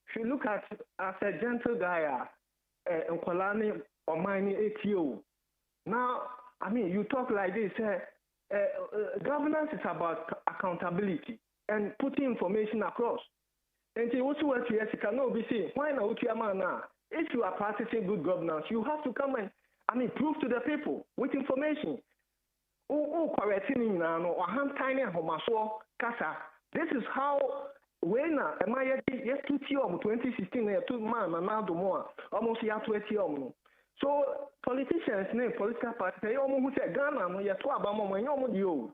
If you look at as a gentle guy in Kolani or mining ATO. Now I mean you talk like this governance is about accountability and putting information across. And you also what you cannot be seen. Why not now? If you are practicing good governance, you have to come and prove to the people with information. Correcting now, or hand tiny homaso casa. This is how when am I yes 2016 2 man and now do more almost year 20 so politicians name political party they almost who say Ghana no yet to abamo when you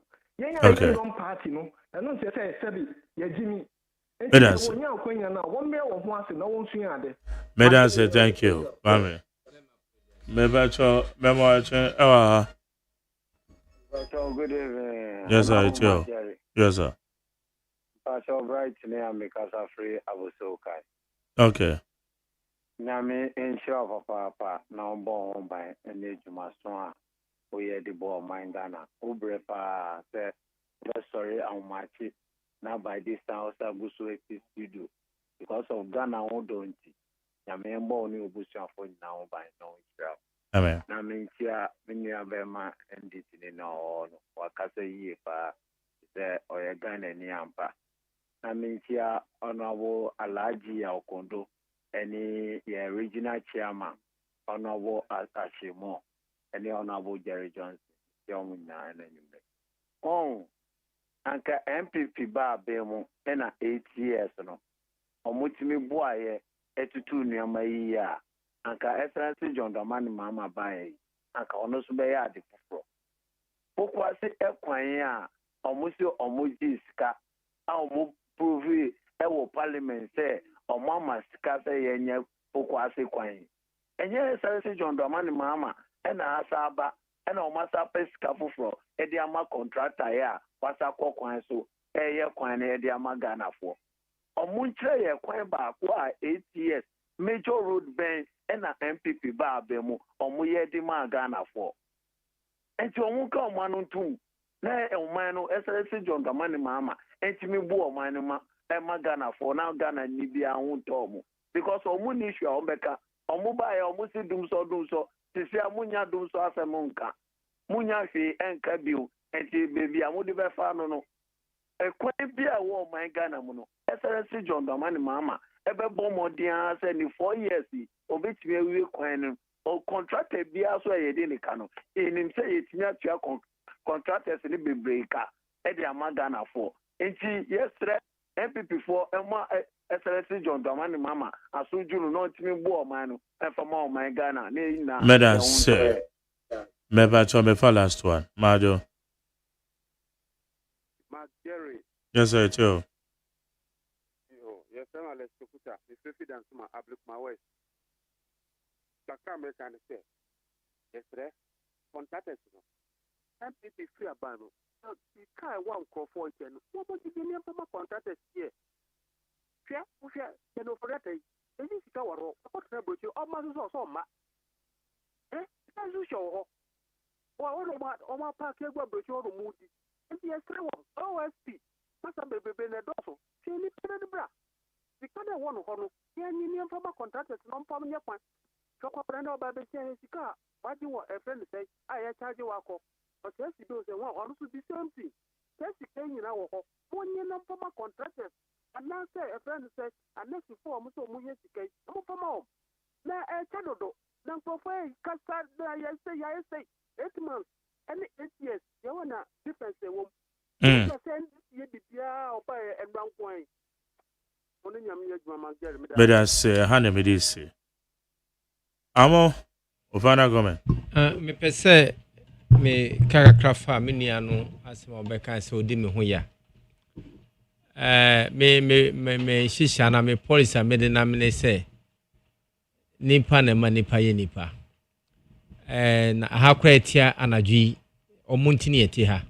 okay one party no and don't say sabi ya Jimmy Medans Medans thank you mami mebacho memo Good evening. Yes, sir. It's you. Yes, sir. Pastor Bright, I'm Mikasa Free. I was so kind. Okay. Nami ensure papa now born by an age master. We had the ball mind Ghana. Ubrepa said, sorry, I'm matching. Now by this time, I was so studio because of Ghana. Don't Nami born you bush for now by no Israel. Amen. Na mintia minya bema nditi no wakase yi pa se oyegana ni ampa na mintia honorable Alhaji ya Okondo any regional chairman honorable Ashimo any honorable Jerry Johnson yomuna enanyumbe anka MPP ba bemu na 8 years no omutimi buaye etutu nuama yi ya anka Excellency John Dramani Mahama bae anka ono so be ya de foforo pokwase ekwan a omuji sika a omu prove wo parliament say omo amasika say yenye pokwase kwan enye Excellency John Dramani Mahama na asaba na omasa pesika foforo e de ama contractor ya wasa kwan so ye kwan na e de ama Ghana fo omunchire ye kwan ba ko a 8 years major road ben na MPP ba abemu omuye di ma Ghana for enti omu ka omanu ntum na oman no Excellency John Dramani Mahama enti mi bu oman no ma Ghana for na Ghana ni bia hu to mu because omu ni hwe ombeka omu ba ya omu si dum so sisi amunya dum so asem nka munya hwe enka biu enti bebi amu de be fa no ekwan bia wo oman Ghana mu no Excellency John Dramani Mahama ebe bomodian say ni 4 years obetime wi kwan no o contractor bia so yede ni ka no enim say yetimi atua contractors ni bebreika e de ama Ghana for enti yesre MPP for ema Excellency John Dramani Mama asuju no ntimi bo man no efama o man Ghana na Madam sir. Meba to me for last one. Majo. Mark Jerry. Yes sir, too. Yes, sir, let's put up. The confidence my ablik my way. Kaka American say. Yes, sir. Contacted no. MPP free abano. You can't one call for it and what was the name of my contacted here? Fear, you know, for that. This is our rock. What's the butcher? Oh, my so ma. Eh? As you show. Well, all my park here were butcher or moody. And the OSP. Masa baby Benedoso. She need to bra. The kind of one who yeah, you from a contractor, non from your point. Talk up and over the car. What do you want a friend to say? I charge you a call. But yes, you do say, well, also the same thing. Yes, you can, you know, one year from a contractor. And now say a friend says, unless you form so much case, I'm from home. Now, a channel, now for five, custard, I say, 8 months, and 8 years, you want a difference. But as Hanamidisi. Amo, Ovana Gomen. Me pese me karakrafa miniano asema beka se odi me ho ya. Me shisha na me police me de na me se nipa na ma nipa ye nipa. Na ha kwa etia anadwi omuntini eti ha.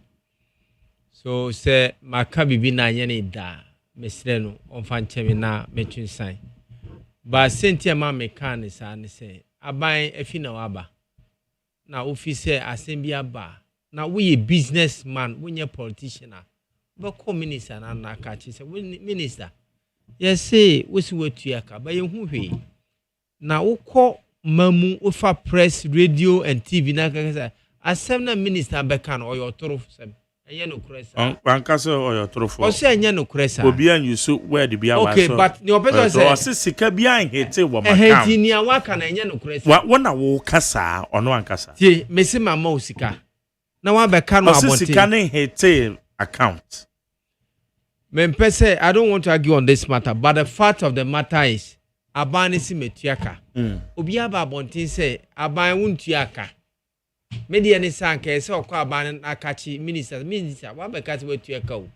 So se maka bibi na anye ne da mesre no onfa nchemi na metwinsan. Ba sentia ma me kan sa ne se aban afi na waba. Na office assembly aba. Na we businessman, we a politician. But minister na catch say minister. Yes say we see what you aka, but you hu na wo call mamu ofa press, radio and TV na ka asem na minister beka na oyo toro sem. Enye no kresa. Wankasa oyo toro fo. O say enye no kresa. Obi an you so where the bia wa so. Okay, but the person say o se sika bia an hete wo makam. Hete ni awaka na enye no kresa. Wo na wo kasa ono ankasa. Tie, mesi mama osika. Na wa beka no abonte. O se sika ne hete account. Mempese, I don't want to argue on this matter, but the fact of the matter is, abani si metuaka. Obi aba abonte say aban wuntuaka. Media ni sanke se okwa aban akachi minister wa beka se wetuaka o.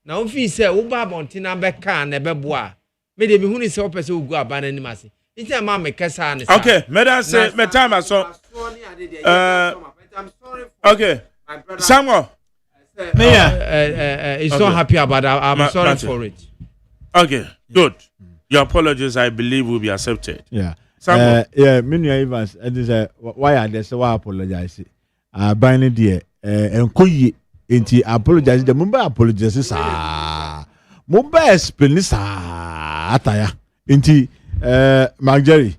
Na ofi say wo ba abonte na beka na beboa. Media mi huni se opese ogu aban ni mase. Iti ma me kesa ni sa. Okay, me say me time so. Okay. Samuel. It's not happy about that. I'm sorry for it. Okay, good. Your apologies, I believe, will be accepted. Yeah. Yeah, many Evans, why are they so apologize? Buying dear, and Koyi, inti apologize. The Mumbai apologizes. Mumbai explain this. Ataya, inti, Mark Jerry,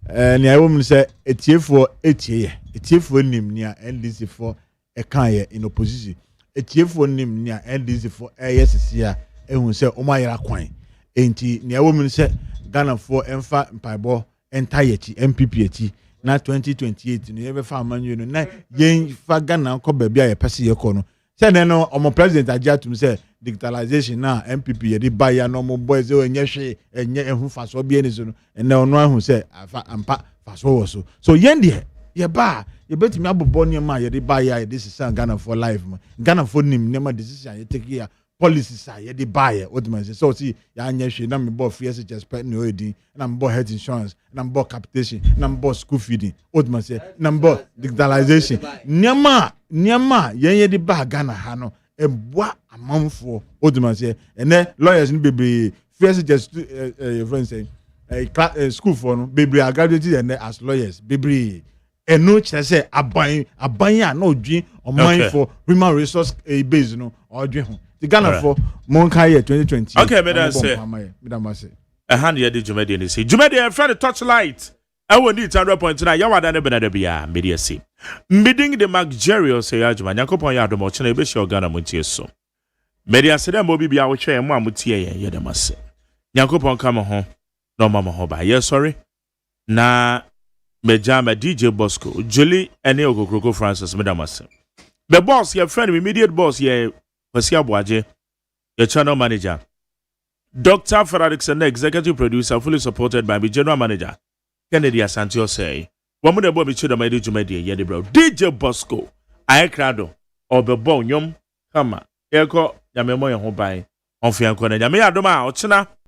and I woman say, it's here for 8 years. It's here for him near NDC for a kind in opposition. Etie for nim nia NDC for ASC ya ehun se o ma yara kwan enti nia wo mun se Ghana for emfa mpaibo entayechi MPP echi na 2028 no ye be fa amanyu no na yen fa Ghana ko ba bia ye pese ye ko no se ne no omo president ajatum se digitalization na MPP ye di ba ya no mo boys e enye hwe enye ehun fa so bia ni so no ene ono ahun se afa ampa fa so wo so yen de ye ba you bet me abobo niam ye dey buy ya this is Ghana for life man. Ghana for nim niam decision you take here policies you dey buy what man say so see ya anya hwe na me bo fierce expect no edin na me bo health insurance na me bo capitation na me bo school feeding what man say na me bo digitalization niam ye dey buy Ghana ha no eboa amanfo what man say and lawyers ni bebe fierce just your friend say school for no bebe graduated and as lawyers bebe eno chese aban ya na odwin oman for human resource base no odwin ho the Ghana for monka year 2020 okay madam say hand ye the jumede ni say jumede friend torchlight I will need 100.9 yawada ne benada bia media see meeting the Mark Jerry OSEI AGYEMAN yakopon ya adomo chena ebe shi Ghana muntie so media say dem obi bia wo hwe mu amutie ye dem ase yakopon kama ho no mama ho ba yes sorry na Mejama DJ Bosco, Julie and Ogokroko Francis, Madam Master. The boss, your friend, immediate boss, ye Pasia Boaje, your channel manager. Dr. Fredrickson, executive producer, fully supported by my general manager, Kennedy Asante Osei. One more boy, Michu, the Medi Jumedi, Yedi bro. DJ Bosco, I crado, or the bon yum, come, Eko, Yamemo, Hobai, on Fiancona, Yamea Doma, Ochina.